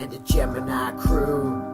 and the Gemini crew.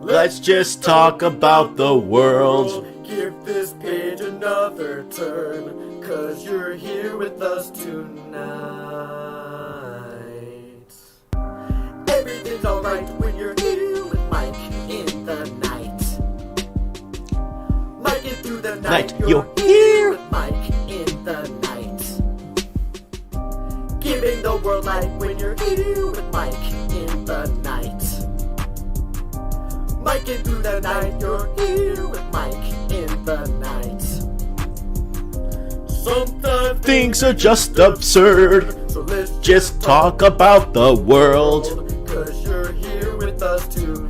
Let's just talk about the world. Give this page another turn, 'cause you're here with us tonight. Everything's alright when you're here with Mike in the night. Mike it through the night, you're here with Mike in the night. Giving the world light when you're here with Mike in the night. Mike it through the night, you're here with Mike in the night. Sometimes Things are just absurd. so let's Just talk about the world. 'cause you're here with us tonight.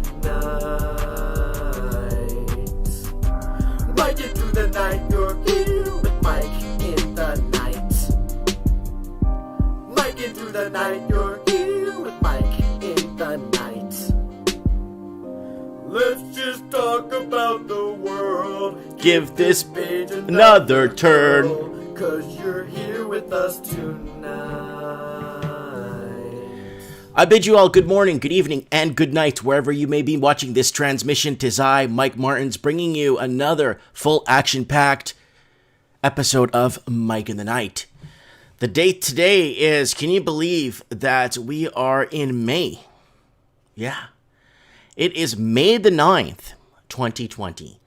Mike it through the night, you're here with Mike in the night. Mike it through the night, you're here with Mike in the night. Let's just talk about the world. Give this page another turn. 'Cause you're here with us tonight. I bid you all good morning, good evening, and good night, wherever you may be watching this transmission. 'Tis I, Mike Martins, bringing you another full action-packed episode of Mike in the Night. The date today is, can you believe that we are in May? Yeah. It is May the 9th, 2020.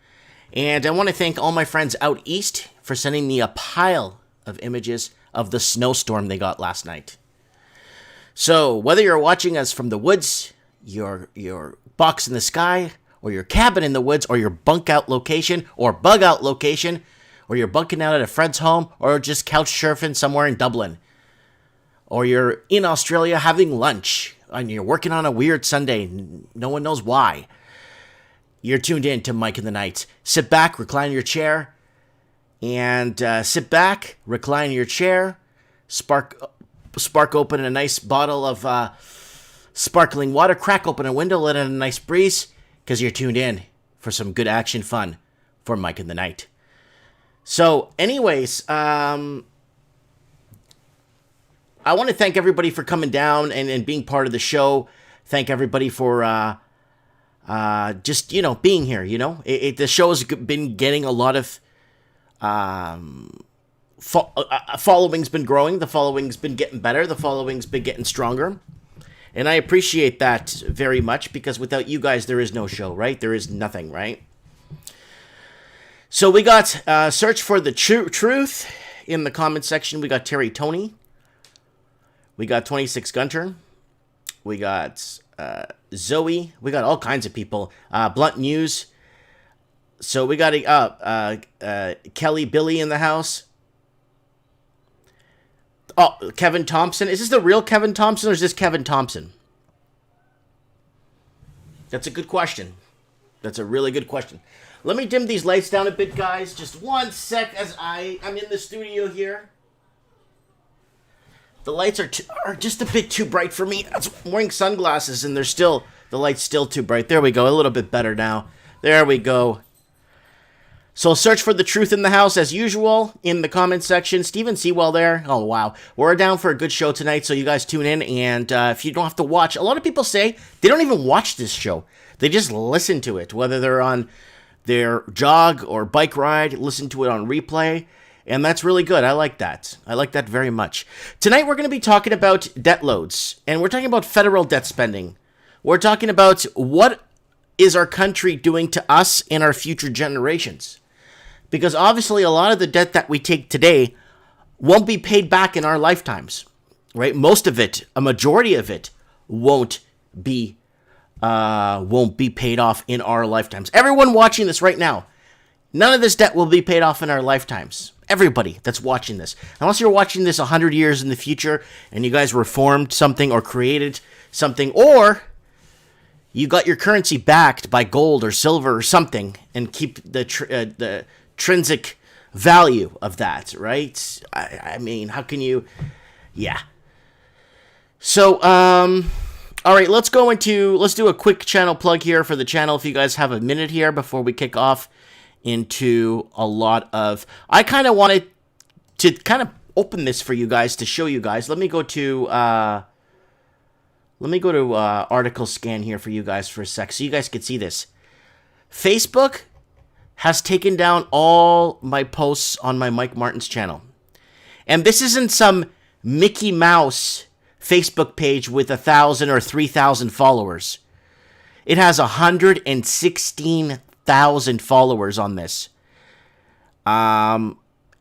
And I want to thank all my friends out east for sending me a pile of images of the snowstorm they got last night. So, whether you're watching us from the woods, your box in the sky, or your cabin in the woods, or your bunk out location, or bug out location, or you're bunking out at a friend's home, or just couch surfing somewhere in Dublin, or you're in Australia having lunch, and you're working on a weird Sunday, no one knows why, you're tuned in to Mike in the Night. Sit back, recline your chair, and spark open a nice bottle of sparkling water, crack open a window, let in a nice breeze, because you're tuned in for some good action fun for Mike in the Night. So, anyways, I want to thank everybody for coming down and being part of the show. Thank everybody for just, being here, the show has been getting a lot of following's been growing. The following's been getting better. The following's been getting stronger. And I appreciate that very much, because without you guys, there is no show, right? There is nothing, right? So we got Search for the Truth in the comment section. We got Terry Tony. We got 26 Gunter. We got Zoe. We got all kinds of people. Blunt News. So we got Kelly Billy in the house. Oh, Kevin Thompson. Is this the real Kevin Thompson, or is this Kevin Thompson? That's a good question. That's a really good question. Let me dim these lights down a bit, guys. Just one sec as I'm in the studio here. The lights are just a bit too bright for me. I'm wearing sunglasses, and the light's still too bright. There we go. A little bit better now. There we go. So Search for the Truth in the house, as usual, in the comment section. Steven Sewell there. Oh, wow. We're down for a good show tonight, so you guys tune in. And if you don't have to watch, a lot of people say they don't even watch this show. They just listen to it, whether they're on their jog or bike ride, listen to it on replay. And that's really good. I like that. I like that very much. Tonight we're going to be talking about debt loads. And we're talking about federal debt spending. We're talking about what is our country doing to us and our future generations. Because obviously a lot of the debt that we take today won't be paid back in our lifetimes. Right? Most of it, a majority of it, won't be paid off in our lifetimes. Everyone watching this right now, None of this debt will be paid off in our lifetimes. Everybody that's watching this. Unless you're watching this 100 years in the future and you guys reformed something or created something, or you got your currency backed by gold or silver or something and keep the intrinsic value of that, right? I mean, how can you... Yeah. So, all right, let's do a quick channel plug here for the channel if you guys have a minute here before we kick off into a lot of... I kind of wanted to kind of open this for you guys to show you guys. Let me go to article scan here for you guys for a sec so you guys can see this. Facebook has taken down all my posts on my Mike Martins channel. And this isn't some Mickey Mouse Facebook page with 1,000 or 3,000 followers. It has 116,000 followers on this. And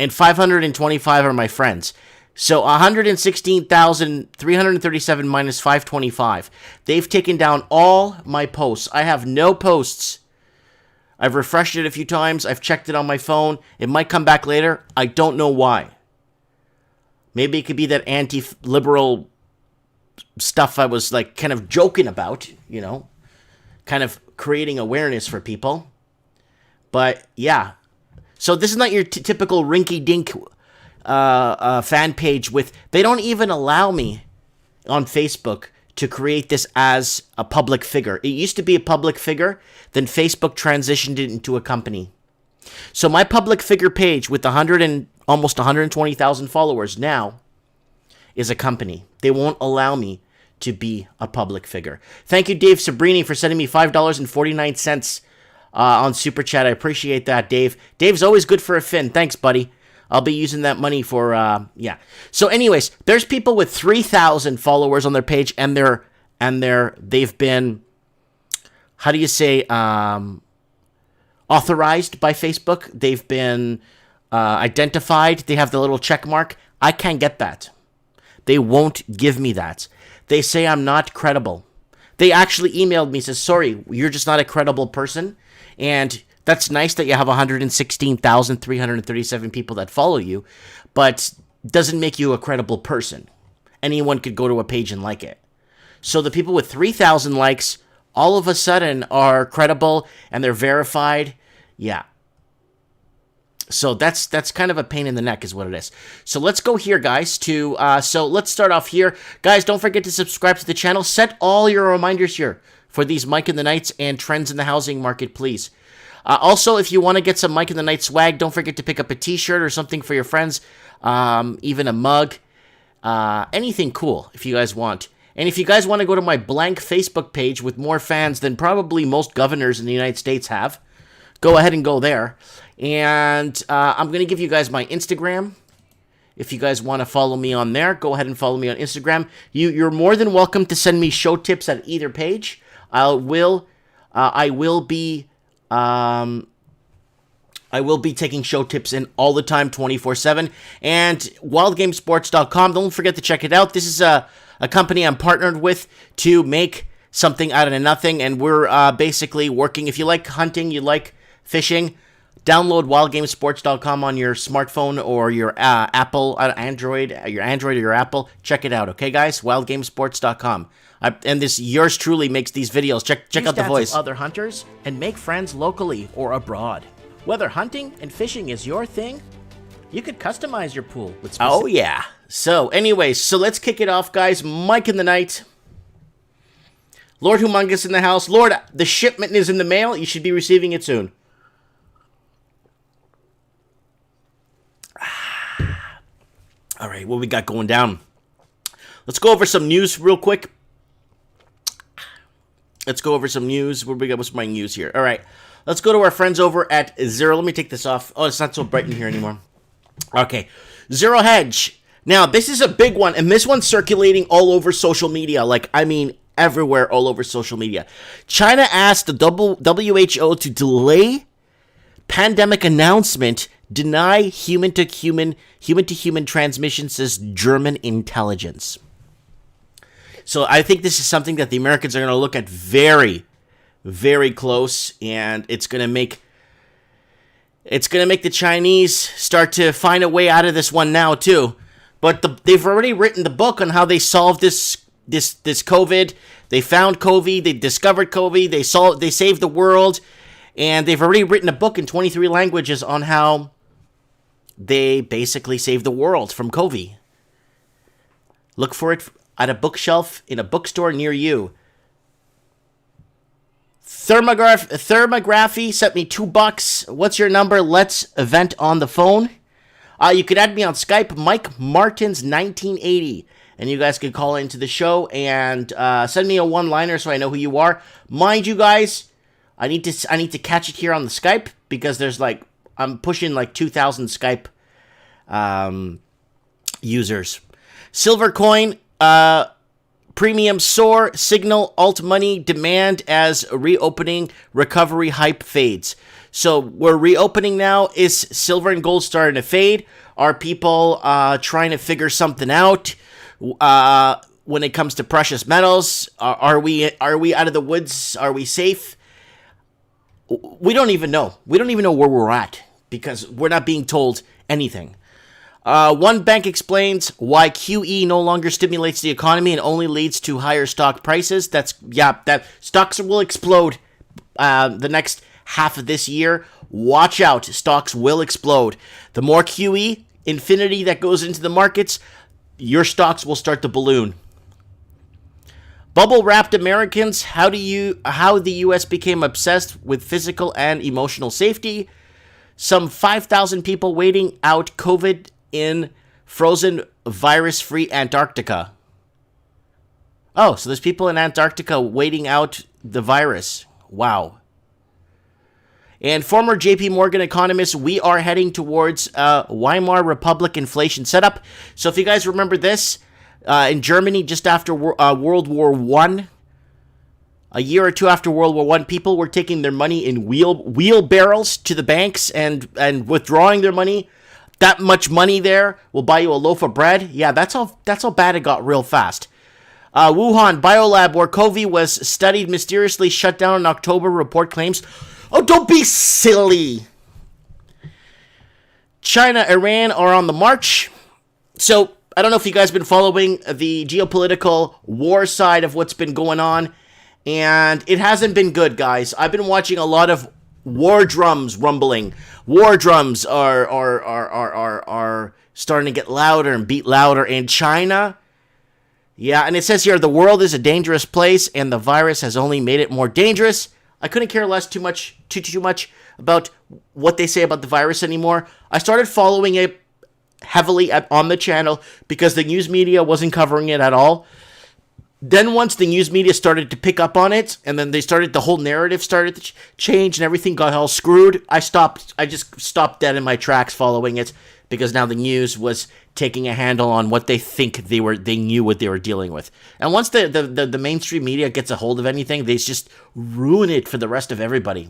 525 are my friends. So 116,337 minus 525. They've taken down all my posts. I have no posts. I've refreshed it a few times. I've checked it on my phone. It might come back later. I don't know why. Maybe it could be that anti-liberal stuff I was like kind of joking about, you know, kind of creating awareness for people. But yeah. So this is not your typical rinky-dink fan page with... They don't even allow me on Facebook to create this as a public figure. It used to be a public figure, then Facebook transitioned it into a company. So my public figure page with almost 120,000 followers now is a company. They won't allow me to be a public figure. Thank you, Dave Sabrini, for sending me $5.49 on Super Chat. I appreciate that, Dave. Dave's always good for a fin. Thanks, buddy. I'll be using that money for, yeah. So anyways, there's people with 3,000 followers on their page, and they've been, how do you say, authorized by Facebook. They've been identified. They have the little check mark. I can't get that. They won't give me that. They say I'm not credible. They actually emailed me, says, sorry, you're just not a credible person, and... That's nice that you have 116,337 people that follow you, but doesn't make you a credible person. Anyone could go to a page and like it. So the people with 3,000 likes all of a sudden are credible and they're verified. Yeah. So that's kind of a pain in the neck is what it is. So let's go here, guys, so let's start off here. Guys, don't forget to subscribe to the channel. Set all your reminders here for these Mike in the Nights and trends in the housing market, please. Also, if you want to get some Mike in the Night swag, don't forget to pick up a t-shirt or something for your friends, even a mug, anything cool if you guys want. And if you guys want to go to my blank Facebook page with more fans than probably most governors in the United States have, go ahead and go there. And I'm going to give you guys my Instagram. If you guys want to follow me on there, go ahead and follow me on Instagram. You're more than welcome to send me show tips at either page. I will be taking show tips in all the time, 24/7. And wildgamesports.com, don't forget to check it out. This is a company I'm partnered with to make something out of nothing, and we're basically working. If you like hunting, you like fishing, download wildgamesports.com on your smartphone or your Android or your Apple. Check it out, okay, guys? wildgamesports.com. And this yours truly makes these videos. Check out the voice. Other hunters and make friends locally or abroad. Whether hunting and fishing is your thing, you could customize your pool with specific... Oh yeah. So anyways, so let's kick it off, guys. Mike in the Night. Lord Humongous in the house. Lord, the shipment is in the mail. You should be receiving it soon. All right, what we got going down? Let's go over some news real quick. Let's go over some news. What's my news here? All right. Let's go to our friends over at Zero. Let me take this off. Oh, it's not so bright in here anymore. Okay. Zero Hedge. Now, this is a big one, and this one's circulating all over social media. Like, I mean, everywhere, all over social media. China asked the WHO to delay pandemic announcement, deny human-to-human transmission, says German intelligence. So I think this is something that the Americans are going to look at very, very close, and it's going to make It's going to make the Chinese start to find a way out of this one now, too. But they've already written the book on how they solved this COVID. They found COVID. They discovered COVID. They saved the world. And they've already written a book in 23 languages on how they basically saved the world from COVID. Look for it at a bookshelf in a bookstore near you. Thermography sent me $2. What's your number? Let's event on the phone. You can add me on Skype, Mike Martins 1980, and you guys can call into the show and send me a one-liner so I know who you are. Mind you guys, I need to catch it here on the Skype because there's I'm pushing 2,000 Skype users. Silver coin, premium soar, signal, alt money, demand as reopening, recovery hype fades. So we're reopening now. Is silver and gold starting to fade? Are people trying to figure something out when it comes to precious metals? Are we out of the woods? Are we safe? We don't even know. We don't even know where we're at because we're not being told anything. One bank explains why QE no longer stimulates the economy and only leads to higher stock prices. That stocks will explode the next half of this year. Watch out, stocks will explode. The more QE, infinity that goes into the markets, your stocks will start to balloon. Bubble-wrapped Americans, how the U.S. became obsessed with physical and emotional safety. Some 5,000 people waiting out COVID in frozen virus-free Antarctica. Oh, so there's people in Antarctica waiting out the virus. Wow. And former JP Morgan economist, we are heading towards Weimar Republic inflation setup. So if you guys remember this, in Germany, just after World War I, a year or two after World War I, people were taking their money in wheelbarrows to the banks and withdrawing their money. That much money there will buy you a loaf of bread. Yeah, that's how bad it got real fast. Wuhan biolab where COVID was studied mysteriously shut down in October, report claims. Oh, don't be silly. China, Iran are on the march. So, I don't know if you guys have been following the geopolitical war side of what's been going on. And it hasn't been good, guys. I've been watching a lot of war drums rumbling. War drums are starting to get louder and beat louder in China. Yeah, and it says here, the world is a dangerous place, and the virus has only made it more dangerous. I couldn't care less too much about what they say about the virus anymore. I started following it heavily on the channel because the news media wasn't covering it at all. Then once the news media started to pick up on it, and then the whole narrative started to change, and everything got all screwed, I just stopped dead in my tracks following it, because now the news was taking a handle on what they think they knew what they were dealing with. And once the mainstream media gets a hold of anything, they just ruin it for the rest of everybody.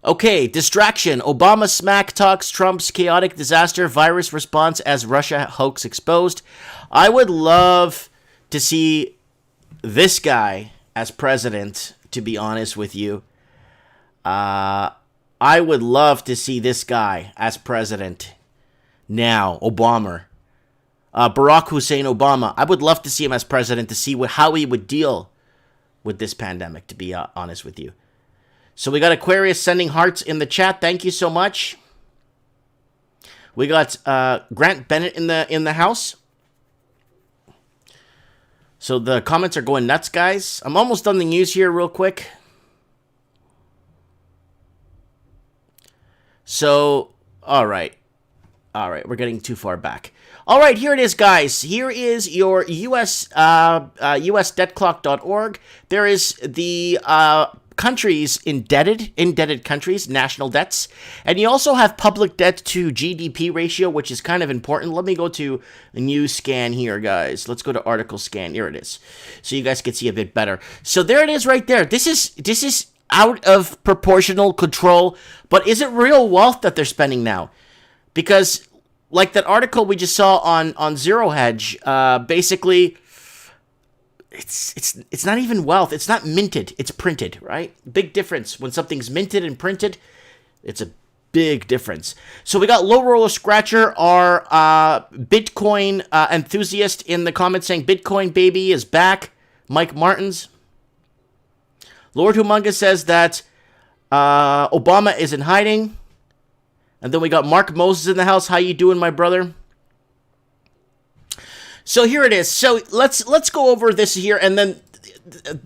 Okay, distraction. Obama smack talks Trump's chaotic disaster virus response as Russia hoax exposed. I would love to see this guy as president, to be honest with you. I would love to see this guy as president now, Obama. Barack Hussein Obama. I would love to see him as president to see how he would deal with this pandemic, to be honest with you. So we got Aquarius sending hearts in the chat. Thank you so much. We got Grant Bennett in the house. So the comments are going nuts, guys. I'm almost done the news here real quick. So, all right, we're getting too far back. All right, here it is, guys. Here is your USDebtClock.org. There is the countries, indebted countries, national debts. And you also have public debt to GDP ratio, which is kind of important. Let me go to a news scan here, guys. Let's go to article scan. Here it is. So you guys can see a bit better. So there it is right there. This is out of proportional control, but is it real wealth that they're spending now? Because like that article we just saw on Zero Hedge, basically it's not even wealth. It's not minted. It's printed, right? Big difference. When something's minted and printed, it's a big difference. So we got Low Roller Scratcher, our Bitcoin enthusiast, in the comments saying Bitcoin baby is back. Mike Martins. Lord Humongous says that Obama is in hiding. And then we got Mark Moses in the house. How you doing, my brother? So here it is. So let's go over this here, and then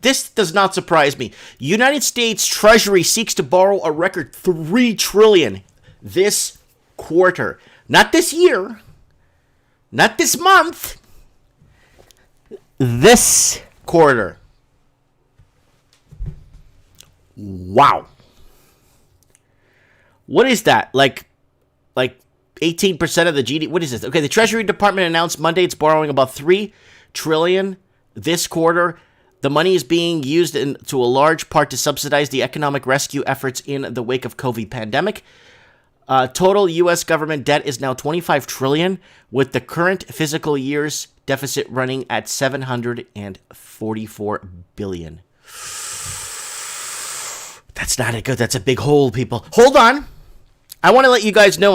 this does not surprise me. United States Treasury seeks to borrow a record $3 trillion this quarter. Not this year. Not this month. This quarter. Wow. What is that? Like 18% of the GDP. What is this? Okay, the Treasury Department announced Monday it's borrowing about $3 trillion this quarter. The money is being used to a large part to subsidize the economic rescue efforts in the wake of COVID pandemic. Total U.S. government debt is now $25 trillion, with the current fiscal year's deficit running at $744 billion. That's not a good. That's a big hole, people. Hold on. I want to let you guys know,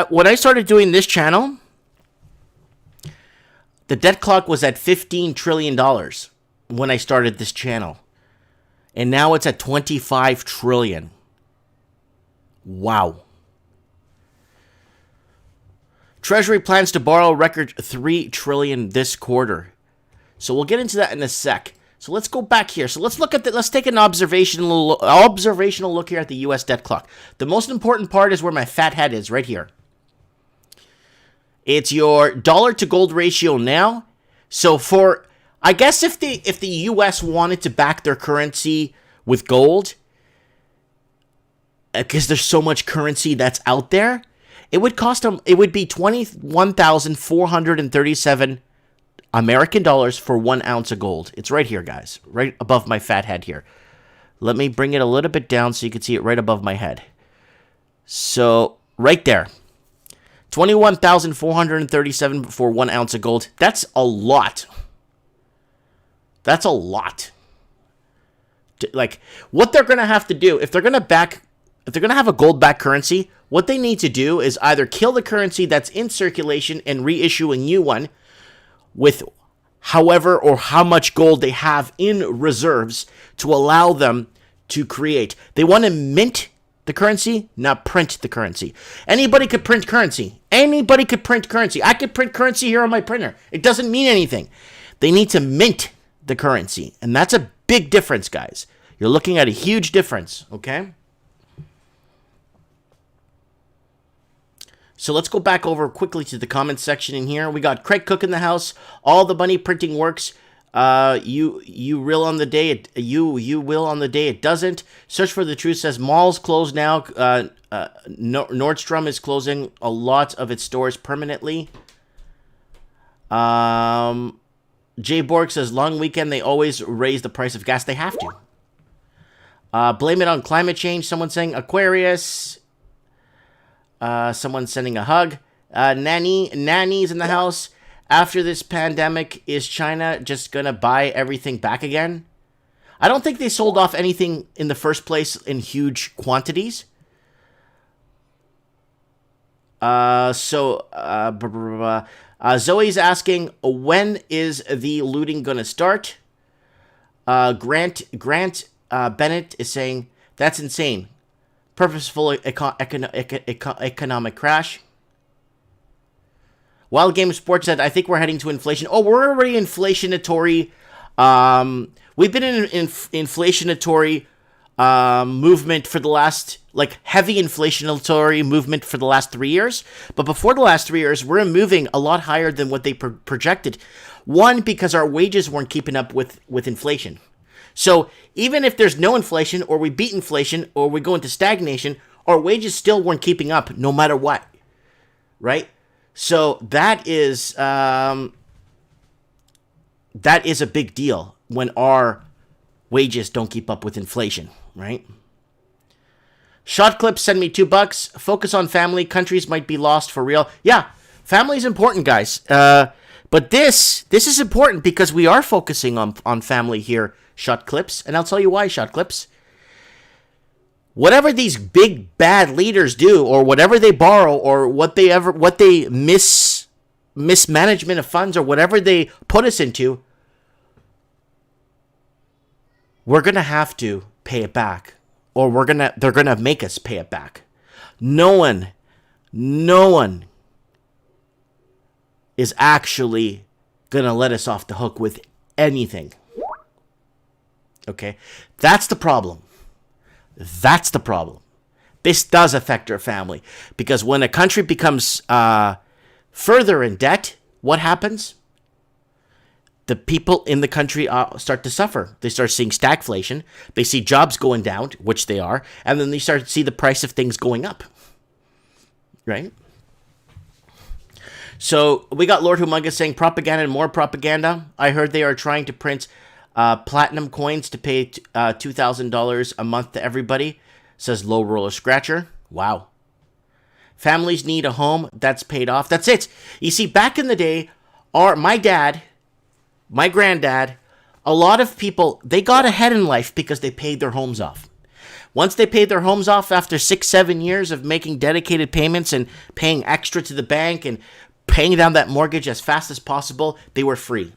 when I started doing this channel, the debt clock was at $15 trillion when I started this channel. And now it's at $25 trillion. Wow. Treasury plans to borrow a record $3 trillion this quarter. So we'll get into that in a sec. So let's go back here. So let's look at let's take an observational look here at the U.S. debt clock. The most important part is where my fat head is, right here. It's your dollar to gold ratio now. So I guess if the U.S. wanted to back their currency with gold, because there's so much currency that's out there, it would cost them. It would be 21,437 American dollars for 1 ounce of gold. It's right here, guys. Right above my fat head here. Let me bring it a little bit down so you can see it right above my head. So, right there. 21,437 for 1 ounce of gold. That's a lot. That's a lot. Like, what they're going to have to do, if they're going to have a gold-backed currency, what they need to do is either kill the currency that's in circulation and reissue a new one, with however or how much gold they have in reserves to allow them to create. They want to mint the currency, not print the currency. Anybody could print currency. Anybody could print currency. I could print currency here on my printer. It doesn't mean anything. They need to mint the currency. And that's a big difference, guys. You're looking at a huge difference, okay? So let's go back over quickly to the comments section in here. We got Craig Cook in the house. All the money printing works. You will on the day it doesn't. Search for the Truth says malls closed now. Nordstrom is closing a lot of its stores permanently. Jay Borg says long weekend they always raise the price of gas. They have to. Blame it on climate change. Someone saying Aquarius. Someone sending a hug. Nanny's in the house. After this pandemic, is China just gonna buy everything back again? I don't think they sold off anything in the first place in huge quantities. Zoe's asking, when is the looting gonna start? Grant Bennett is saying, that's insane. Purposeful economic crash. Wild Game Sports said, I think we're heading to inflation. Oh, we're already inflationatory. We've been in inflationatory movement for the last, heavy inflationatory movement for the last 3 years. But before the last 3 years, we're moving a lot higher than what they projected. One, because our wages weren't keeping up with inflation. So even if there's no inflation, or we beat inflation, or we go into stagnation, our wages still weren't keeping up no matter what, right? So that is a big deal when our wages don't keep up with inflation, right? Shot clips send me $2. Focus on family. Countries might be lost for real. Yeah, family's important, guys. But this is important because we are focusing on family here, Shot Clips, and I'll tell you why, Shot Clips. Whatever these big bad leaders do, or whatever they borrow, or what they mismanagement of funds, or whatever they put us into, we're gonna have to pay it back, or they're gonna make us pay it back. No one is actually gonna let us off the hook with anything. Okay? That's the problem. That's the problem. This does affect our family. Because when a country becomes further in debt, what happens? The people in the country start to suffer. They start seeing stagflation. They see jobs going down, which they are. And then they start to see the price of things going up. Right? So we got Lord Humongous saying propaganda and more propaganda. I heard they are trying to print platinum coins to pay $2,000 a month to everybody, says Low Roller Scratcher. Wow. Families need a home that's paid off. That's it. You see, back in the day, my dad, my granddad, a lot of people, they got ahead in life because they paid their homes off. Once they paid their homes off after 6-7 years of making dedicated payments and paying extra to the bank and paying down that mortgage as fast as possible, they were free.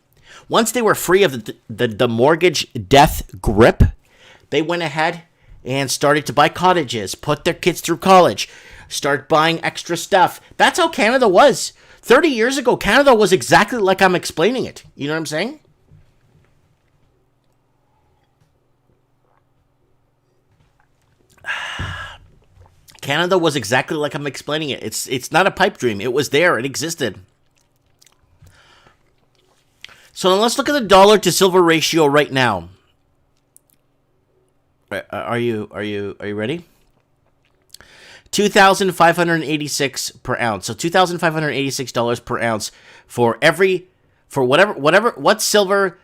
Once they were free of the mortgage death grip, they went ahead and started to buy cottages, put their kids through college, start buying extra stuff. That's how Canada was. 30 years ago, Canada was exactly like I'm explaining it. You know what I'm saying? Canada was exactly like I'm explaining it. It's not a pipe dream. It was there. It existed. So let's look at the dollar to silver ratio right now. Are you ready? 2,586 per ounce. So $2,586 per ounce for what silver.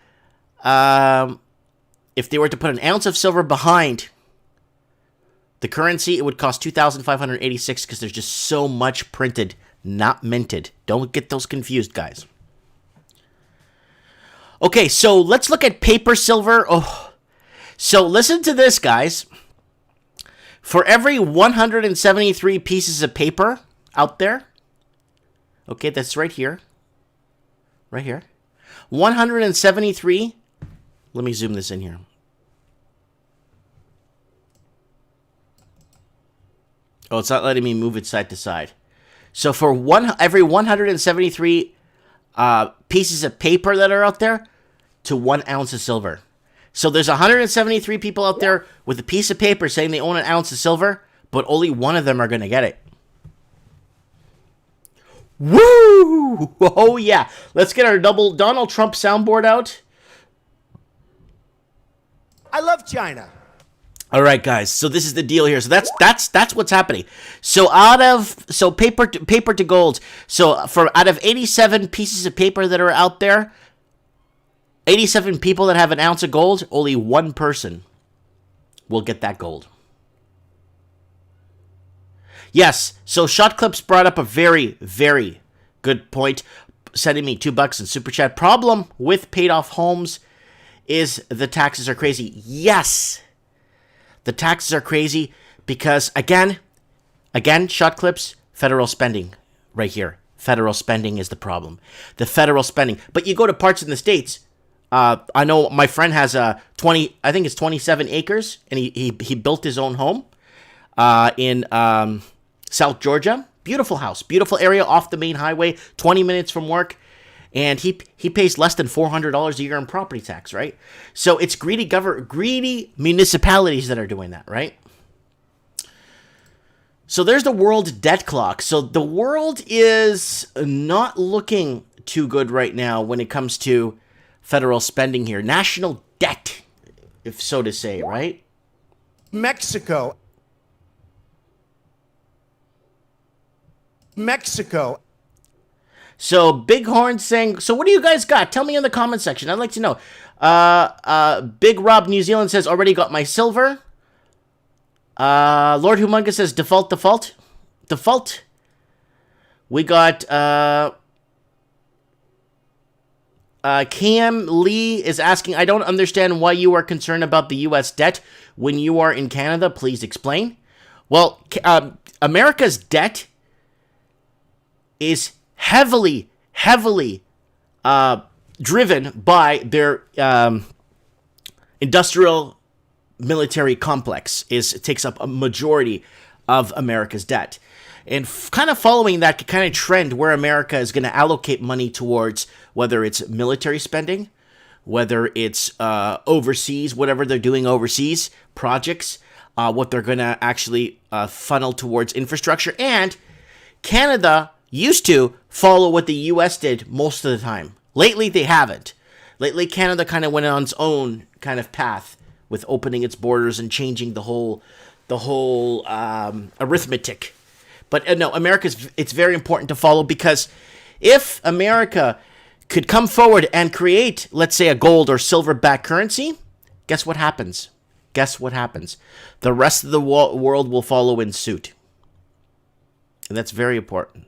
If they were to put an ounce of silver behind the currency, it would cost $2,586 because there's just so much printed, not minted. Don't get those confused, guys. Okay, so let's look at paper silver. Oh, so listen to this, guys. For every 173 pieces of paper out there, okay, that's right here. Right here. 173. Let me zoom this in here. Oh, it's not letting me move it side to side. So for every 173 pieces of paper that are out there, to 1 ounce of silver. So there's 173 people out there with a piece of paper saying they own an ounce of silver, but only one of them are going to get it. Woo! Oh, yeah. Let's get our double Donald Trump soundboard out. I love China. All right, guys. So this is the deal here. So that's what's happening. So paper to gold. So out of 87 pieces of paper that are out there, 87 people that have an ounce of gold, only one person will get that gold. Yes, so Shot Clips brought up a very, very good point, sending me $2 in Super Chat. Problem with paid off homes is the taxes are crazy. Yes, the taxes are crazy because, again, Shot Clips, federal spending right here. Federal spending is the problem. The federal spending. But you go to parts in the States. I know my friend has 27 acres, and he built his own home in South Georgia. Beautiful house, beautiful area off the main highway, 20 minutes from work, and he pays less than $400 a year in property tax, right? So it's greedy municipalities that are doing that, right? So there's the world debt clock. So the world is not looking too good right now when it comes to federal spending here. National debt, if so to say, right? Mexico. So Bighorn saying, so what do you guys got? Tell me in the comment section. I'd like to know. Big Rob New Zealand says, already got my silver. Lord Humongous says, default. We got Cam Lee is asking, I don't understand why you are concerned about the U.S. debt when you are in Canada. Please explain. Well, America's debt is heavily driven by their industrial military complex. It takes up a majority of America's debt. And kind of following that kind of trend where America is going to allocate money towards, whether it's military spending, whether it's overseas, whatever they're doing overseas, projects, what they're going to actually funnel towards infrastructure. And Canada used to follow what the U.S. did most of the time. Lately, they haven't. Lately, Canada kind of went on its own kind of path with opening its borders and changing the whole arithmetic. But no, it's very important to follow, because if America could come forward and create, let's say, a gold or silver-backed currency, guess what happens? Guess what happens? The rest of the world will follow in suit. And that's very important.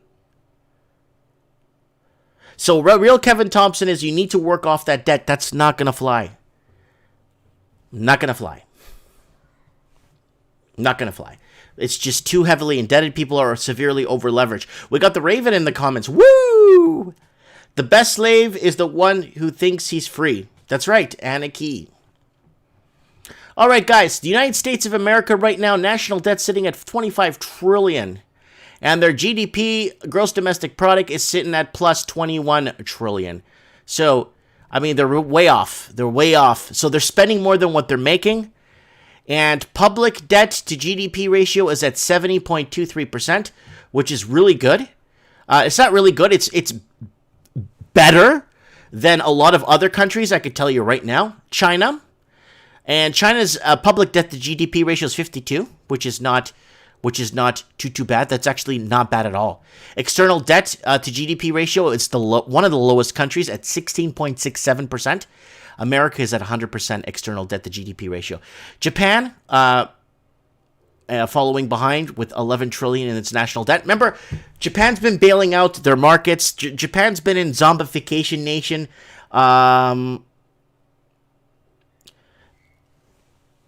So real Kevin Thompson is, you need to work off that debt. That's not going to fly. Not going to fly. Not going to fly. It's just too heavily indebted. People are severely over-leveraged. We got the Raven in the comments. Woo! The best slave is the one who thinks he's free. That's right, Anna Key. All right, guys. The United States of America right now, national debt sitting at $25 trillion. And their GDP, gross domestic product, is sitting at plus $21 trillion. So, I mean, they're way off. They're way off. So they're spending more than what they're making. And public debt to GDP ratio is at 70.23%, which is really good. It's not really good. It's better than a lot of other countries, I could tell you right now. China. And China's public debt to GDP ratio is 52, which is not too bad. That's actually not bad at all. External debt to GDP ratio is one of the lowest countries at 16.67%. America is at 100% external debt to GDP ratio. Japan, following behind with $11 trillion in its national debt. Remember, Japan's been bailing out their markets. Japan's been in zombification nation.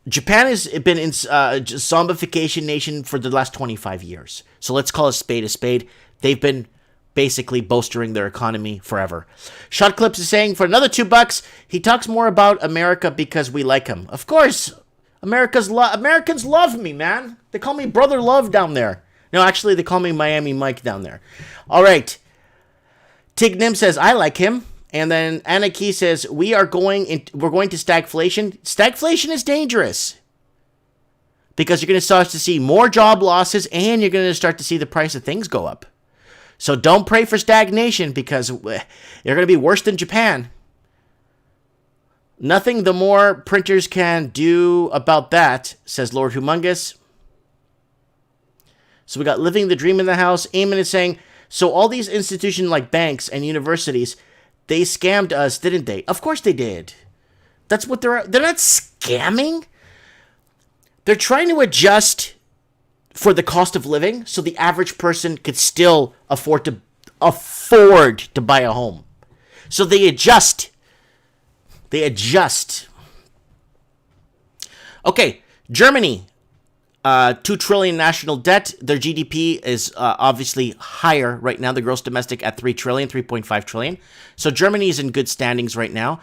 Japan has been in zombification nation for the last 25 years. So let's call a spade a spade. They've been basically bolstering their economy forever. Shot Clips is saying, for another $2, he talks more about America because we like him. Of course, Americans love me, man. They call me Brother Love down there. No, actually, they call me Miami Mike down there. All right. Tig Nim says, I like him. And then Anna Key says, we're going to stagflation. Stagflation is dangerous, because you're going to start to see more job losses, and you're going to start to see the price of things go up. So don't pray for stagnation, because you're going to be worse than Japan. Nothing the more printers can do about that, says Lord Humongous. So we got Living the Dream in the house. Eamon is saying, so all these institutions like banks and universities, they scammed us, didn't they? Of course they did. That's what they're not scamming. They're trying to adjust for the cost of living so the average person could still afford to buy a home. So they adjust. Okay, Germany, $2 trillion national debt. Their GDP is obviously higher right now. The gross domestic at $3 trillion, $3.5 trillion. So Germany is in good standings right now.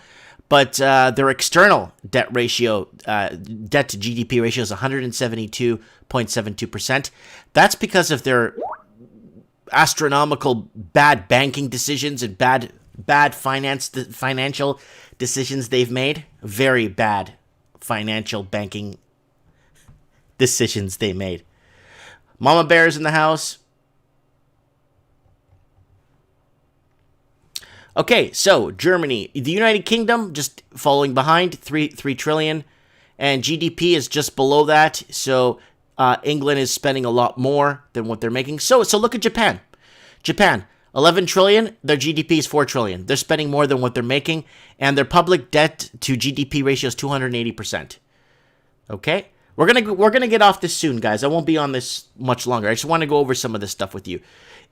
But their external debt ratio, debt to GDP ratio is 172.72%. That's because of their astronomical bad banking decisions and bad financial decisions they've made. Very bad financial banking decisions they made. Mama Bear's in the house. Okay, so Germany, the United Kingdom just following behind, $3 trillion, and GDP is just below that. So England is spending a lot more than what they're making. So look at Japan. Japan, $11 trillion. Their GDP is $4 trillion. They're spending more than what they're making, and their public debt to GDP ratio is 280%. Okay, We're gonna get off this soon, guys. I won't be on this much longer. I just want to go over some of this stuff with you.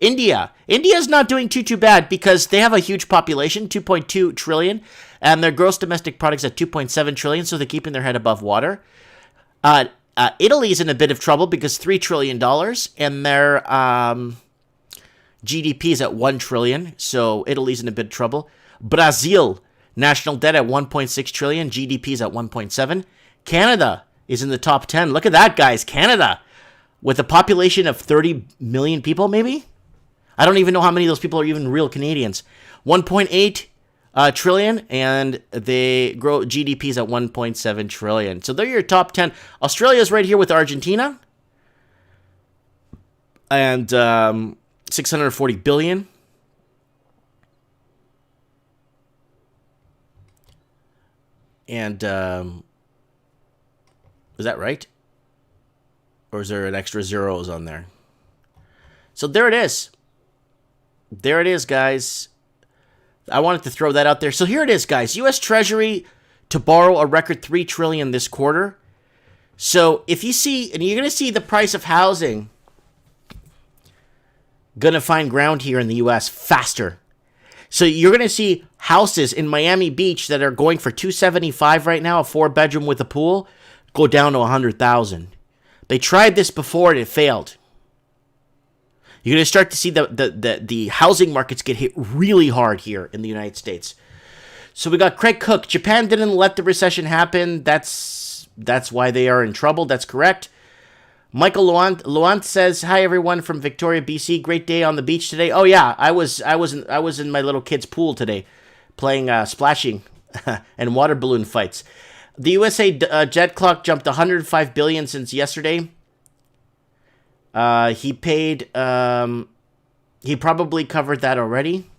India's not doing too bad because they have a huge population, 2.2 trillion, and their gross domestic product's at 2.7 trillion, so they're keeping their head above water. Italy's in a bit of trouble because $3 trillion, and their GDP is at 1 trillion, so Italy's in a bit of trouble. Brazil, national debt at 1.6 trillion, GDP is at 1.7. Canada is in the top 10. Look at that, guys. Canada, with a population of 30 million people, maybe? I don't even know how many of those people are even real Canadians. 1.8 trillion, and they grow GDPs at 1.7 trillion. So they're your top 10. Australia's right here with Argentina. And 640 billion. And is that right? Or is there an extra zeros on there? So there it is. There it is, guys. I wanted to throw that out there. So here it is, guys. U.S. Treasury to borrow a record $3 trillion this quarter. So if you see, and you're going to see the price of housing going to find ground here in the U.S. faster. So you're going to see houses in Miami Beach that are going for $275 right now, a 4-bedroom with a pool, go down to $100,000. They tried this before and it failed. You're going to start to see the housing markets get hit really hard here in the United States. So we got Craig Cook. Japan didn't let the recession happen. That's why they are in trouble. That's correct. Michael Luant says, "Hi everyone from Victoria, BC. Great day on the beach today." Oh yeah, I was in my little kid's pool today, playing splashing and water balloon fights. The USA jet clock jumped 105 billion since yesterday. He paid. He probably covered that already.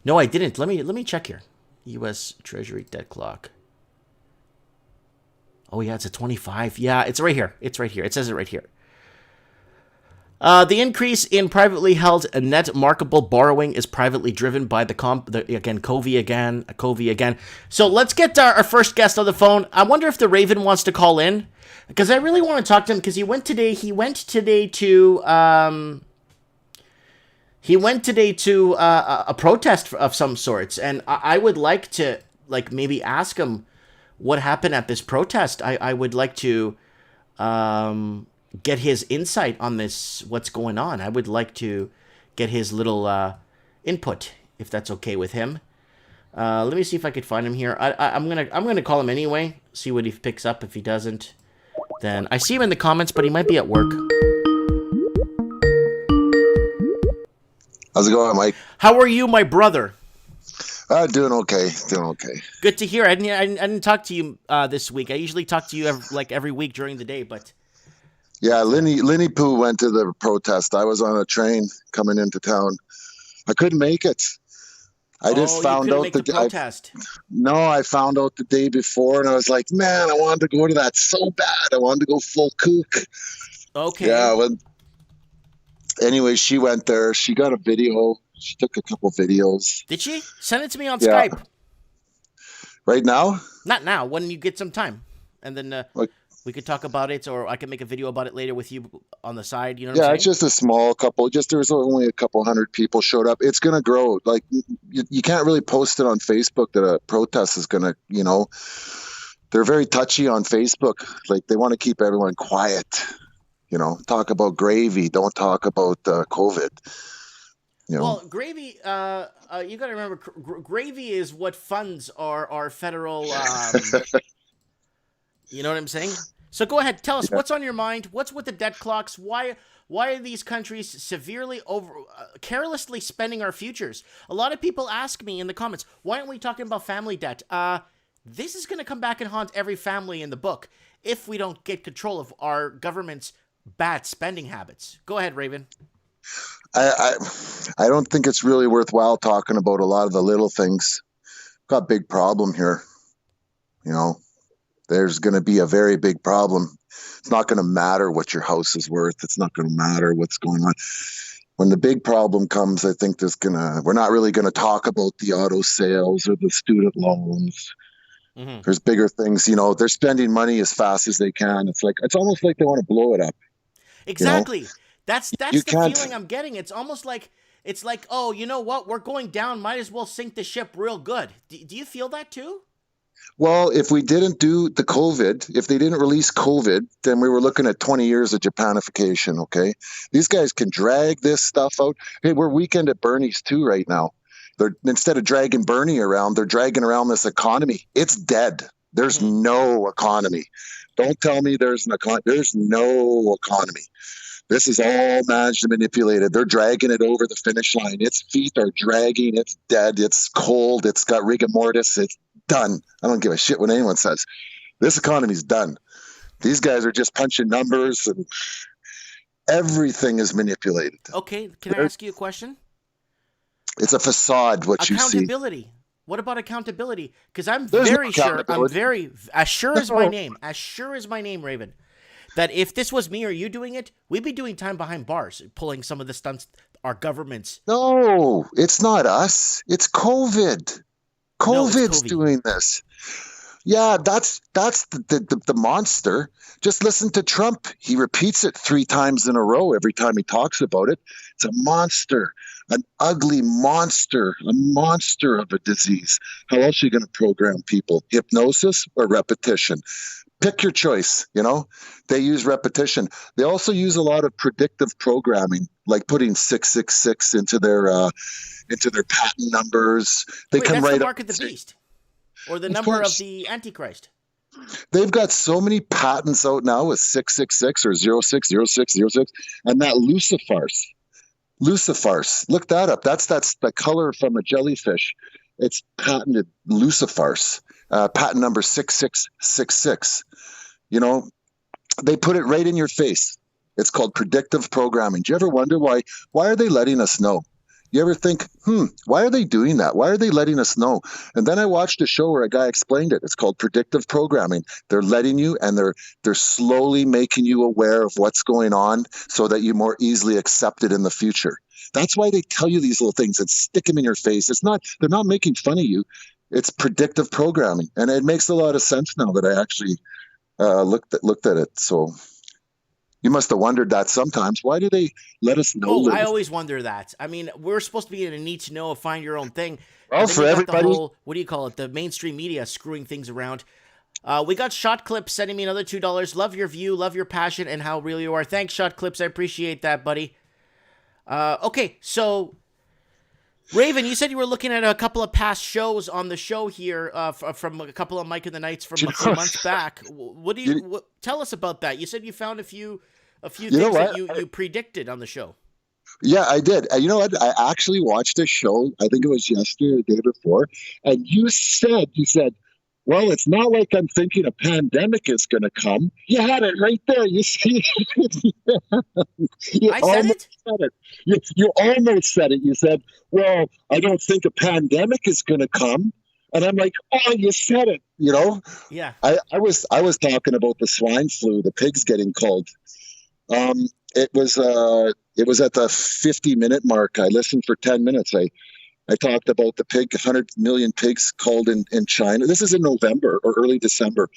No, I didn't. Let me check here. U.S. Treasury debt clock. Oh yeah, it's a 25. Yeah, it's right here. It's right here. It says it right here. The increase in privately held net marketable borrowing is privately driven by COVID again. So let's get our first guest on the phone. I wonder if the Raven wants to call in, because I really want to talk to him, because he went today to a protest of some sorts, and I would like to maybe ask him what happened at this protest. I would like to get his insight on this, what's going on. I would like to get his little input, if that's okay with him. Let me see if I could find him here. I'm gonna call him anyway, see what he picks up. If he doesn't, then I see him in the comments, but he might be at work. How's it going, Mike? How are you, my brother? Doing okay. Good to hear. I didn't talk to you this week. I usually talk to you every week during the day, but yeah, Lenny Poo went to the protest. I was on a train coming into town. I couldn't make it. I just found out the protest. I found out the day before, and I was like, man, I wanted to go to that so bad. I wanted to go full kook. Okay. Yeah. Well, anyway, she went there. She got a video. She took a couple videos. Did she? Send it to me on Skype. Right now? Not now. When you get some time, and then we could talk about it, or I can make a video about it later with you on the side. You know what I'm saying? It's just a small couple. There was only a couple hundred people showed up. It's going to grow. Like, you can't really post it on Facebook that a protest is going to, they're very touchy on Facebook. Like, they want to keep everyone quiet. Talk about gravy. Don't talk about COVID. Well, gravy, you got to remember, gravy is what funds our federal, you know what I'm saying? So go ahead, tell us what's on your mind. What's with the debt clocks? Why are these countries severely carelessly spending our futures? A lot of people ask me in the comments, why aren't we talking about family debt? This is going to come back and haunt every family in the book if we don't get control of our government's bad spending habits. Go ahead, Raven. I don't think it's really worthwhile talking about a lot of the little things. Got a big problem here. There's going to be a very big problem. It's not going to matter what your house is worth. It's not going to matter what's going on. When the big problem comes, I think we're not really going to talk about the auto sales or the student loans. There's bigger things, they're spending money as fast as they can. It's almost like they want to blow it up. Exactly. That's You the can't. feeling I'm getting. It's almost like it's like, oh, you know what? We're going down. Might as well sink the ship real good. Do you feel that too? Well, if we didn't do the COVID, if they didn't release COVID, then we were looking at 20 years of Japanification. Okay. These guys can drag this stuff out. Hey, we're weekend at Bernie's too right now. They're instead of dragging Bernie around, they're dragging around this economy. It's dead. There's no economy. Don't tell me there's an economy. There's no economy. This is all managed and manipulated. They're dragging it over the finish line. Its feet are dragging. It's dead. It's cold. It's got rigor mortis. It's done. I don't give a shit what anyone says. This economy's done. These guys are just punching numbers, and everything is manipulated. Okay, can I ask you a question? It's a facade, what you see. Accountability. What about accountability? Because I'm There's very no sure, accountability. as sure as my name, Raven, that if this was me or you doing it, we'd be doing time behind bars, pulling some of the stunts our governments. No, it's not us. It's COVID. No, it's COVID's COVID. doing this. Yeah, that's the monster. Just listen to Trump. He repeats it 3 times in a row every time he talks about it. It's a monster, an ugly monster, a monster of a disease. How else are you going to program people? Hypnosis or repetition? Pick your choice. They use repetition. They also use a lot of predictive programming, like putting 666 into their patent numbers. They Wait, come that's right the up mark of the beast, or the Of number course. of the Antichrist. They've got so many patents out now with 666 or 060606, and that Lucifars. Lucifars. Look that up. That's the color from a jellyfish. It's patented Lucifars. Patent number 6666. They put it right in your face. It's called predictive programming. Do you ever wonder why are they letting us know? You ever think, why are they doing that? Why are they letting us know? And then I watched a show where a guy explained it. It's called predictive programming. They're letting you, and they're slowly making you aware of what's going on so that you more easily accept it in the future. That's why they tell you these little things and stick them in your face. They're not making fun of you. It's predictive programming. And it makes a lot of sense now that I actually looked at it. So you must have wondered that sometimes. Why do they let us know? Oh, I always wonder that. I mean, we're supposed to be in a need to know, find your own thing. Well, And then for you got everybody- the whole, what do you call it? The mainstream media screwing things around. We got Shot Clips sending me another $2. Love your view, love your passion, and how real you are. Thanks, Shot Clips. I appreciate that, buddy. Okay, so Raven, you said you were looking at a couple of past shows on the show here from a couple of Mike and the Knights from a few months back. What do you tell us about that? You said you found a few things that you predicted on the show. Yeah, I did. You know what? I actually watched a show. I think it was yesterday or the day before, and you said, well, it's not like I'm thinking a pandemic is going to come. You had it right there. You see, I said it? said it. You almost said it. You said, well, I don't think a pandemic is going to come. And I'm like, oh, you said it, Yeah. I was talking about the swine flu, the pigs getting culled. It was at the 50-minute mark. I listened for 10 minutes. I talked about the 100 million pigs culled in China. This is in November or early December,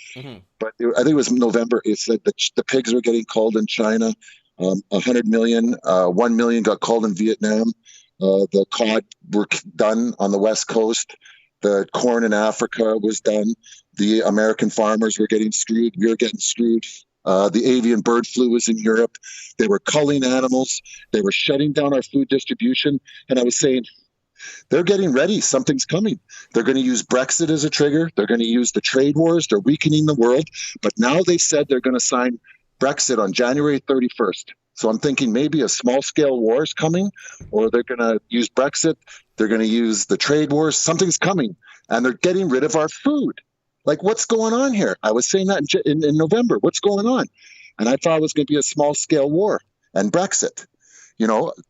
but I think it was November. It said that the pigs were getting culled in China. 100 million, 1 million got culled in Vietnam. The cod were done on the West Coast. The corn in Africa was done. The American farmers were getting screwed. We were getting screwed. The avian bird flu was in Europe. They were culling animals. They were shutting down our food distribution. And I was saying, they're getting ready. Something's coming. They're going to use Brexit as a trigger. They're going to use the trade wars. They're weakening the world. But now they said they're going to sign Brexit on January 31st. So I'm thinking maybe a small-scale war is coming, or they're going to use Brexit. They're going to use the trade wars. Something's coming, and they're getting rid of our food. Like, what's going on here? I was saying that in November. What's going on? And I thought it was going to be a small-scale war and Brexit,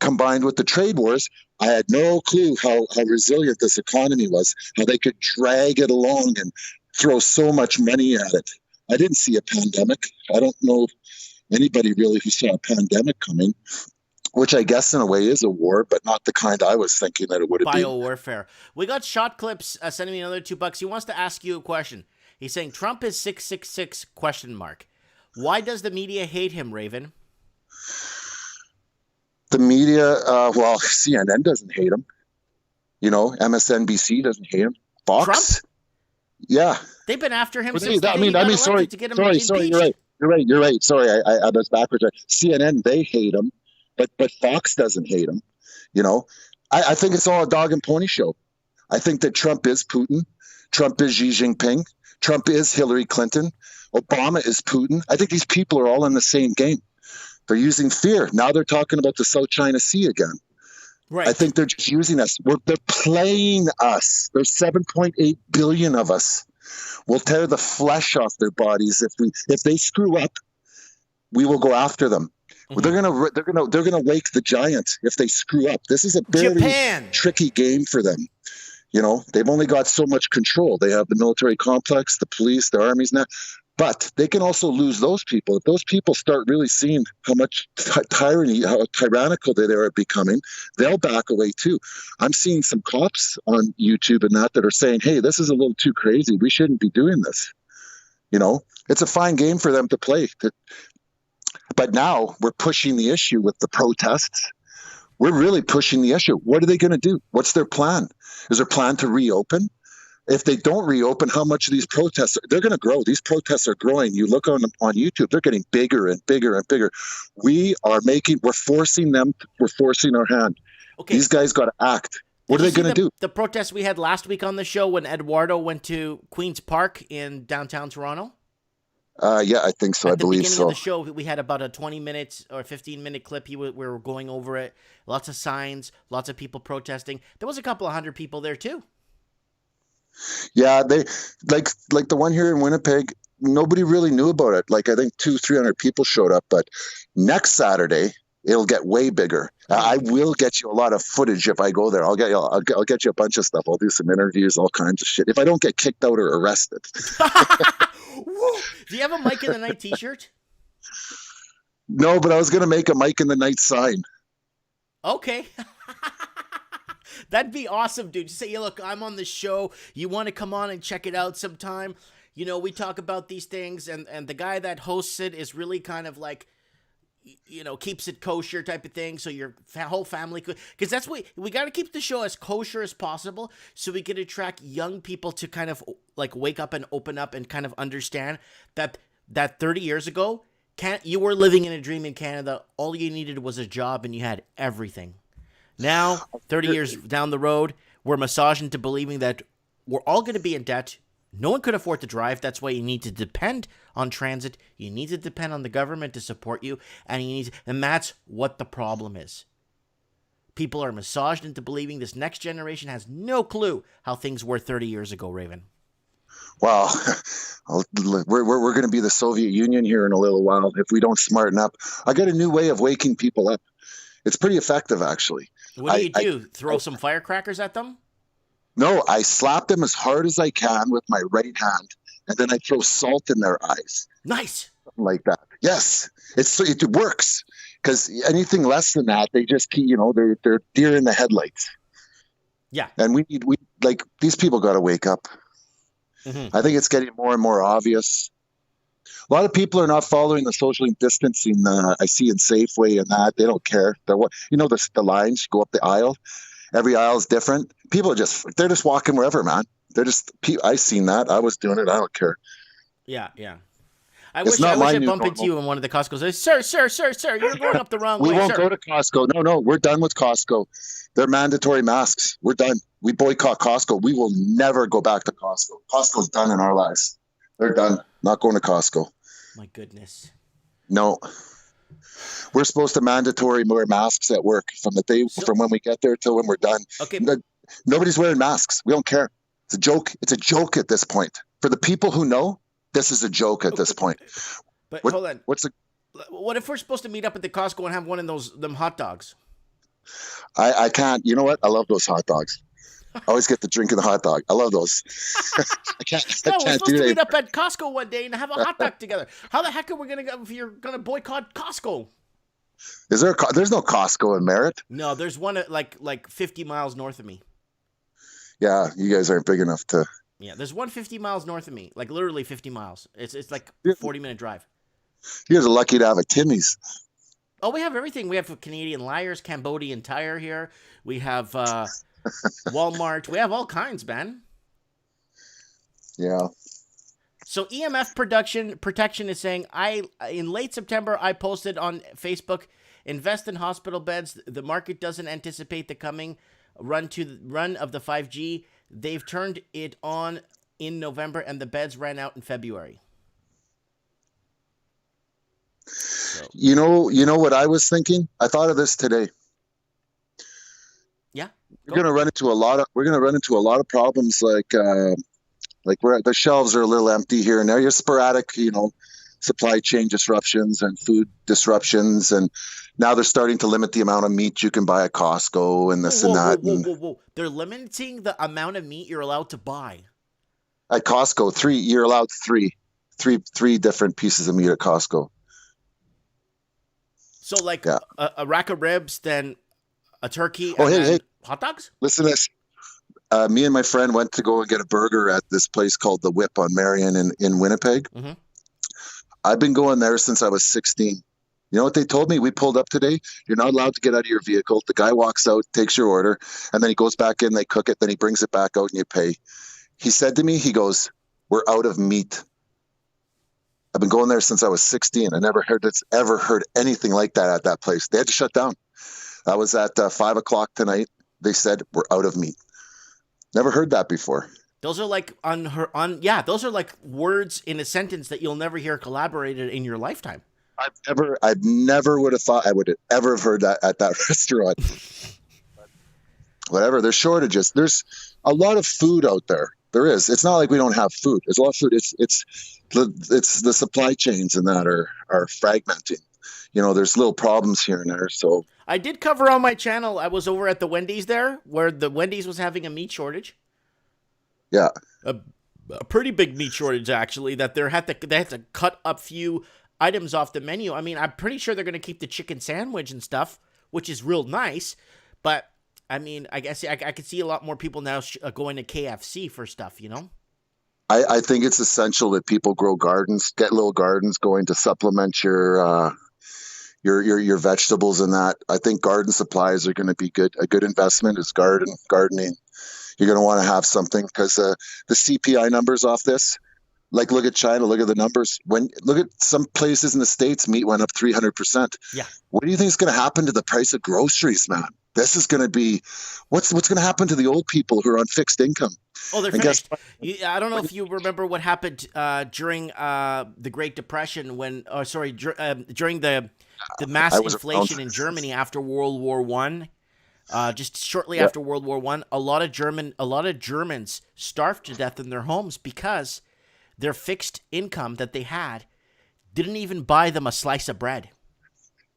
combined with the trade wars. I had no clue how resilient this economy was, how they could drag it along and throw so much money at it. I didn't see a pandemic. I don't know anybody really who saw a pandemic coming, which I guess in a way is a war, but not the kind I was thinking that it would have been. Biowarfare. We got Shot Clips sending me another $2. He wants to ask you a question. He's saying Trump is 666 question mark. Why does the media hate him, Raven? The media, well, CNN doesn't hate him. You know, MSNBC doesn't hate him. Fox, Trump? Yeah. They've been after him But since the day he got elected sorry, to get him sorry, impeached. you're right. Sorry, I was backwards. CNN, they hate him, but Fox doesn't hate him. You know, I think it's all a dog and pony show. I think that Trump is Putin. Trump is Xi Jinping. Trump is Hillary Clinton. Obama is Putin. I think these people are all in the same game. They're using fear. Now they're talking about the South China Sea again. Right. I think they're just using us. They're playing us. There's 7.8 billion of us. We'll tear the flesh off their bodies if they screw up. We will go after them. Mm-hmm. They're gonna wake the giant if they screw up. This is a very tricky game for them. You know, they've only got so much control. They have the military complex, the police, the armies now. But they can also lose those people. If those people start really seeing how much tyranny, how tyrannical they are becoming, they'll back away too. I'm seeing some cops on YouTube and that are saying, hey, this is a little too crazy. We shouldn't be doing this. You know, it's a fine game for them to play. But now we're pushing the issue with the protests. We're really pushing the issue. What are they going to do? What's their plan? Is their plan to reopen? If they don't reopen, how much of these protests, they're going to grow. These protests are growing. You look on YouTube, they're getting bigger and bigger and bigger. We're forcing our hand. Okay. These guys got to act. What are they going to do? The protests we had last week on the show when Eduardo went to Queen's Park in downtown Toronto? Yeah, I think so. I believe so. At the beginning of the show, we had about a 20 minutes or 15-minute clip. We were going over it. Lots of signs, lots of people protesting. There was a couple of hundred people there too. Yeah, they like the one here in Winnipeg. Nobody really knew about it. Like I think 200-300 people showed up. But next Saturday, it'll get way bigger. I will get you a lot of footage if I go there. I'll get you a bunch of stuff. I'll do some interviews, all kinds of shit. If I don't get kicked out or arrested. Do you have a Mike in the Night T-shirt? No, but I was gonna make a Mike in the Night sign. Okay. That'd be awesome, dude. Just say, hey, look, I'm on the show. You want to come on and check it out sometime? You know, we talk about these things, and the guy that hosts it is really kind of like, you know, keeps it kosher type of thing. So your whole family could, because that's what we got to keep the show as kosher as possible, so we can attract young people to kind of like wake up and open up and kind of understand that 30 years ago, you were living in a dream in Canada. All you needed was a job, and you had everything. Now, 30 years down the road, we're massaged into believing that we're all going to be in debt. No one could afford to drive. That's why you need to depend on transit. You need to depend on the government to support you. And that's what the problem is. People are massaged into believing this next generation has no clue how things were 30 years ago, Raven. Well, we're going to be the Soviet Union here in a little while if we don't smarten up. I got a new way of waking people up. It's pretty effective, actually. What do you do? Throw some firecrackers at them? No, I slap them as hard as I can with my right hand, and then I throw salt in their eyes. Nice. Something like that. Yes, it works, because anything less than that, they just keep, you know, they're deer in the headlights. Yeah. And we these people got to wake up. Mm-hmm. I think it's getting more and more obvious. A lot of people are not following the social distancing I see in Safeway and that. They don't care. They're the lines go up the aisle. Every aisle is different. People they're just walking wherever, man. I seen that. I was doing it. I don't care. Yeah. I wish I bump into you in one of the Costco's. Sir, you're going up the wrong way. We won't go to Costco. No, we're done with Costco. They're mandatory masks. We're done. We boycott Costco. We will never go back to Costco. Costco's done in our lives. They're done. Not going to Costco. My goodness. No. We're supposed to mandatory wear masks at work from when we get there till when we're done. Okay. Nobody's wearing masks. We don't care. It's a joke. It's a joke at this point. For the people who know, this is a joke at this point. But hold on. What if we're supposed to meet up at the Costco and have one of them hot dogs? I can't. You know what? I love those hot dogs. I always get the drink and the hot dog. I love those. I can't we're supposed to meet up at Costco one day and have a hot dog together. How the heck are we going to go if you're going to boycott Costco? There's no Costco in Merritt? No, there's one at like 50 miles north of me. Yeah, you guys aren't big enough to Yeah, there's one 50 miles north of me, like literally 50 miles. It's like 40-minute drive. You guys are lucky to have a Timmy's. Oh, we have everything. We have Canadian Liars, Cambodian Tire here. We have Walmart. We have all kinds, man. Yeah. So EMF protection is saying, in late September, I posted on Facebook, invest in hospital beds. The market doesn't anticipate the coming run of the 5G. They've turned it on in November, and the beds ran out in February. So. You know what I was thinking? I thought of this today. Yeah. We're gonna run into a lot of problems like where the shelves are a little empty here and there. You're sporadic, supply chain disruptions and food disruptions, and now they're starting to limit the amount of meat you can buy at Costco and this and that. Whoa. They're limiting the amount of meat you're allowed to buy. At Costco, you're allowed three different pieces of meat at Costco. So like a rack of ribs, then a turkey, hey, hot dogs? Listen to this. Me and my friend went to go and get a burger at this place called The Whip on Marion in Winnipeg. Mm-hmm. I've been going there since I was 16. You know what they told me? We pulled up today. You're not allowed to get out of your vehicle. The guy walks out, takes your order, and then he goes back in, they cook it, then he brings it back out and you pay. He said to me, he goes, "We're out of meat." I've been going there since I was 16. I never ever heard anything like that at that place. They had to shut down. That was at 5 o'clock tonight. They said, "We're out of meat." Never heard that before. Those are like those are like words in a sentence that you'll never hear collaborated in your lifetime. I never would have thought I would have ever have heard that at that restaurant. Whatever. There's shortages. There's a lot of food out there. There is. It's not like we don't have food. There's a lot of food. It's the supply chains and that are fragmenting. There's little problems here and there. So I did cover on my channel. I was over at the Wendy's there, where the Wendy's was having a meat shortage. Yeah, a pretty big meat shortage actually. That they had to cut a few items off the menu. I mean, I'm pretty sure they're going to keep the chicken sandwich and stuff, which is real nice. But I mean, I guess I could see a lot more people now going to KFC for stuff. I think it's essential that people grow gardens, get little gardens going to supplement your vegetables and that. I think garden supplies are going to be a good investment. Is gardening. You're going to want to have something because the CPI numbers off this, like look at China, look at the numbers. Look at some places in the States, meat went up 300%. Yeah. What do you think is going to happen to the price of groceries, man? This is going to be what's going to happen to the old people who are on fixed income. Oh, they're finished. I don't know if you remember what happened during the Great Depression during the mass inflation in Germany after World War I. Just shortly after World War I, a lot of Germans starved to death in their homes because their fixed income that they had didn't even buy them a slice of bread.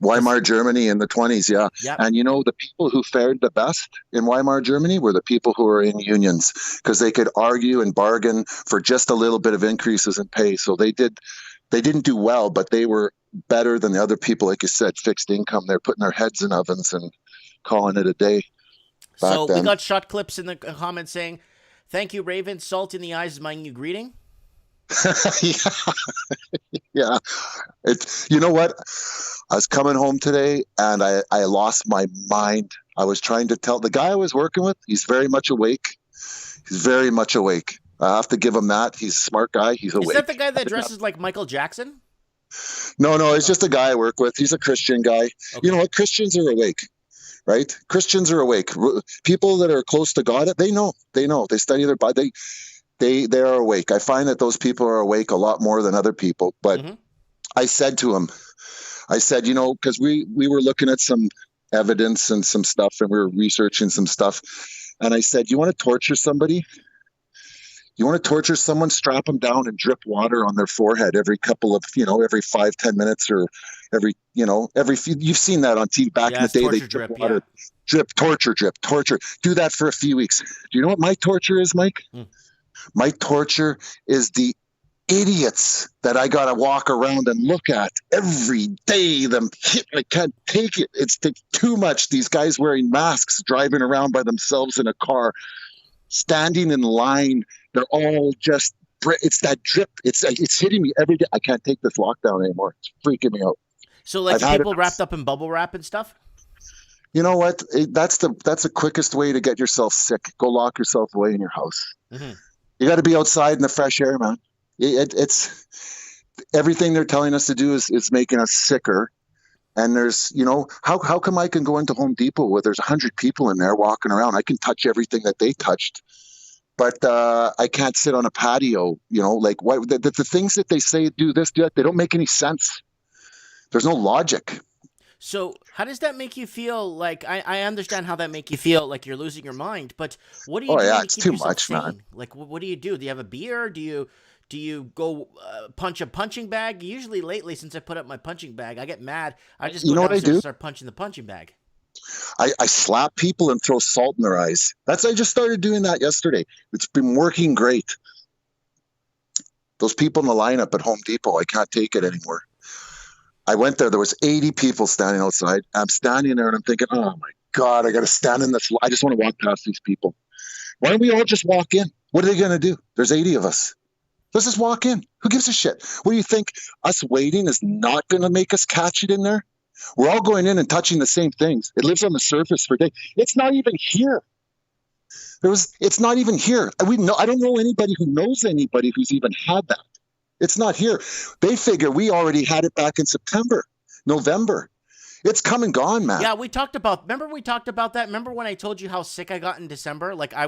Weimar Germany in the 20s, yeah. Yep. And the people who fared the best in Weimar Germany were the people who were in unions because they could argue and bargain for just a little bit of increases in pay. So they didn't do well, but they were better than the other people, like you said, fixed income. They're putting their heads in ovens and calling it a day. So we got shot clips in the comments saying, "Thank you, Raven. Salt in the eyes is my new greeting." Yeah. You know what? I was coming home today and I lost my mind. I was trying to tell the guy I was working with, he's very much awake. I have to give him that. He's a smart guy. He's awake. Is that the guy that dresses like Michael Jackson? No, it's just a guy I work with. He's a Christian guy. Okay. You know what? Christians are awake, right? Christians are awake. People that are close to God, they know. They study their Bible. They are awake. I find that those people are awake a lot more than other people. But I said to him, because we were looking at some evidence and some stuff and we were researching some stuff. And I said, you want to torture somebody? You want to torture someone, strap them down and drip water on their forehead every couple of, every 5-10 minutes or every you've seen that on TV back in the day. They drip water, drip, torture. Do that for a few weeks. Do you know what my torture is, Mike? My torture is the idiots that I got to walk around and look at every day. I can't take it. It's too much. These guys wearing masks, driving around by themselves in a car, standing in line. They're all just, it's that drip. It's hitting me every day. I can't take this lockdown anymore. It's freaking me out. So like people wrapped up in bubble wrap and stuff? You know what? That's the quickest way to get yourself sick. Go lock yourself away in your house. Mm-hmm. You got to be outside in the fresh air, man. It's everything they're telling us to do is making us sicker. And there's, how come I can go into Home Depot where there's 100 people in there walking around? I can touch everything that they touched, but I can't sit on a patio. Like why the things that they say do this, do that, they don't make any sense. There's no logic. So how does that make you feel? Like I understand how that make you feel, like you're losing your mind. But what do you do to keep yourself sane? Man. Like what do you do? Do you have a beer? Do you go punch a punching bag? Usually lately, since I put up my punching bag, I get mad. I just go downstairs and start punching the punching bag. I slap people and throw salt in their eyes. I just started doing that yesterday. It's been working great. Those people in the lineup at Home Depot, I can't take it anymore. I went there. There was 80 people standing outside. I'm standing there and I'm thinking, oh my God, I got to stand in this. I just want to walk past these people. Why don't we all just walk in? What are they going to do? There's 80 of us. Let's just walk in. Who gives a shit? What do you think? Us waiting is not going to make us catch it in there? We're all going in and touching the same things. It lives on the surface for days. It's not even here. It's not even here. I don't know anybody who knows anybody who's even had that. It's not here. They figure we already had it back in September, November. It's come and gone, man. Yeah, we talked about that? Remember when I told you how sick I got in December? Like I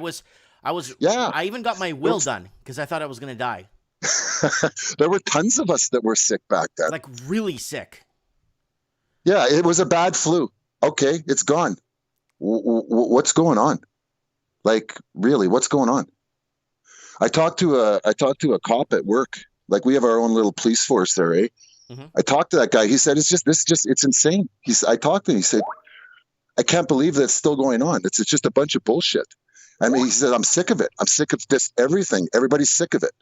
even got my will done because I thought I was going to die. There were tons of us that were sick back then. Like really sick. Yeah, it was a bad flu. Okay, it's gone. What's going on? Like, really, what's going on? I talked to a cop at work. Like, we have our own little police force there, eh? Mm-hmm. I talked to that guy. He said, it's insane. I talked to him. He said, I can't believe that's still going on. It's just a bunch of bullshit. I mean, he said, I'm sick of it. I'm sick of this, everything. Everybody's sick of it.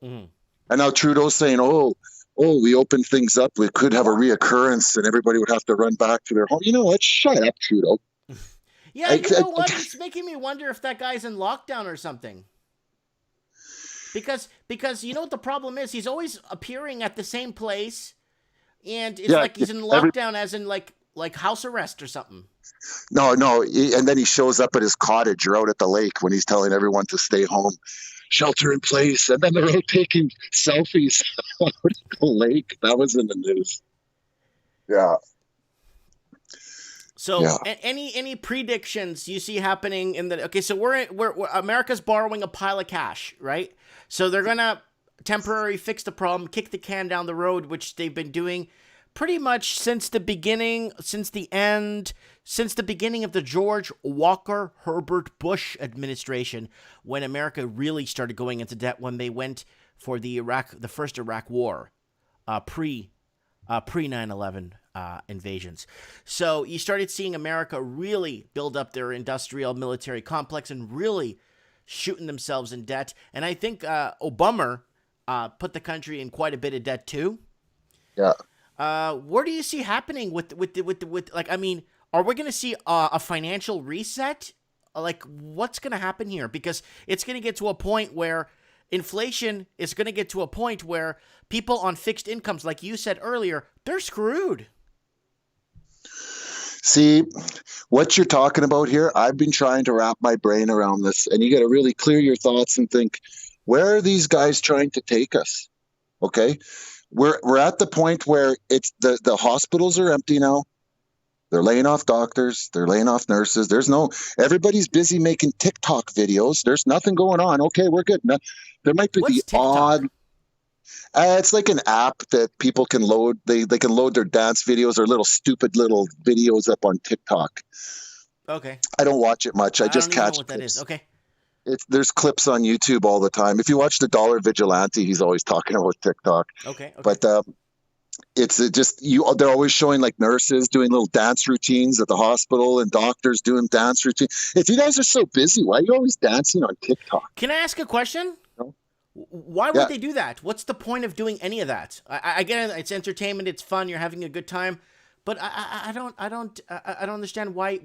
Mm-hmm. And now Trudeau's saying, oh, we opened things up. We could have a reoccurrence and everybody would have to run back to their home. You know what? Shut up, Trudeau. Yeah, you know what? It's making me wonder if that guy's in lockdown or something. Because you know what the problem is? He's always appearing at the same place, and it's like he's in lockdown, as in like house arrest or something. No, and then he shows up at his cottage or out at the lake when he's telling everyone to stay home, shelter in place, and then they're all taking selfies out at the lake. That was in the news. Yeah. So, any predictions you see happening in the? Okay, so we're America's borrowing a pile of cash, right? So they're gonna temporarily fix the problem, kick the can down the road, which they've been doing pretty much since the beginning of the George Walker Herbert Bush administration, when America really started going into debt when they went for the first Iraq War, pre 9/11 invasions. So you started seeing America really build up their industrial military complex and really shooting themselves in debt. And I think Obama put the country in quite a bit of debt too. Yeah. What do you see happening with like, I mean, are we going to see a financial reset? Like, what's going to happen here? Because it's going to get to a point where inflation is going to get to a point where people on fixed incomes, like you said earlier, they're screwed. See, what you're talking about here, I've been trying to wrap my brain around this, and you got to really clear your thoughts and think, where are these guys trying to take us? Okay, we're at the point where it's the hospitals are empty now. They're laying off doctors. They're laying off nurses. Everybody's busy making TikTok videos. There's nothing going on. Okay, we're good. There might be the odd. It's like an app that people can load. They can load their dance videos or stupid little videos up on TikTok. Okay. I don't watch it much. I just don't catch know what that is. Okay. There's clips on YouTube all the time. If you watch the Dollar Vigilante, he's always talking about TikTok. Okay. But they're always showing like nurses doing little dance routines at the hospital and doctors doing dance routines. If you guys are so busy, why are you always dancing on TikTok? Can I ask a question? No? Why would they do that? What's the point of doing any of that? I get it. It's entertainment. It's fun. You're having a good time. But I don't understand why.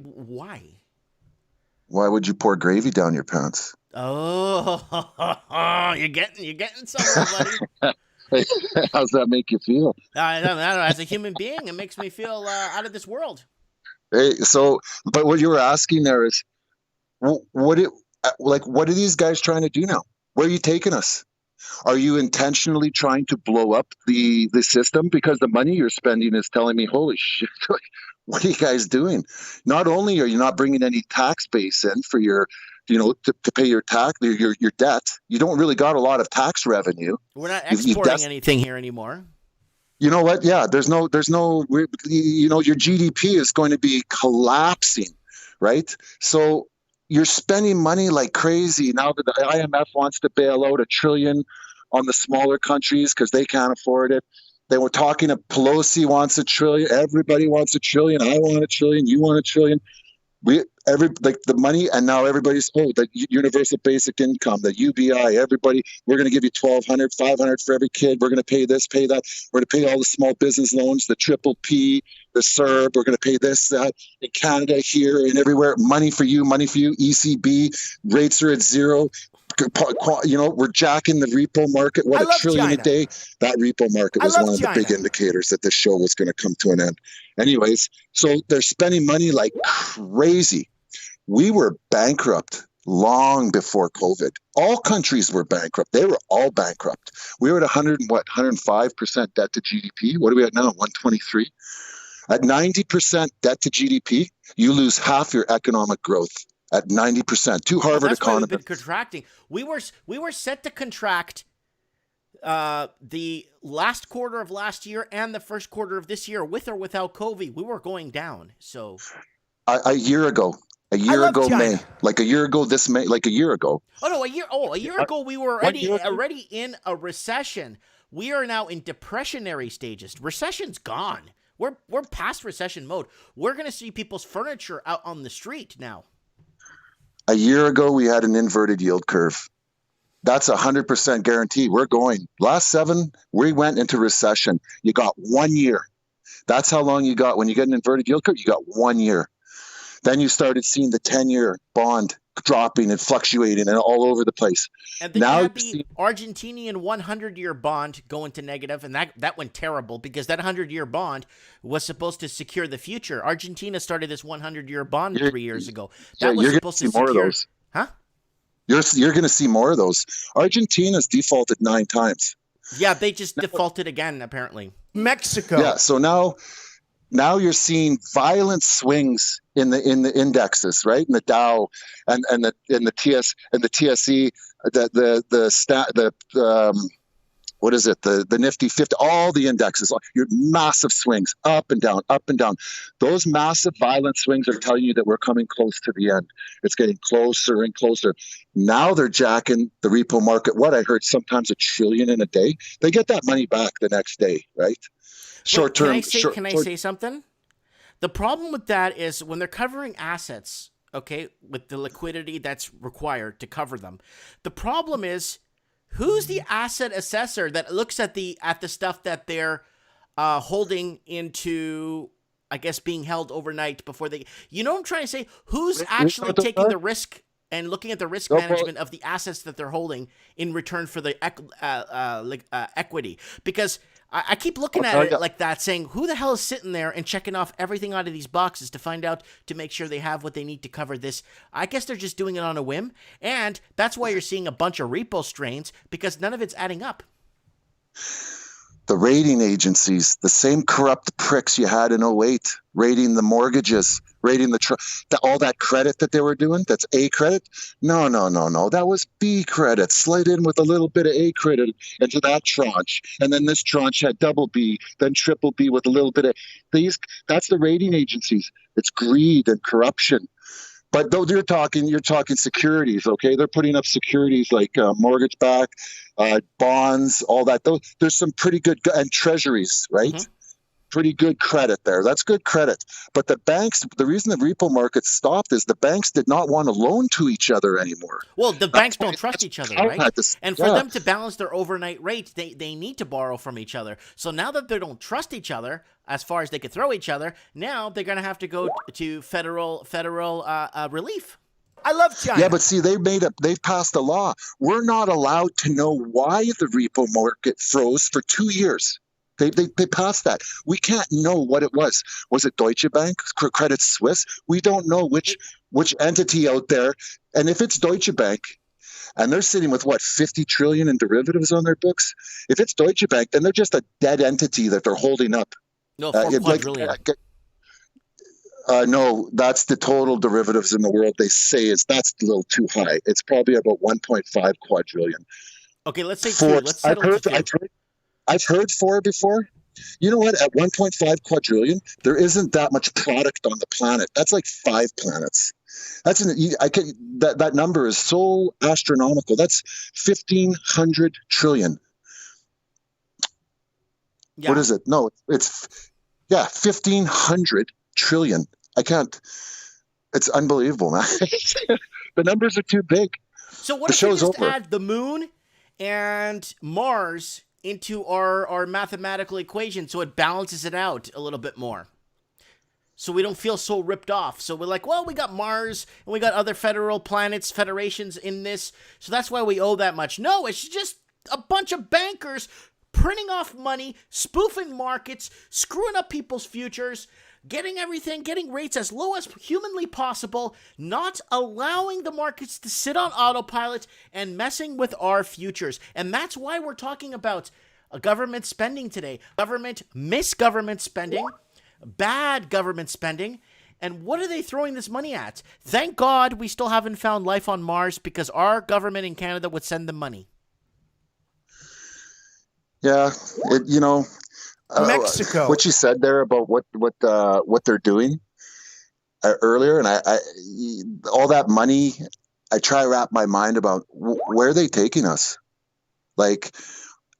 Why would you pour gravy down your pants? Oh, you're getting somewhere, buddy. How's that make you feel? I don't know. As a human being, it makes me feel out of this world. Hey, so, but what you were asking there is, what it like? What are these guys trying to do now? Where are you taking us? Are you intentionally trying to blow up the system? Because the money you're spending is telling me, holy shit, what are you guys doing? Not only are you not bringing any tax base in for your, to pay your tax, your debt, you don't really got a lot of tax revenue. We're not exporting anything here anymore. You know what? Yeah, there's no, your GDP is going to be collapsing, right? So you're spending money like crazy now that the IMF wants to bail out $1 trillion on the smaller countries because they can't afford it. They were talking to Pelosi wants $1 trillion. Everybody wants $1 trillion. I want $1 trillion. You want $1 trillion. The money, and now everybody's the universal basic income, the UBI, everybody, we're going to give you $1,200, $500 for every kid. We're going to pay this, pay that. We're going to pay all the small business loans, the triple P, the CERB. We're going to pay this, that in Canada, here, and everywhere. Money for you, ECB rates are at zero. We're jacking the repo market. What, $1 trillion a day? That repo market was one of the big indicators that this show was going to come to an end. Anyways, so they're spending money like crazy. We were bankrupt long before COVID. All countries were bankrupt. They were all bankrupt. We were at 105% debt to GDP. What are we at now? 123. At 90% debt to GDP, you lose half your economic growth. At 90%, two Harvard economists. We've been contracting. We were set to contract the last quarter of last year and the first quarter of this year, with or without COVID. We were going down. So a year ago. A year ago, China. May, like a year ago, this May, like a year ago. Oh no, a year ago we were already in a recession. We are now in depressionary stages. Recession's gone. We're past recession mode. We're gonna see people's furniture out on the street now. A year ago, we had an inverted yield curve. That's 100% guarantee. We're going. Last 7, we went into recession. You got 1 year. That's how long you got. When you get an inverted yield curve, you got 1 year. Then you started seeing the 10-year bond dropping and fluctuating and all over the place. And then you had the Argentinian 100-year bond go into negative, and that went terrible because that 100-year bond was supposed to secure the future. Argentina started this 100-year bond 3 years ago. That was supposed to secure. More of those. Huh? You're going to see more of those. Argentina's defaulted 9 times. Yeah, they just defaulted again, apparently. Mexico. Yeah, so now you're seeing violent swings in the indexes, right? In the Dow and the TSE, what is it? The Nifty 50, all the indexes, your massive swings up and down, up and down. Those massive violent swings are telling you that we're coming close to the end. It's getting closer and closer. Now they're jacking the repo market. What I heard, sometimes $1 trillion in a day. They get that money back the next day, right? Short term. Can I say something? The problem with that is when they're covering assets, okay, with the liquidity that's required to cover them. The problem is, who's the asset assessor that looks at the stuff that they're holding into, I guess, being held overnight before they, you know what I'm trying to say? Who's actually taking the risk and looking at the risk management of the assets that they're holding in return for the equity? Because I keep looking at it like that, saying, who the hell is sitting there and checking off everything out of these boxes to find out, to make sure they have what they need to cover this? I guess they're just doing it on a whim. And that's why you're seeing a bunch of repo strains, because none of it's adding up. The rating agencies, the same corrupt pricks you had in 08, rating the mortgages, rating all that credit that they were doing, that's A credit. No. That was B credit. Slid in with a little bit of A credit into that tranche. And then this tranche had double B, then triple B with a little bit of these. That's the rating agencies. It's greed and corruption. But though you're talking securities, okay? They're putting up securities like mortgage-backed bonds, all that. There's some pretty good, and treasuries, right? Mm-hmm. Pretty good credit there. That's good credit. But the banks, the reason the repo market stopped is the banks did not want to loan to each other anymore. Well, the banks don't trust each other, right? And for them to balance their overnight rates, they need to borrow from each other. So now that they don't trust each other, as far as they could throw each other, now they're going to have to go to federal relief. I love China. Yeah, but see, they've passed a law. We're not allowed to know why the repo market froze for 2 years. They passed that. We can't know what it was. Was it Deutsche Bank, Credit Suisse? We don't know which entity out there. And if it's Deutsche Bank, and they're sitting with what, 50 trillion in derivatives on their books. If it's Deutsche Bank, then they're just a dead entity that they're holding up. No, 4 quadrillion. No, that's the total derivatives in the world. They say that's a little too high. It's probably about 1.5 quadrillion. Okay, let's say four. 2. Let's settle to 2. I've heard 4 before. You know what? At 1.5 quadrillion, there isn't that much product on the planet. That's like 5 planets. That number is so astronomical. That's 1,500 trillion. Yeah. What is it? No, it's 1,500 trillion. I can't. It's unbelievable, man. The numbers are too big. So what if we just add the moon and Mars into our mathematical equation so it balances it out a little bit more? So we don't feel so ripped off. So we're like, well, we got Mars and we got other federations in this. So that's why we owe that much. No, it's just a bunch of bankers printing off money, spoofing markets, screwing up people's futures, getting rates as low as humanly possible, not allowing the markets to sit on autopilot and messing with our futures. And that's why we're talking about government spending today. Misgovernment spending. Bad government spending. And what are they throwing this money at? Thank God we still haven't found life on Mars, because our government in Canada would send them money. Yeah, Mexico. What you said there about what they're doing earlier, and I all that money, I try to wrap my mind about where are they taking us. Like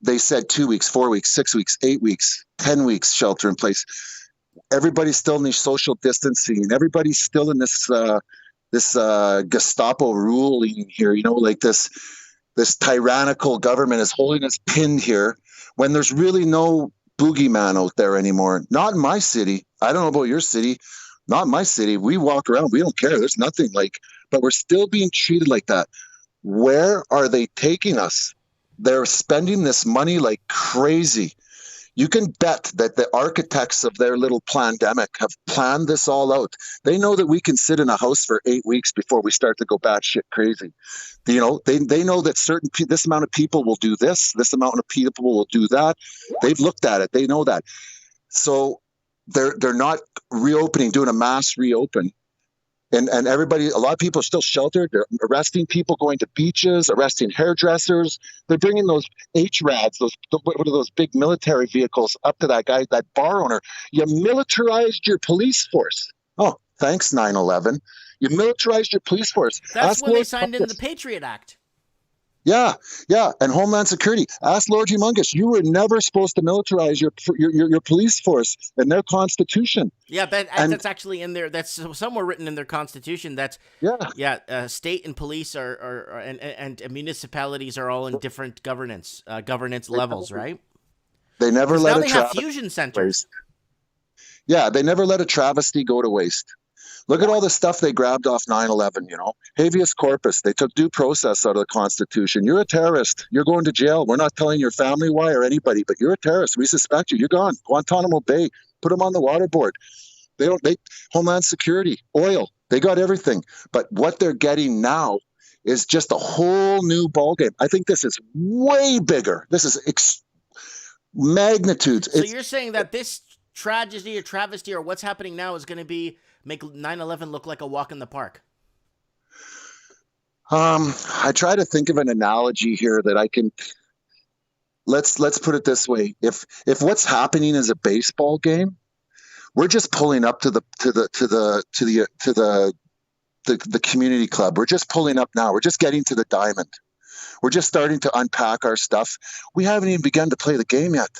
they said 2 weeks, 4 weeks, 6 weeks, 8 weeks, 10 weeks shelter in place. Everybody's still in this social distancing. Everybody's still in this Gestapo ruling here. Like this tyrannical government is holding us pinned here when there's really no boogeyman out there anymore. Not in my city. I don't know about your city. Not in my city. We walk around. We don't care. There's nothing but we're still being treated like that. Where are they taking us? They're spending this money like crazy. You can bet that the architects of their little pandemic have planned this all out. They know that we can sit in a house for 8 weeks before we start to go batshit crazy. They know that this amount of people will do this amount of people will do that. They've looked at it. They know that. So they're not reopening, doing a mass reopen. And everybody, a lot of people are still sheltered. They're arresting people going to beaches, arresting hairdressers. They're bringing those HRADs, what are those big military vehicles, up to that guy, that bar owner. You militarized your police force. Oh, thanks, 9/11. You militarized your police force. That's when they signed in the Patriot Act. Yeah, and Homeland Security. Ask Lord Humongous. You were never supposed to militarize your police force in their constitution. Yeah, that's actually in there. That's somewhere written in their constitution. That's state and police and municipalities are all in different governance levels, right? They never let they have fusion centers. Yeah, they never let a travesty go to waste. Look at all the stuff they grabbed off 9/11, Habeas corpus. They took due process out of the Constitution. You're a terrorist. You're going to jail. We're not telling your family why or anybody, but you're a terrorist. We suspect you. You're gone. Guantanamo Bay. Put them on the waterboard. Homeland Security, oil. They got everything. But what they're getting now is just a whole new ballgame. I think this is way bigger. This is magnitudes. So you're saying that this tragedy or travesty or what's happening now is going to make 9/11 look like a walk in the park? I try to think of an analogy here that I can. Let's put it this way: if what's happening is a baseball game, we're just pulling up to the community club. We're just pulling up now. We're just getting to the diamond. We're just starting to unpack our stuff. We haven't even begun to play the game yet.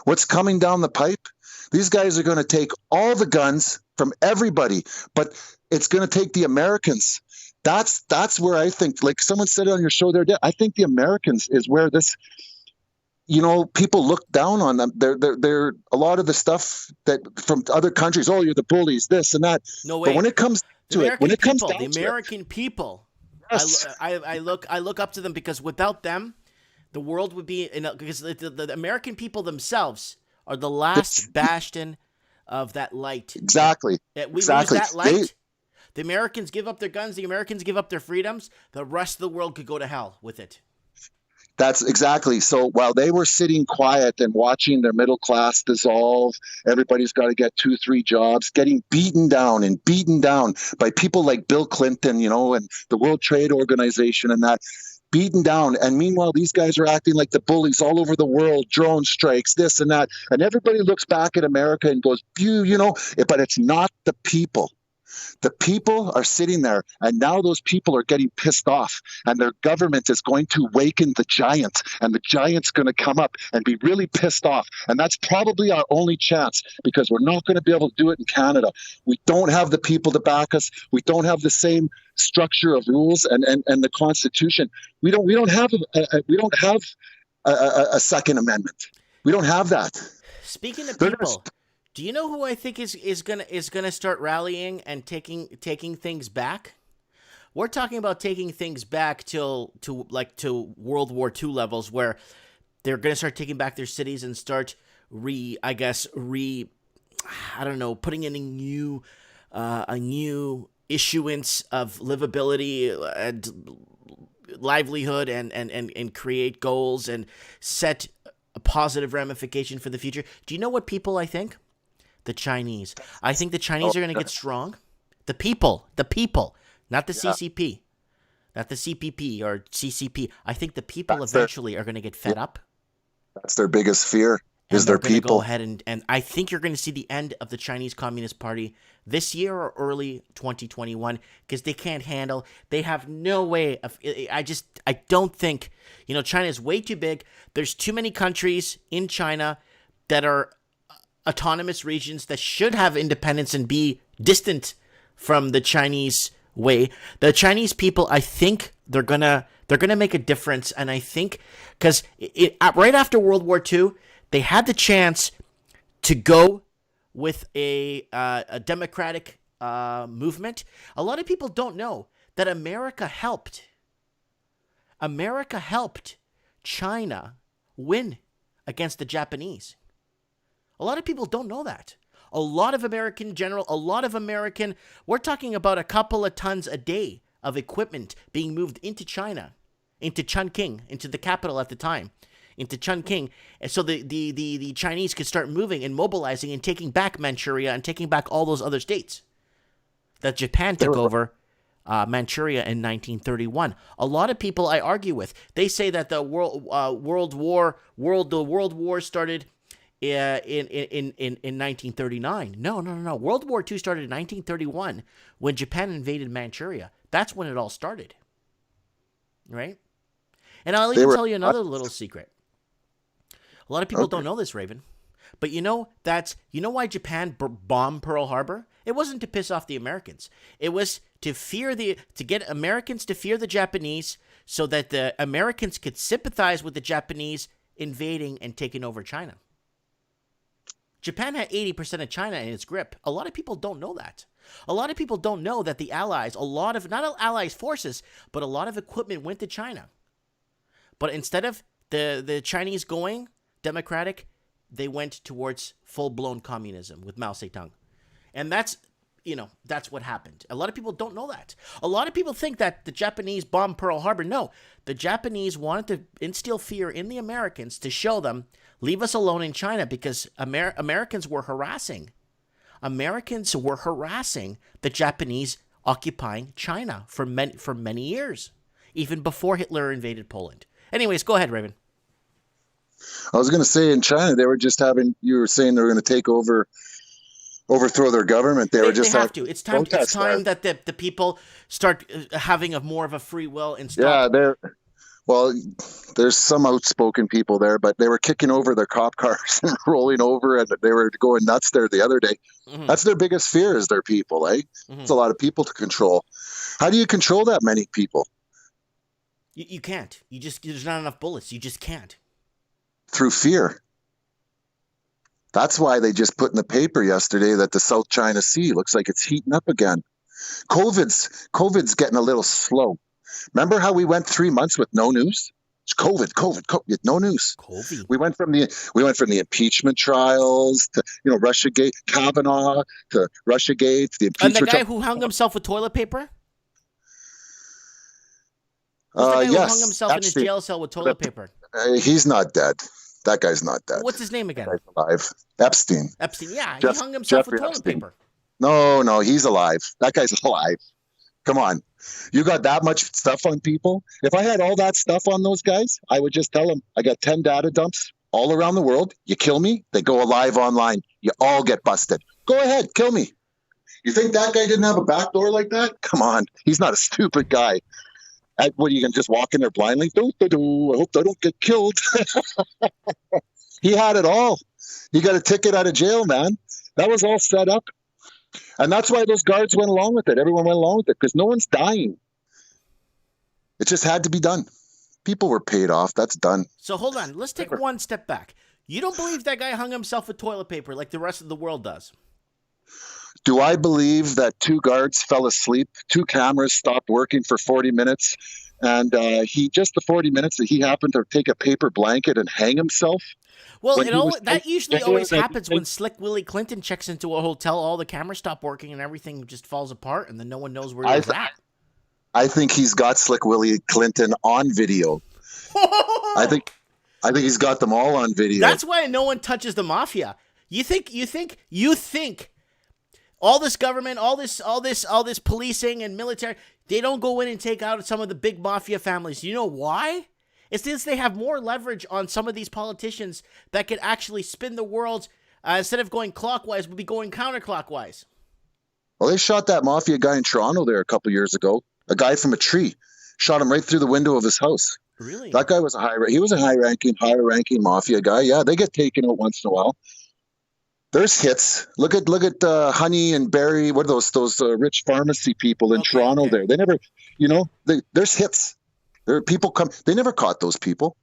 What's coming down the pipe? These guys are going to take all the guns from everybody, but it's going to take the Americans. That's where I think, like someone said on your show there, I think the Americans is where this, people look down on them. They're a lot of the stuff that from other countries. Oh, you're the bullies, this and that. No But way. when it comes The to it, when American it comes people, down the to American people. yes, I look up to them because without them, the world would be because the American people themselves are the last bastion of that light. exactly, We lose exactly. that light. The Americans give up their guns. The Americans give up their freedoms. The rest of the world could go to hell with it. That's exactly. So while they were sitting quiet and watching their middle class dissolve, everybody's got to get 2-3 jobs, getting beaten down by people like Bill Clinton, and the World Trade Organization and that, beaten down. And meanwhile, these guys are acting like the bullies all over the world, drone strikes, this and that. And everybody looks back at America and goes, but it's not the people. The people are sitting there, and now those people are getting pissed off, and their government is going to waken the giant, and the giant's going to come up and be really pissed off. And that's probably our only chance, because we're not going to be able to do it in Canada. We don't have the people to back us. We don't have the same structure of rules and the Constitution. We don't have a Second Amendment. We don't have that. Speaking of people, do you know who I think is gonna start rallying and taking things back? We're talking about taking things back to World War II levels, where they're gonna start taking back their cities and start putting in a new issuance of livability and livelihood and create goals and set a positive ramification for the future. Do you know what people I think? The Chinese. I think the Chinese are going to get strong. The people, not the CCP, not the CPP or CCP. I think the people eventually are going to get fed up. That's their biggest fear, is their people. Go ahead and I think you're going to see the end of the Chinese Communist Party this year or early 2021, because they can't handle. They have no way of. I don't think. China is way too big. There's too many countries in China that are autonomous regions that should have independence and be distant from the Chinese way. The Chinese people, I think they're gonna make a difference, and I think because right after World War II, they had the chance to go with a democratic movement. A lot of people don't know that America helped China win against the Japanese. A lot of people don't know that. A lot of American, we're talking about a couple of tons a day of equipment being moved into China, into Chongqing, into the capital at the time, into Chongqing. And so the Chinese could start moving and mobilizing and taking back Manchuria and taking back all those other states that Japan took over Manchuria in 1931. A lot of people I argue with, they say that the World War started in 1939. No. World War II started in 1931 when Japan invaded Manchuria. That's when it all started. Right? And I'll even tell you another little secret. A lot of people don't know this, Raven. But you know why Japan bombed Pearl Harbor? It wasn't to piss off the Americans. It was to get Americans to fear the Japanese so that the Americans could sympathize with the Japanese invading and taking over China. Japan had 80% of China in its grip. A lot of people don't know that. A lot of people don't know that the Allies, not Allies forces, but a lot of equipment went to China. But instead of the Chinese going democratic, they went towards full-blown communism with Mao Zedong. And that's what happened. A lot of people don't know that. A lot of people think that the Japanese bombed Pearl Harbor. No, the Japanese wanted to instill fear in the Americans to show them, leave us alone in China, because Americans were harassing the Japanese occupying China for many years, even before Hitler invaded Poland. Anyways, go ahead, Raven. I was going to say, in China, they were just you were saying they were going to overthrow their government. They have to. It's time that the people start having more of a free will and stop. Yeah, there's some outspoken people there, but they were kicking over their cop cars and rolling over, and they were going nuts there the other day. Mm-hmm. That's their biggest fear, is their people, eh? Mm-hmm. It's a lot of people to control. How do you control that many people? You can't. There's not enough bullets. You just can't. through fear. That's why they just put in the paper yesterday that the South China Sea looks like it's heating up again. COVID's getting a little slow. Remember how we went 3 months with no news? It's COVID, no news. COVID. We went from the impeachment trials to Russiagate, Kavanaugh to Russiagate, the And impeachment. the guy who hung himself with toilet paper? Who's the guy who hung himself in his jail cell with toilet paper? He's not dead. That guy's not dead. What's his name again? That guy's alive. Epstein. Yeah. He hung himself with toilet paper. No, he's alive. That guy's alive. Come on. You got that much stuff on people? If I had all that stuff on those guys, I would just tell them, I got 10 data dumps all around the world. You kill me, they go alive online. You all get busted. Go ahead, kill me. You think that guy didn't have a back door like that? Come on. He's not a stupid guy. What, are you going to just walk in there blindly? I hope I don't get killed. He had it all. He got a ticket out of jail, man. That was all set up. And that's why those guards went along with it. Everyone went along with it because no one's dying. It just had to be done. People were paid off. That's done. So hold on. Let's take one step back. You don't believe that guy hung himself with toilet paper like the rest of the world does? Do I believe that 2 guards fell asleep, 2 cameras stopped working for 40 minutes, and the 40 minutes that he happened to take a paper blanket and hang himself? Well, that usually always happens when Slick Willie Clinton checks into a hotel, all the cameras stop working and everything just falls apart and then no one knows where he's at. I think he's got Slick Willie Clinton on video. I think he's got them all on video. That's why no one touches the mafia. You think all this government, all this policing and military, they don't go in and take out some of the big mafia families. You know why? It's since they have more leverage on some of these politicians that could actually spin the world instead of going clockwise, would be going counterclockwise. Well, they shot that mafia guy in Toronto there a couple of years ago. A guy from a tree shot him right through the window of his house. Really? That guy was a higher-ranking mafia guy. Yeah, they get taken out once in a while. There's hits. Look at Honey and Barry. What are those rich pharmacy people in Toronto? There, they never, there's hits. There are people come. They never caught those people.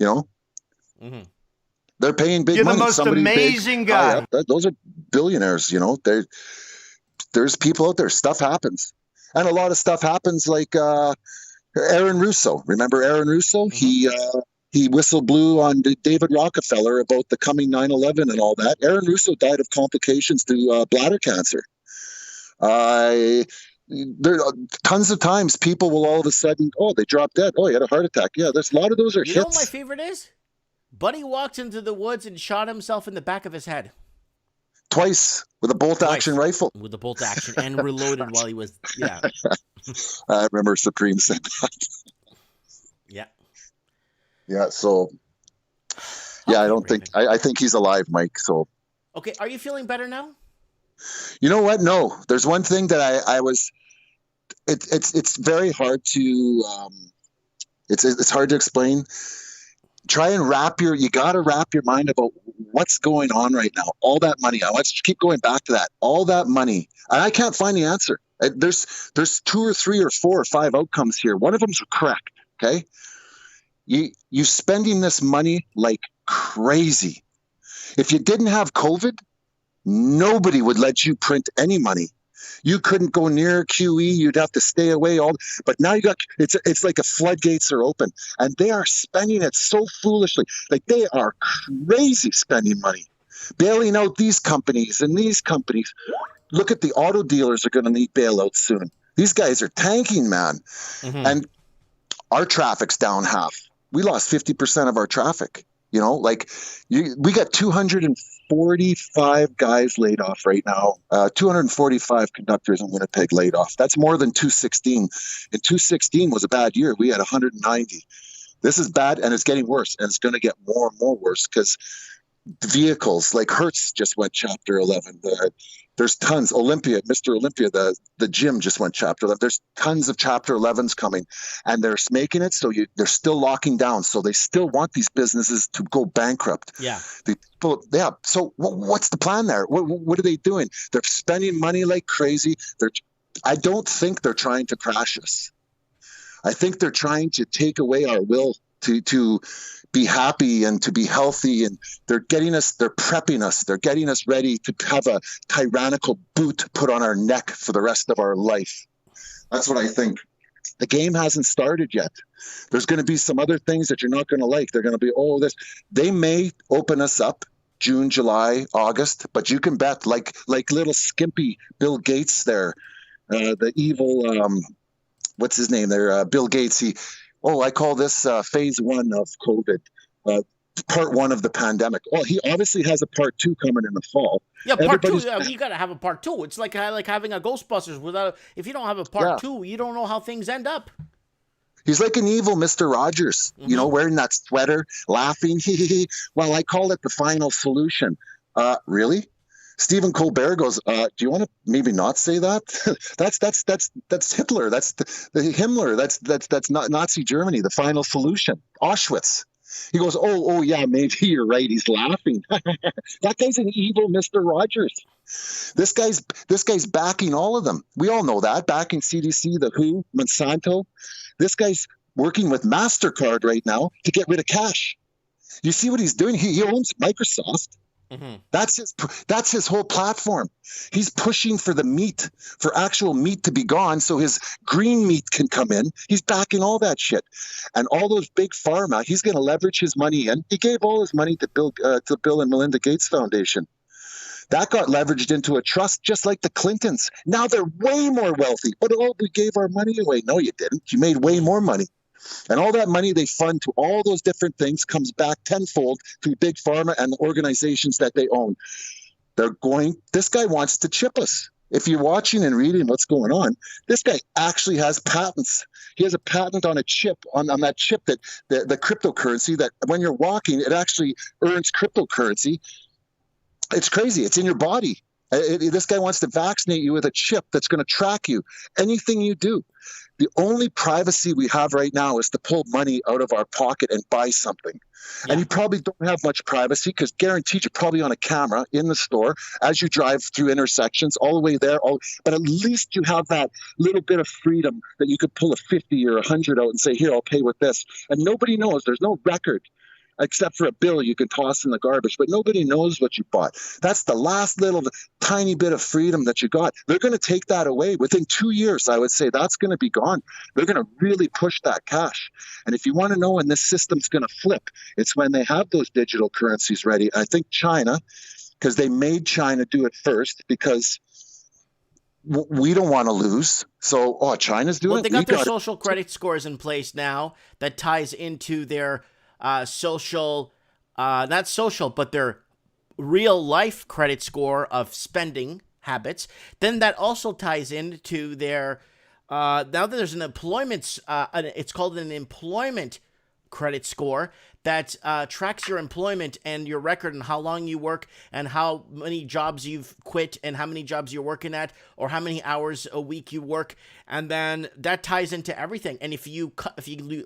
Mm-hmm. They're paying big money. You're the most amazing guy. Those are billionaires. There's people out there. Stuff happens, and a lot of stuff happens. Like Aaron Russo. Remember Aaron Russo? Mm-hmm. He whistle blew on David Rockefeller about the coming 9/11 and all that. Aaron Russo died of complications to bladder cancer. There tons of times people will all of a sudden, they dropped dead. Oh, he had a heart attack. Yeah, there's a lot of those are hits. You know what my favorite is? Buddy walked into the woods and shot himself in the back of his head. Twice with a bolt-action rifle. With a bolt-action and reloaded while he was, yeah. I remember Supreme said that. Yeah. Yeah, so, yeah, I think he's alive, Mike, so. Okay, are you feeling better now? You know what? No. There's one thing that I was, it's very hard to, it's hard to explain. Try and you got to wrap your mind about what's going on right now. All that money. I want to keep going back to that. All that money. And I can't find the answer. There's 2 or 3 or 4 or 5 outcomes here. One of them's correct. Okay. You spending this money like crazy. If you didn't have COVID, nobody would let you print any money. You couldn't go near QE. You'd have to stay away. But now it's like the floodgates are open, and they are spending it so foolishly. Like they are crazy spending money, bailing out these companies and these companies. Look at the auto dealers are going to need bailouts soon. These guys are tanking, man. Mm-hmm. And our traffic's down half. We lost 50% of our traffic. We got 245 guys laid off right now. 245 conductors in Winnipeg laid off. That's more than 216. And 216 was a bad year. We had 190. This is bad, and it's getting worse, and it's going to get more and more worse because vehicles like Hertz just went Chapter 11. There's tons. Mr. Olympia, the gym just went Chapter 11. There's tons of Chapter 11s coming, and they're making it so they're still locking down. So they still want these businesses to go bankrupt. Yeah. So what's the plan there? What are they doing? They're spending money like crazy. I don't think they're trying to crash us. I think they're trying to take away our will to be happy and to be healthy. And they're prepping us. They're getting us ready to have a tyrannical boot put on our neck for the rest of our life. That's what I think. The game hasn't started yet. There's going to be some other things that you're not going to like. They're going to be, this. They may open us up June, July, August, but you can bet like little skimpy Bill Gates there, the evil, what's his name there? Bill Gates. I call this phase 1 of COVID. Part 1 of the pandemic. Well, he obviously has a part 2 coming in the fall. Yeah, part 2. You got to have a part 2. It's like having a Ghostbusters. If you don't have a part 2, you don't know how things end up. He's like an evil Mr. Rogers, wearing that sweater, laughing. Well, I call it the final solution. Really? Stephen Colbert goes, do you want to maybe not say that? that's Hitler. That's the Himmler. That's not Nazi Germany. The final solution. Auschwitz. He goes, oh yeah, maybe you're right. He's laughing. That guy's an evil Mr. Rogers. This guy's backing all of them. We all know that. Backing CDC, the WHO, Monsanto. This guy's working with MasterCard right now to get rid of cash. You see what he's doing? He owns Microsoft. Mm-hmm. That's his whole platform. He's pushing for the meat, for actual meat to be gone, so his green meat can come in. He's backing all that shit, and all those big pharma. He's going to leverage his money in. He gave all his money to Bill and Melinda Gates Foundation. That got leveraged into a trust, just like the Clintons. Now they're way more wealthy. But we gave our money away. No, you didn't. You made way more money. And all that money they fund to all those different things comes back tenfold to big pharma and the organizations that they own. This guy wants to chip us. If you're watching and reading what's going on, this guy actually has patents. He has a patent on a chip, on that chip that the cryptocurrency, that when you're walking, it actually earns cryptocurrency. It's crazy. It's in your body. This guy wants to vaccinate you with a chip that's going to track you. Anything you do. The only privacy we have right now is to pull money out of our pocket and buy something. Yeah. And you probably don't have much privacy because guaranteed you're probably on a camera in the store as you drive through intersections all the way there. But at least you have that little bit of freedom that you could pull a 50 or 100 out and say, here, I'll pay with this. And nobody knows. There's no record. Except for a bill you can toss in the garbage, but nobody knows what you bought. That's the last little tiny bit of freedom that you got. They're going to take that away. Within 2 years, I would say that's going to be gone. They're going to really push that cash. And if you want to know when this system's going to flip, it's when they have those digital currencies ready. I think China, because they made China do it first, because we don't want to lose. So, China's doing it. They got their social credit scores in place now that ties into their social, not social, but their real life credit score of spending habits. Then that also ties into their, now that there's an employment, it's called an employment credit score that tracks your employment and your record and how long you work and how many jobs you've quit and how many jobs you're working at or how many hours a week you work. And then that ties into everything. And if you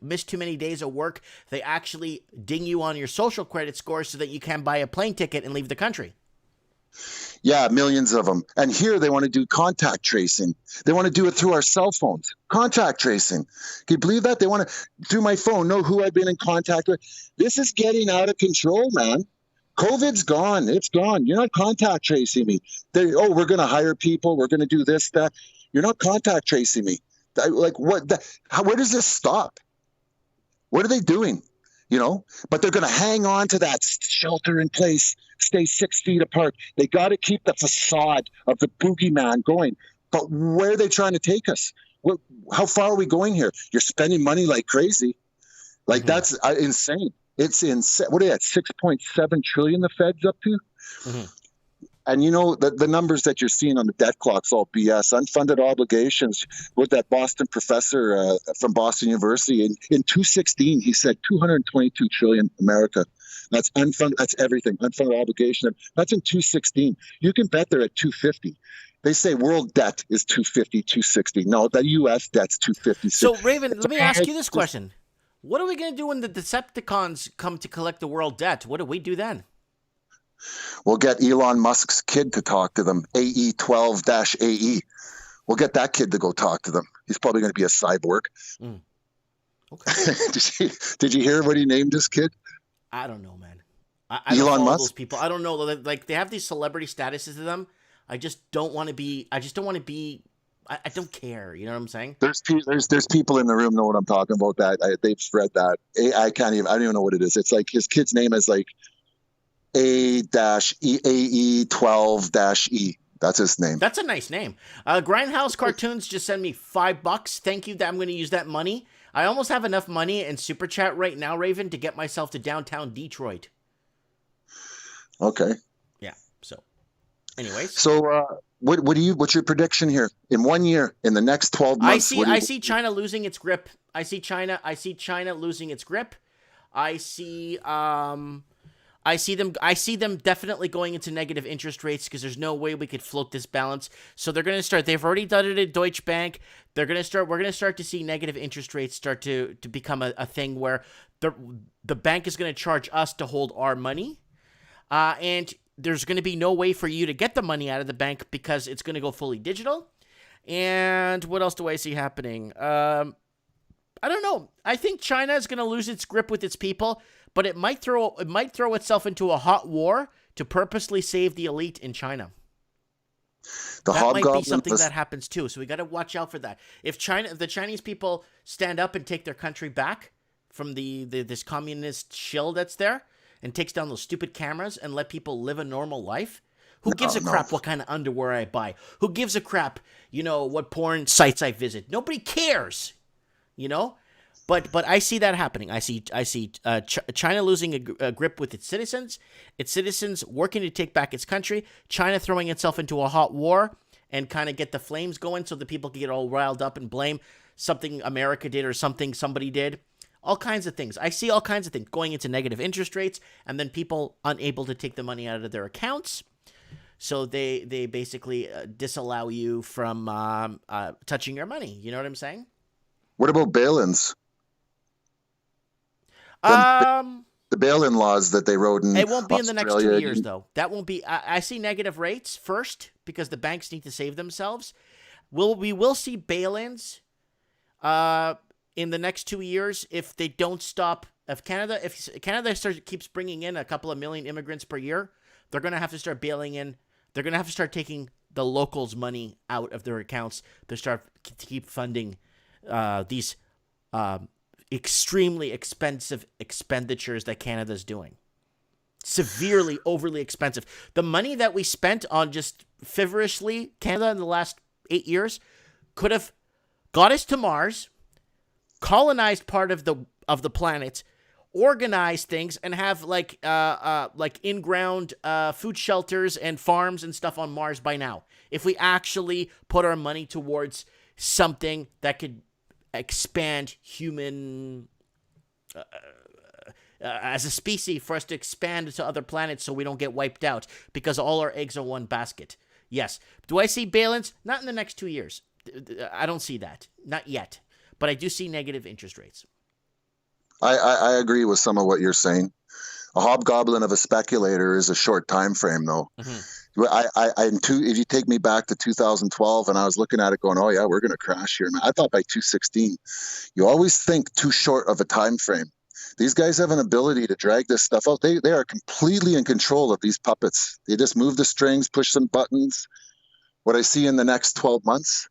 miss too many days of work, they actually ding you on your social credit score so that you can buy a plane ticket and leave the country. Yeah, millions of them. And here they want to do contact tracing. They want to do it through our cell phones. Contact tracing. Can you believe that? They want to, through my phone, know who I've been in contact with. This is getting out of control, man. COVID's gone. It's gone. You're not contact tracing me. We're going to hire people. We're going to do this, that. You're not contact tracing me. Where does this stop? What are they doing? But they're going to hang on to that shelter in place, stay 6 feet apart. They got to keep the facade of the boogeyman going. But where are they trying to take us? How far are we going here? You're spending money like crazy. That's insane. It's insane. What are they at? 6.7 trillion the Fed's up to? Mm-hmm. And the numbers that you're seeing on the debt clock's all BS. Unfunded obligations. With that Boston professor from Boston University in 2016, he said 222 trillion America. That's unfunded. That's everything. Unfunded obligation. That's in 2016. You can bet they're at 250. They say world debt is 250, 260. No, the U.S. debt's 250. So Raven, let me ask you this question: what are we going to do when the Decepticons come to collect the world debt? What do we do then? We'll get Elon Musk's kid to talk to them, AE12-AE. We'll get that kid to go talk to them. He's probably going to be a cyborg. Mm. Okay. Did you hear what he named his kid? I don't know, man. I don't Elon follow Musk? those people. I don't know. Like they have these celebrity statuses to them. I just don't want to be. I just don't want to be. I don't care. You know what I'm saying? There's people in the room know what I'm talking about. They've read that. I don't even know what it is. It's like his kid's name is like AE12-E. That's his name. That's a nice name. Grindhouse Cartoons just sent me $5. Thank you. That I'm going to use that money. I almost have enough money in Super Chat right now, Raven, to get myself to downtown Detroit. Okay. Yeah. So, anyways. So, what's your prediction here in 1 year, in the next 12 months? I see China losing its grip. I see China losing its grip. I see them definitely going into negative interest rates because there's no way we could float this balance. So they're going to start. They've already done it at Deutsche Bank. We're going to start to see negative interest rates start to become a thing where the bank is going to charge us to hold our money. And there's going to be no way for you to get the money out of the bank because it's going to go fully digital. And what else do I see happening? I don't know. I think China is going to lose its grip with its people, but it might throw itself into a hot war to purposely save the elite in China. That might be something that happens too. So we got to watch out for that. If the Chinese people stand up and take their country back from this communist shill that's there and takes down those stupid cameras and let people live a normal life, who gives a crap what kind of underwear I buy? Who gives a crap, what porn sites I visit? Nobody cares, But I see that happening. I see China losing a grip with its citizens working to take back its country, China throwing itself into a hot war and kind of get the flames going so the people can get all riled up and blame something America did or something somebody did. All kinds of things. I see all kinds of things going into negative interest rates and then people unable to take the money out of their accounts. So they basically disallow you from touching your money. You know what I'm saying? What about bail-ins? The bail-in laws that they wrote in it won't be Australia. In the next 2 years, though. That won't be. I see negative rates first because the banks need to save themselves. We will see bail-ins in the next 2 years if they don't stop. If Canada keeps bringing in a couple of million immigrants per year, they're going to have to start bailing in. They're going to have to start taking the locals' money out of their accounts to keep funding these extremely expensive expenditures that Canada's doing. Severely overly expensive. The money that we spent on just feverishly Canada in the last 8 years could have got us to Mars, colonized part of the planet, organize things, and have like in-ground food shelters and farms and stuff on Mars by now. If we actually put our money towards something that could expand human as a species, for us to expand to other planets so we don't get wiped out because all our eggs are one basket. Yes. Do I see bail-ins? Not in the next 2 years. I don't see that. Not yet. But I do see negative interest rates. I agree with some of what you're saying. A hobgoblin of a speculator is a short time frame, though. Mm-hmm. If you take me back to 2012, and I was looking at it going, oh yeah, we're going to crash here, man. I thought by 2016, you always think too short of a time frame. These guys have an ability to drag this stuff out. They are completely in control of these puppets. They just move the strings, push some buttons. What I see in the next 12 months,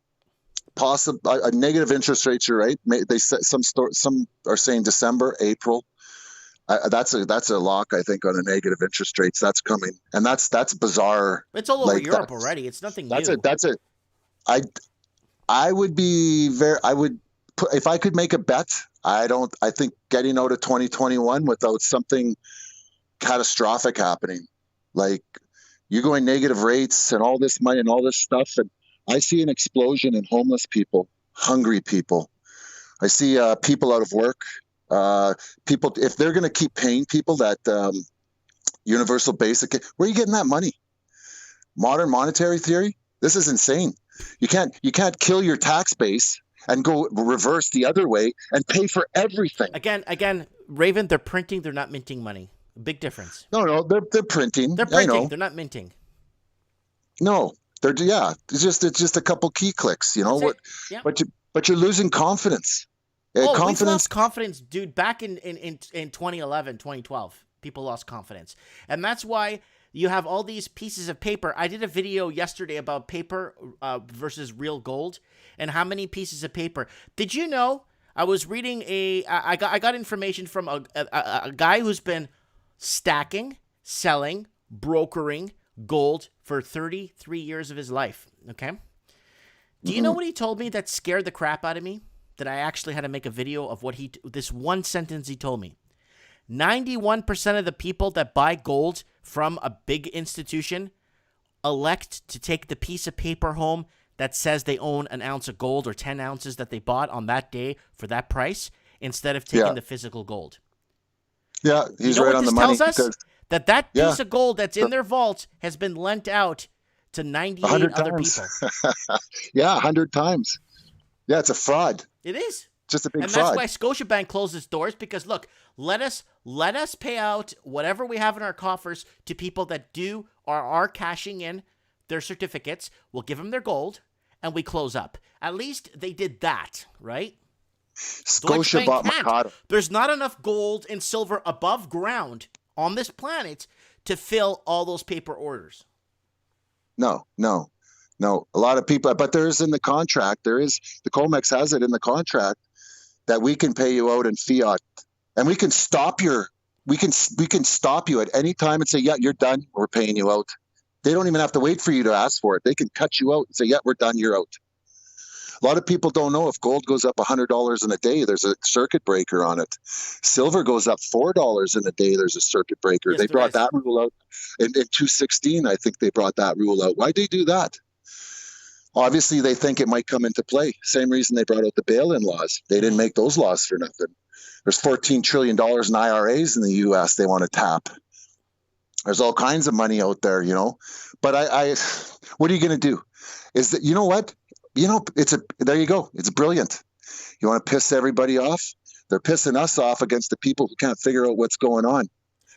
a negative interest rates. You're right. Some are saying December, April. That's a lock, I think, on the negative interest rates. That's coming, and that's bizarre. It's all over Europe already. It's nothing new. That's it. I would be if I could make a bet. I think getting out of 2021 without something catastrophic happening, like you going negative rates and all this money and all this stuff, and I see an explosion in homeless people, hungry people. I see people out of work. People, if they're going to keep paying people that universal basic, where are you getting that money? Modern monetary theory? This is insane. You can't kill your tax base and go reverse the other way and pay for everything. Again, Raven, they're printing, they're not minting money. Big difference. No, they're printing. They're printing, they're not minting. No, it's just a couple key clicks, what? Yeah. But you're losing confidence. We've lost confidence, dude, back in 2011, 2012. People lost confidence. And that's why you have all these pieces of paper. I did a video yesterday about paper versus real gold and how many pieces of paper. Did you know? I was reading I got information from a guy who's been stacking, selling, brokering gold for 33 years of his life, okay? Do you know what he told me that scared the crap out of me? That I actually had to make a video of this one sentence he told me. 91% of the people that buy gold from a big institution elect to take the piece of paper home that says they own an ounce of gold or 10 ounces that they bought on that day for that price instead of taking the physical gold. Yeah, he's right on the money. Tells us that piece of gold that's in their vault has been lent out to 98 other people. Yeah, 100 times. Yeah, it's a fraud. It is. Just a big and fraud. And that's why Scotiabank closed its doors because, look, let us pay out whatever we have in our coffers to people that are cashing in their certificates. We'll give them their gold, and we close up. At least they did that, right? Scotia bought Mercado. There's not enough gold and silver above ground on this planet to fill all those paper orders. No. A lot of people, but there is in the contract. The COMEX has it in the contract that we can pay you out in fiat, and we can stop you at any time and say, yeah, you're done. We're paying you out. They don't even have to wait for you to ask for it. They can cut you out and say, yeah, we're done. You're out. A lot of people don't know if gold goes up $100 in a day, there's a circuit breaker on it. Silver goes up $4 in a day, there's a circuit breaker. Yes, they brought that rule out in 2016. I think they brought that rule out. Why'd they do that? Obviously, they think it might come into play. Same reason they brought out the bail-in laws. They didn't make those laws for nothing. There's $14 trillion in IRAs in the U.S. they want to tap. There's all kinds of money out there, But I what are you going to do? Is that, you know what? There you go. It's brilliant. You want to piss everybody off? They're pissing us off against the people who can't figure out what's going on,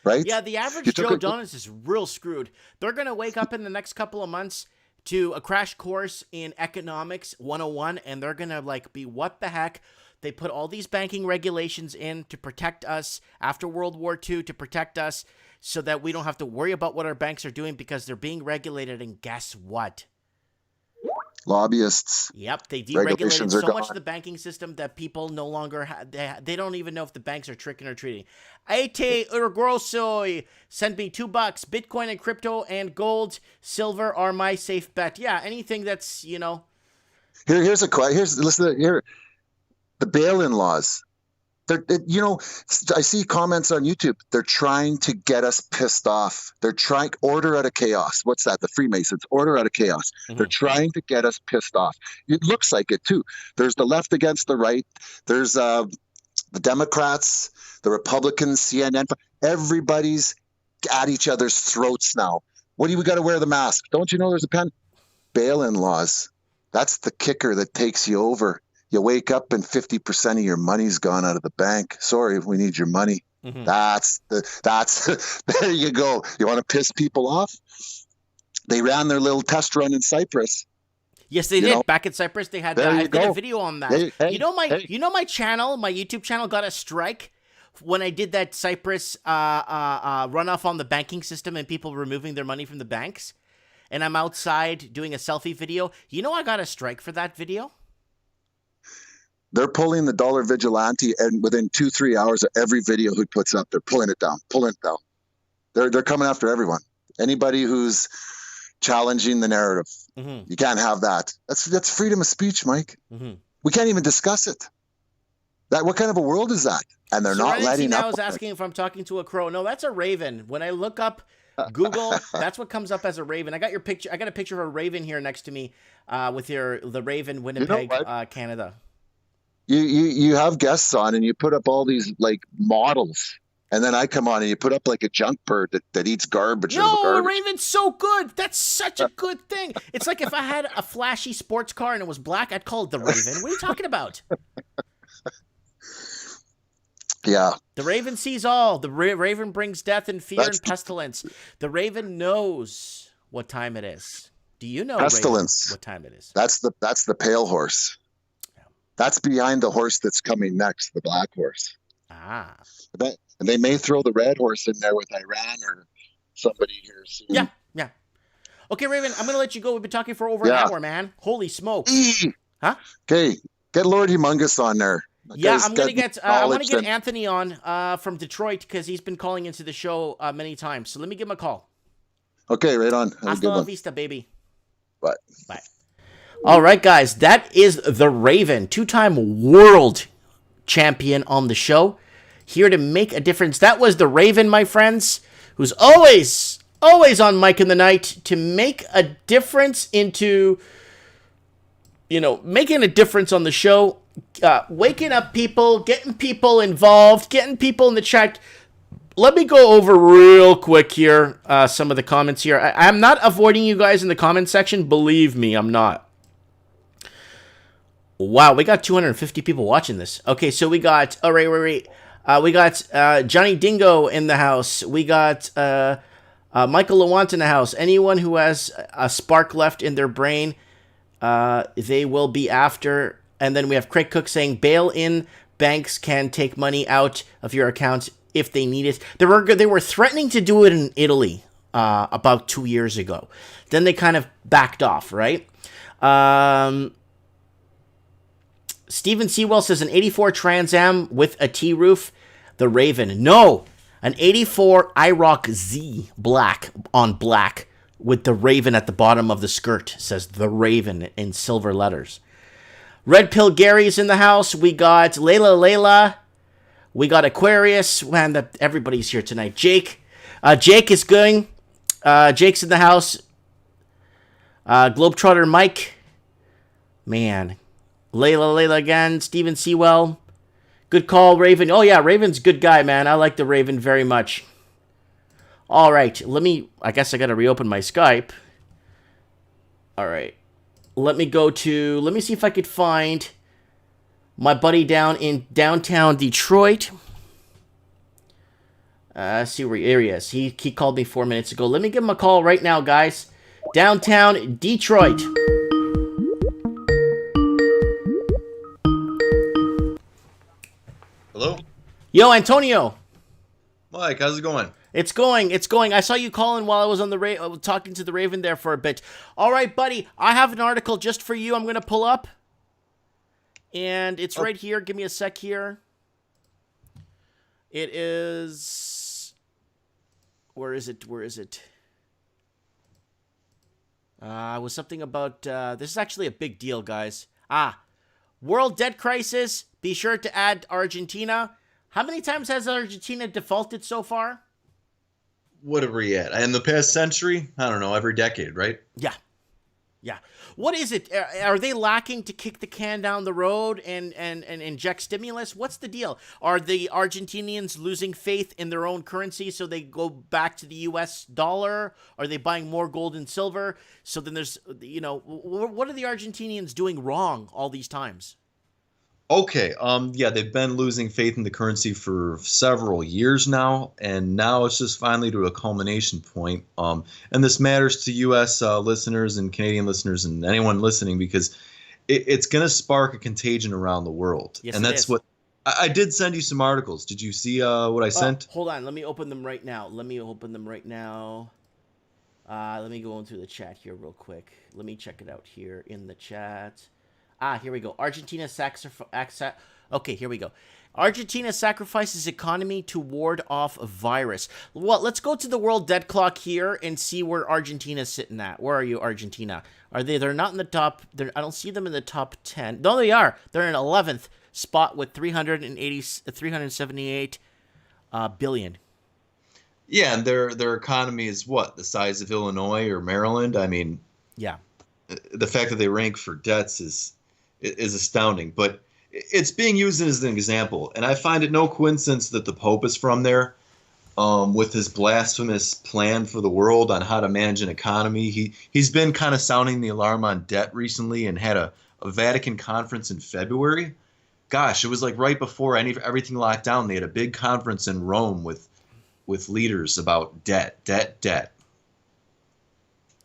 right? Yeah, the average Joe Donis is real screwed. They're going to wake up in the next couple of months to a crash course in economics 101, and they're going to be, what the heck? They put all these banking regulations in to protect us after World War II, to protect us so that we don't have to worry about what our banks are doing because they're being regulated, and guess what? Lobbyists. Yep, they deregulated so much of the banking system that people no longer they don't even know if the banks are tricking or treating. Ate Urgroso send me $2. Bitcoin and crypto and gold, silver are my safe bet. Yeah, anything that's Here's listen here. The bail-in laws. I see comments on YouTube. They're trying to get us pissed off. They're trying order out of chaos. What's that? The Freemasons, order out of chaos. Mm-hmm. They're trying to get us pissed off. It looks like it too. There's the left against the right. There's the Democrats, the Republicans, CNN. Everybody's at each other's throats now. What do we got to wear the mask? Don't you know there's a pen? Bail-in laws. That's the kicker that takes you over. You wake up and 50% of your money's gone out of the bank. Sorry, we need your money. Mm-hmm. That's there you go. You want to piss people off? They ran their little test run in Cyprus. Yes, they did. Back in Cyprus, they had. I did a video on that. My channel, my YouTube channel, got a strike when I did that Cyprus runoff on the banking system and people removing their money from the banks. And I'm outside doing a selfie video. I got a strike for that video. They're pulling the dollar vigilante, and within 2-3 hours of every video he puts up, they're pulling it down. They're coming after everyone. Anybody who's challenging the narrative. Mm-hmm. You can't have that. That's freedom of speech, Mike. Mm-hmm. We can't even discuss it. What kind of a world is that? And they're not letting up. I was asking if I'm talking to a crow. No, that's a raven. When I look up Google, that's what comes up as a raven. I got your picture. I got a picture of a raven here next to me with the raven, Winnipeg, Canada. You have guests on and you put up all these models, and then I come on and you put up a junk bird that eats garbage. No, the raven's so good. That's such a good thing. It's like if I had a flashy sports car and it was black, I'd call it the Raven. What are you talking about? Yeah. The raven sees all. The raven brings death and fear and pestilence. The raven knows what time it is. Do you know, pestilence, Raven, what time it is? That's the pale horse. That's behind the horse that's coming next, the black horse. Ah. And they may throw the red horse in there with Iran or somebody here soon. Yeah, yeah. Okay, Raven, I'm going to let you go. We've been talking for over an hour, man. Holy smokes. Huh? Okay, get Lord Humongous on there. Yeah, I'm gonna get Anthony on from Detroit because he's been calling into the show many times. So let me give him a call. Okay, right on. Hasta la vista, baby. Bye. Bye. All right, guys, that is the Raven, 2-time world champion on the show, here to make a difference. That was the Raven, my friends, who's always on Mike in the Night to make a difference into, making a difference on the show. Waking up people, getting people involved, getting people in the chat. Let me go over real quick here some of the comments here. I'm not avoiding you guys in the comment section. Believe me, I'm not. Wow, we got 250 people watching this. Okay, so we got... Oh, wait. We got Johnny Dingo in the house. We got Michael Lawant in the house. Anyone who has a spark left in their brain, they will be after... And then we have Craig Cook saying, bail-in banks can take money out of your account if they need it. They were threatening to do it in Italy about 2 years ago. Then they kind of backed off, right? Steven Sewell says, an 84 Trans Am with a T-roof, the Raven. No, an 84 IROC Z black on black with the Raven at the bottom of the skirt, says the Raven in silver letters. Red Pill Gary's in the house. We got Layla. We got Aquarius. Man, everybody's here tonight. Jake is going. Jake's in the house. Globetrotter Mike. Man. Layla again. Steven Sewell. Good call, Raven. Oh, yeah, Raven's a good guy, man. I like the Raven very much. All right. I guess I got to reopen my Skype. All right. Let me see if I could find my buddy down in downtown Detroit. See where he is. He called me 4 minutes ago. Let me give him a call right now, guys. Downtown Detroit. Hello? Yo, Antonio. Mike, how's it going? It's going. I saw you calling while I was on the talking to the Raven there for a bit. All right, buddy. I have an article just for you I'm going to pull up. And it's right here. Give me a sec here. It is... Where is it? It was something about... this is actually a big deal, guys. World debt crisis. Be sure to add Argentina. How many times has Argentina defaulted so far? What are we at? In the past century? I don't know, every decade, right? Yeah. What is it? Are they lacking to kick the can down the road and inject stimulus? What's the deal? Are the Argentinians losing faith in their own currency so they go back to the US dollar? Are they buying more gold and silver? So then there's, what are the Argentinians doing wrong all these times? Okay, yeah, they've been losing faith in the currency for several years now, and now it's just finally to a culmination point. And this matters to U.S. Listeners and Canadian listeners and anyone listening because it's going to spark a contagion around the world. Yes, and that's what I did send you some articles. Did you see what I sent? Hold on, let me open them right now. Let me go into the chat here real quick. Let me check it out here in the chat. Here we go. Argentina Okay, here we go. Argentina sacrifices economy to ward off a virus. Well, let's go to the world debt clock here and see where Argentina's sitting at. Where are you, Argentina? They're not in the top... I don't see them in the top 10. No, they are. They're in 11th spot with 378 billion. Yeah, and their economy is what? The size of Illinois or Maryland? I mean... Yeah. The fact that they rank for debts is astounding, but it's being used as an example. And I find it no coincidence that the Pope is from there with his blasphemous plan for the world on how to manage an economy. He's been kind of sounding the alarm on debt recently and had a Vatican conference in February. Gosh, it was like right before everything locked down. They had a big conference in Rome with leaders about debt.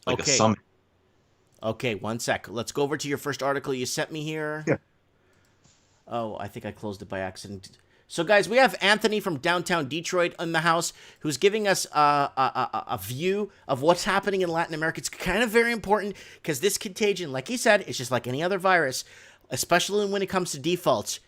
Like a summit. Okay, one sec. Let's go over to your first article you sent me here. Yeah. Oh, I think I closed it by accident. So, guys, we have Anthony from downtown Detroit in the house who's giving us a view of what's happening in Latin America. It's kind of very important because this contagion, like he said, it's just like any other virus, especially when it comes to defaults,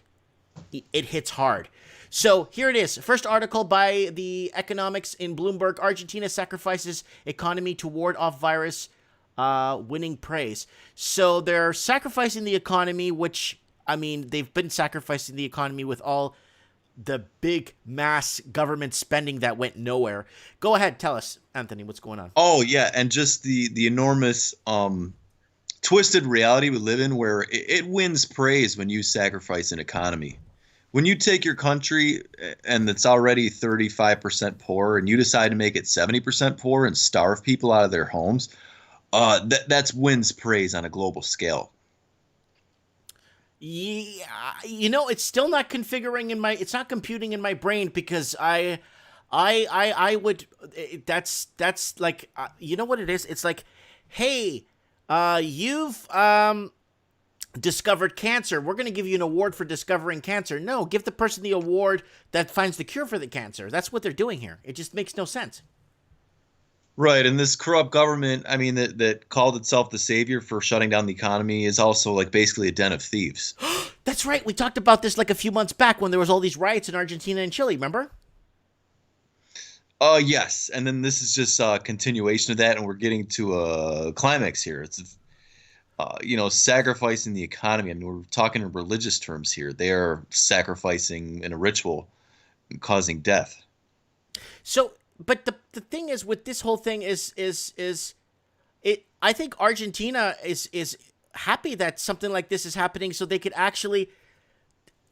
it hits hard. So here it is. First article by the Economics in Bloomberg. Argentina sacrifices economy to ward off virus, winning praise. So they're sacrificing the economy, which, I mean, they've been sacrificing the economy with all the big mass government spending that went nowhere. Go ahead, tell us, Anthony, what's going on. Oh yeah, and just the enormous twisted reality we live in, where it wins praise when you sacrifice an economy. When you take your country and it's already 35% poor, and you decide to make it 70% poor and starve people out of their homes, that's wins praise on a global scale. Yeah, you know, it's still not computing in my brain, because I would, that's like, you know what it is? It's like, hey, you've, discovered cancer. We're going to give you an award for discovering cancer. No, give the person the award that finds the cure for the cancer. That's what they're doing here. It just makes no sense. Right, and this corrupt government, I mean, that called itself the savior for shutting down the economy, is also like basically a den of thieves. That's right. We talked about this like a few months back when there was all these riots in Argentina and Chile, remember? Yes, and then this is just a continuation of that, and we're getting to a climax here. It's, sacrificing the economy. I mean, we're talking in religious terms here. They are sacrificing in a ritual and causing death. So, but the thing is with this whole thing is it. I think Argentina is happy that something like this is happening, so they could actually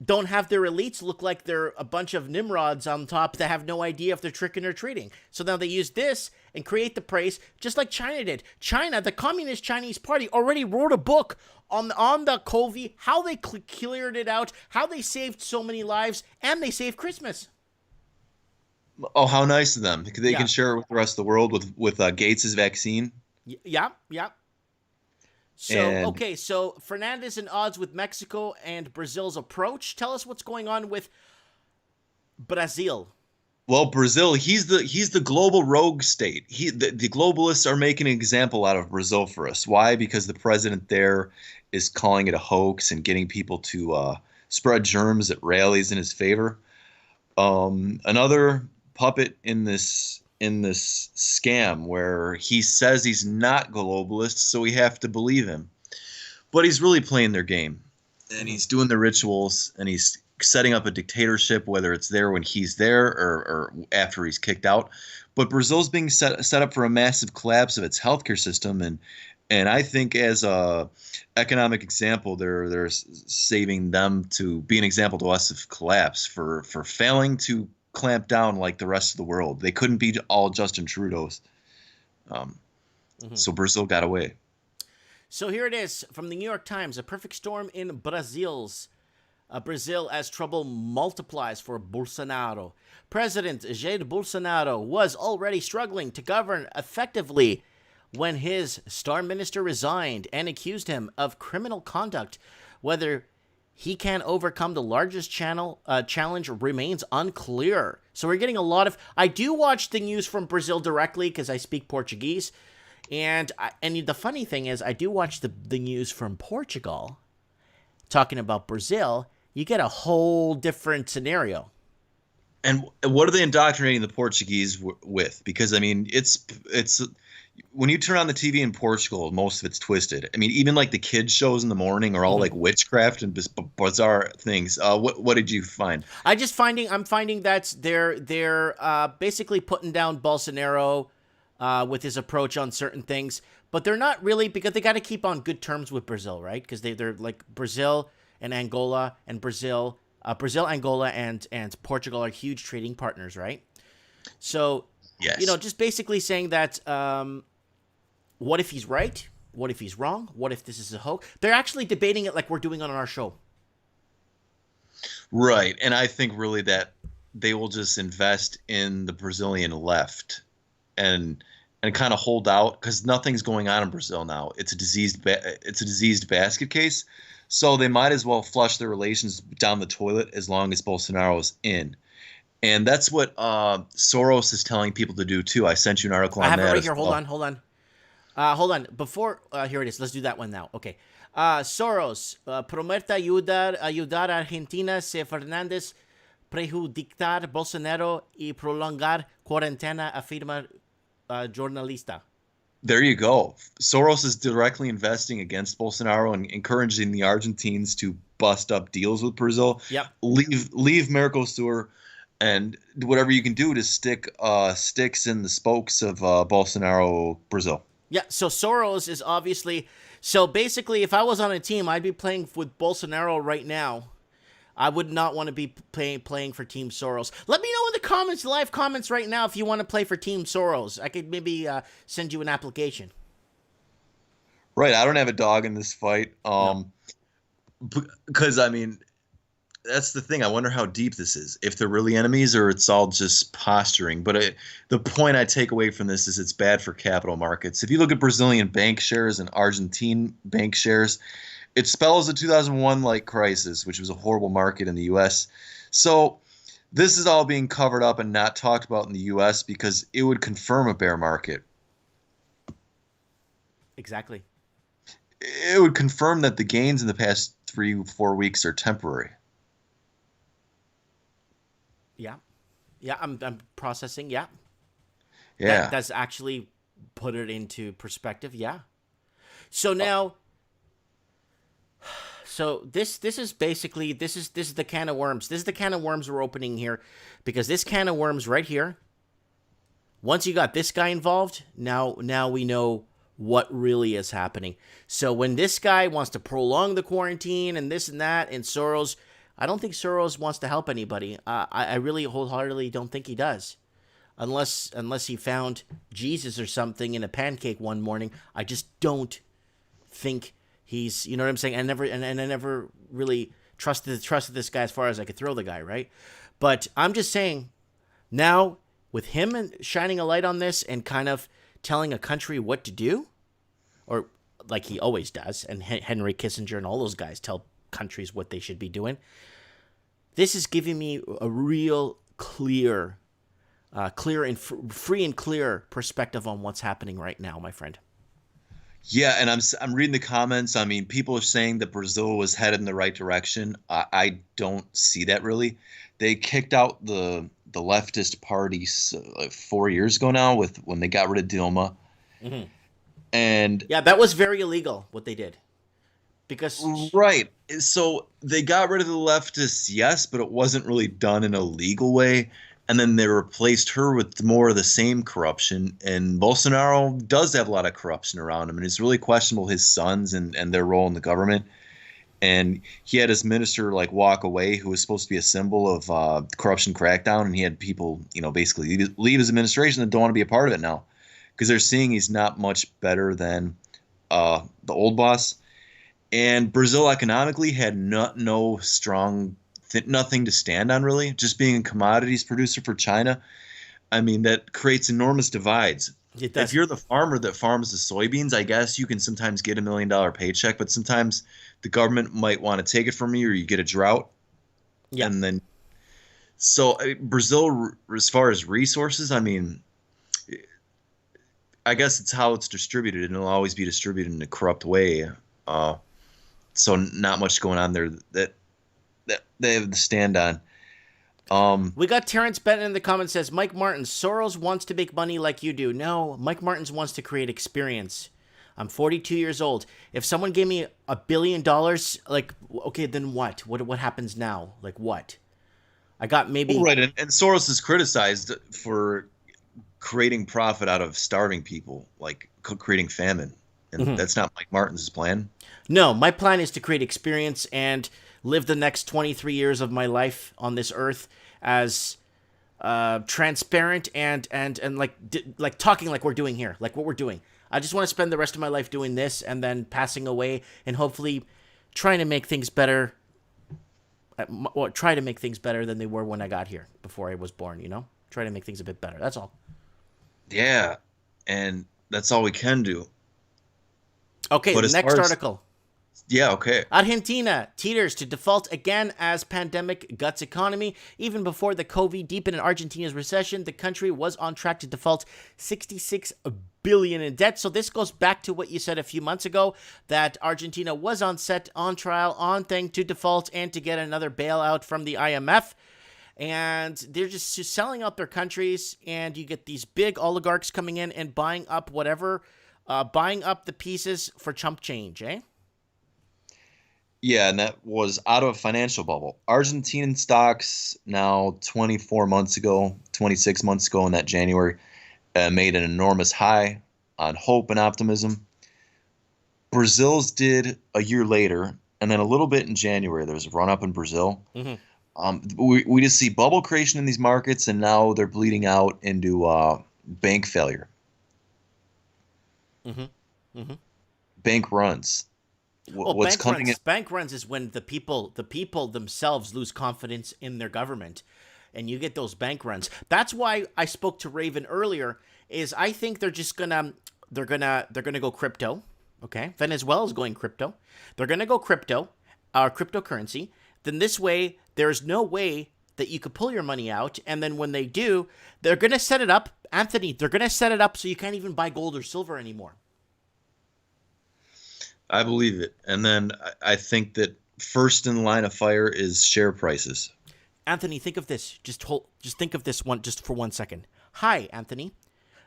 don't have their elites look like they're a bunch of nimrods on top that have no idea if they're tricking or treating. So now they use this and create the praise, just like China did. China, the Communist Chinese Party, already wrote a book on the COVID, how they cleared it out, how they saved so many lives, and they saved Christmas. Oh, how nice of them. They can share it with the rest of the world with Gates's vaccine. Yeah. So Fernandez in odds with Mexico and Brazil's approach. Tell us what's going on with Brazil. Well, Brazil, he's the global rogue state. The globalists are making an example out of Brazil for us. Why? Because the president there is calling it a hoax and getting people to spread germs at rallies in his favor. Another puppet in this scam where he says he's not globalist, so we have to believe him. But he's really playing their game, and he's doing the rituals, and he's setting up a dictatorship, whether it's there when he's there or after he's kicked out. But Brazil's being set up for a massive collapse of its healthcare system, and I think as a economic example, they're saving them to be an example to us of collapse for failing to clamp down like the rest of the world. They couldn't be all Justin Trudeau's. So Brazil got away. So here it is from the New York Times. A perfect storm in Brazil as trouble multiplies for Bolsonaro. President Jair Bolsonaro was already struggling to govern effectively when his star minister resigned and accused him of criminal conduct. Whether he can overcome the largest challenge remains unclear. So we're getting a lot of... I do watch the news from Brazil directly because I speak Portuguese. And the funny thing is, I do watch the news from Portugal. Talking about Brazil, you get a whole different scenario. And what are they indoctrinating the Portuguese with? Because, I mean, it's when you turn on the TV in Portugal, most of it's twisted. I mean, even like the kids shows in the morning are all like witchcraft and bizarre things. What did you find? I'm finding that they're basically putting down Bolsonaro with his approach on certain things, but they're not really, because they got to keep on good terms with Brazil, right? Because they're like Brazil and Angola and Brazil, Angola, and Portugal are huge trading partners, right? So, yes. Just basically saying that, what if he's right? What if he's wrong? What if this is a hoax? They're actually debating it like we're doing on our show. Right, and I think really that they will just invest in the Brazilian left and kind of hold out, because nothing's going on in Brazil now. It's a diseased basket case. So they might as well flush their relations down the toilet as long as Bolsonaro's in. And that's what Soros is telling people to do too. I sent you an article on that. I have it right here. Well. Hold on. Before, here it is. Let's do that one now. Okay. Soros promete ayudar a Argentina si Fernández prejudicar Bolsonaro y prolongar cuarentena, afirma jornalista. There you go. Soros is directly investing against Bolsonaro and encouraging the Argentines to bust up deals with Brazil. Yep. Leave Mercosur and whatever you can do to stick sticks in the spokes of Bolsonaro, Brazil. Yeah, so Soros is obviously... So basically, if I was on a team, I'd be playing with Bolsonaro right now. I would not want to be playing for Team Soros. Let me know in the comments, live comments right now, if you want to play for Team Soros. I could maybe send you an application. Right, I don't have a dog in this fight. Because, I mean, that's the thing. I wonder how deep this is. If they're really enemies or it's all just posturing. But the point I take away from this is it's bad for capital markets. If you look at Brazilian bank shares and Argentine bank shares, it spells a 2001-like crisis, which was a horrible market in the U.S. So this is all being covered up and not talked about in the U.S. because it would confirm a bear market. Exactly. It would confirm that the gains in the past 3-4 weeks are temporary. Yeah, I'm processing. Yeah. That's actually put it into perspective. Yeah. So now, this is basically this is the can of worms. This is the can of worms we're opening here, because this can of worms right here. Once you got this guy involved, now we know what really is happening. So when this guy wants to prolong the quarantine and this and that, and Soros, I don't think Soros wants to help anybody. I really wholeheartedly don't think he does. Unless he found Jesus or something in a pancake one morning. I just don't think he's, you know what I'm saying? I never really trusted this guy as far as I could throw the guy, right? But I'm just saying, now with him and shining a light on this and kind of telling a country what to do, or like he always does, and Henry Kissinger and all those guys tell countries what they should be doing. This is giving me a real clear and free and clear perspective on what's happening right now, my friend. Yeah, and I'm reading the comments. I mean, people are saying that Brazil was headed in the right direction. I don't see that really. They kicked out the leftist parties like 4 years ago now when they got rid of Dilma. Mm-hmm. And yeah, that was very illegal what they did. Because right. So they got rid of the leftists, yes, but it wasn't really done in a legal way. And then they replaced her with more of the same corruption. And Bolsonaro does have a lot of corruption around him. And it's really questionable, his sons and their role in the government. And he had his minister like walk away, who was supposed to be a symbol of the corruption crackdown. And he had people, basically leave his administration that don't want to be a part of it now, because they're seeing he's not much better than the old boss. And Brazil economically had no strong, nothing to stand on really, just being a commodities producer for China. I mean, that creates enormous divides. If you're the farmer that farms the soybeans, I guess you can sometimes get $1 million paycheck, but sometimes the government might want to take it from you, or you get a drought. Yeah. And then, so Brazil, as far as resources, I mean, I guess it's how it's distributed, and it'll always be distributed in a corrupt way. So not much going on there that they have to stand on. We got Terrence Benton in the comments, says, Mike Martins, Soros wants to make money like you do. No, Mike Martins wants to create experience. I'm 42 years old. If someone gave me $1 billion, like, okay, then what? What happens now? Like what? I got maybe... Well, right, and Soros is criticized for creating profit out of starving people, like creating famine. And that's not Mike Martins' plan. No, my plan is to create experience and live the next 23 years of my life on this earth as transparent and like talking like we're doing here, like what we're doing. I just want to spend the rest of my life doing this and then passing away and hopefully trying to make things better. Try to make things better than they were when I got here, before I was born, Try to make things a bit better. That's all. Yeah, and that's all we can do. Okay, but next article. Yeah, okay. Argentina teeters to default again as pandemic guts economy. Even before the COVID deepened in Argentina's recession, the country was on track to default 66 billion in debt. So this goes back to what you said a few months ago, that Argentina was on trial, on thing to default and to get another bailout from the IMF. And they're just selling out their countries, and you get these big oligarchs coming in and buying up buying up the pieces for chump change, eh? Yeah, and that was out of a financial bubble. Argentine stocks now 24 months ago, 26 months ago in that January, made an enormous high on hope and optimism. Brazil's did a year later, and then a little bit in January. There was a run up in Brazil. Mm-hmm. We just see bubble creation in these markets, and now they're bleeding out into bank failure. Mm-hmm. Mm-hmm. Bank runs. What's coming bank runs is when the people themselves lose confidence in their government, and you get those bank runs. That's why I spoke to Raven earlier. Is I think they're gonna go crypto. Okay, Venezuela's going crypto. They're gonna go cryptocurrency. Then this way, there's no way that you could pull your money out. And then when they do, they're gonna set it up, Anthony. They're gonna set it up so you can't even buy gold or silver anymore. I believe it. And then I think that first in line of fire is share prices. Anthony, think of this. Just think of this just for 1 second. Hi, Anthony.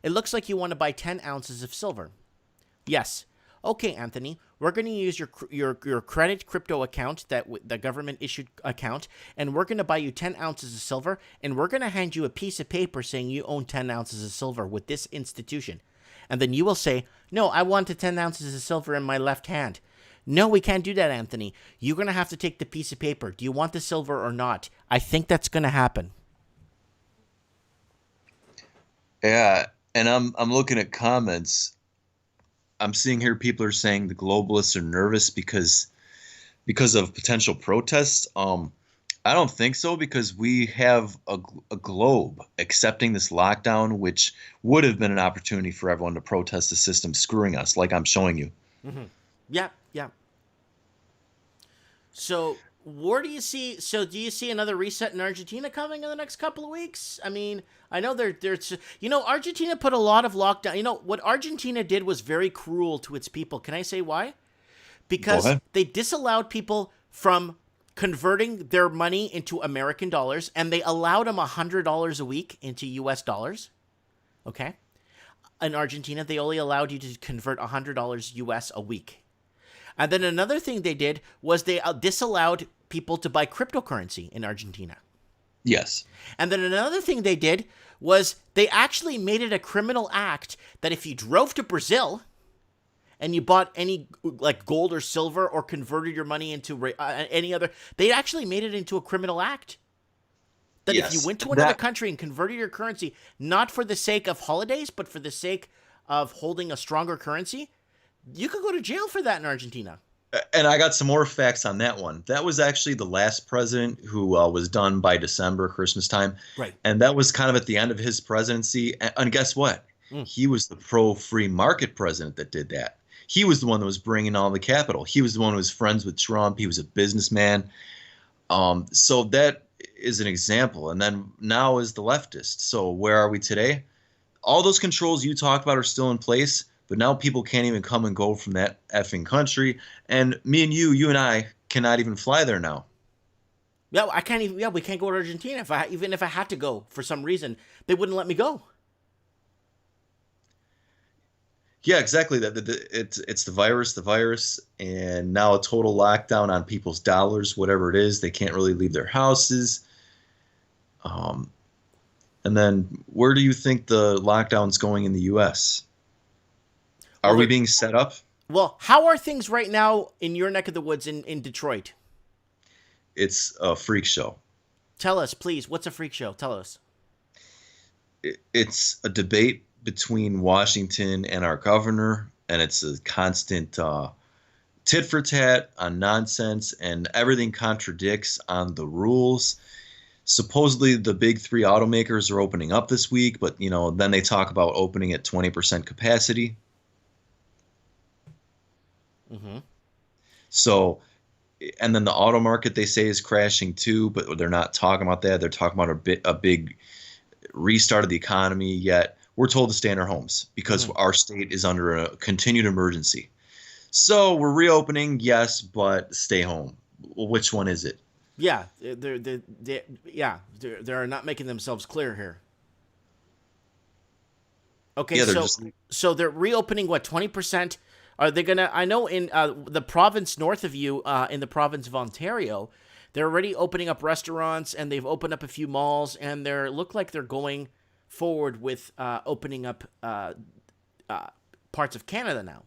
It looks like you want to buy 10 ounces of silver. Yes. Okay, Anthony. We're going to use your credit crypto account, the government issued account, and we're going to buy you 10 ounces of silver, and we're going to hand you a piece of paper saying you own 10 ounces of silver with this institution. And then you will say, no, I want the 10 ounces of silver in my left hand. No, we can't do that, Anthony. You're going to have to take the piece of paper. Do you want the silver or not? I think that's going to happen. Yeah, and I'm looking at comments. I'm seeing here people are saying the globalists are nervous because of potential protests. I don't think so, because we have a globe accepting this lockdown, which would have been an opportunity for everyone to protest the system screwing us, like I'm showing you. Mm-hmm. Yeah. So where do you see? So do you see another reset in Argentina coming in the next couple of weeks? I mean, I know there's Argentina put a lot of lockdown. What Argentina did was very cruel to its people. Can I say why? Because they disallowed people from converting their money into American dollars, and they allowed them $100 a week into US dollars. Okay. In Argentina, they only allowed you to convert $100 US a week. And then another thing they did was they disallowed people to buy cryptocurrency in Argentina. Yes. And then another thing they did was they actually made it a criminal act that if you drove to Brazil and you bought any like gold or silver or converted your money into any other, they actually made it into a criminal act. That if you went to another country and converted your currency, not for the sake of holidays, but for the sake of holding a stronger currency, you could go to jail for that in Argentina. And I got some more facts on that one. That was actually the last president who was done by December, Christmas time. Right. And that was kind of at the end of his presidency. And guess what? He was the pro-free market president that did that. He was the one that was bringing all the capital. He was the one who was friends with Trump. He was a businessman. So that is an example. And then now is the leftist. So where are we today? All those controls you talked about are still in place. But now people can't even come and go from that effing country. And me and you and I cannot even fly there now. Yeah, I can't even. Yeah, we can't go to Argentina. Even if I had to go for some reason, they wouldn't let me go. Yeah, exactly. It's the virus, and now a total lockdown on people's dollars, whatever it is. They can't really leave their houses. And then where do you think the lockdown's going in the U.S.? Are we being set up? Well, how are things right now in your neck of the woods in Detroit? It's a freak show. Tell us, please. What's a freak show? Tell us. It's a debate between Washington and our governor, and it's a constant tit for tat on nonsense, and everything contradicts on the rules. Supposedly the big three automakers are opening up this week, but then they talk about opening at 20% capacity. Mm-hmm. So, and then the auto market they say is crashing too, but they're not talking about that. They're talking about a big restart of the economy. Yet we're told to stay in our homes because our state is under a continued emergency. So we're reopening, yes, but stay home. Which one is it? Yeah, they're not making themselves clear here. Okay, Yeah, they're so just so they're reopening what 20%? Are they gonna? I know in the province north of you, in the province of Ontario, they're already opening up restaurants and they've opened up a few malls and they look like they're going forward with opening up parts of Canada now.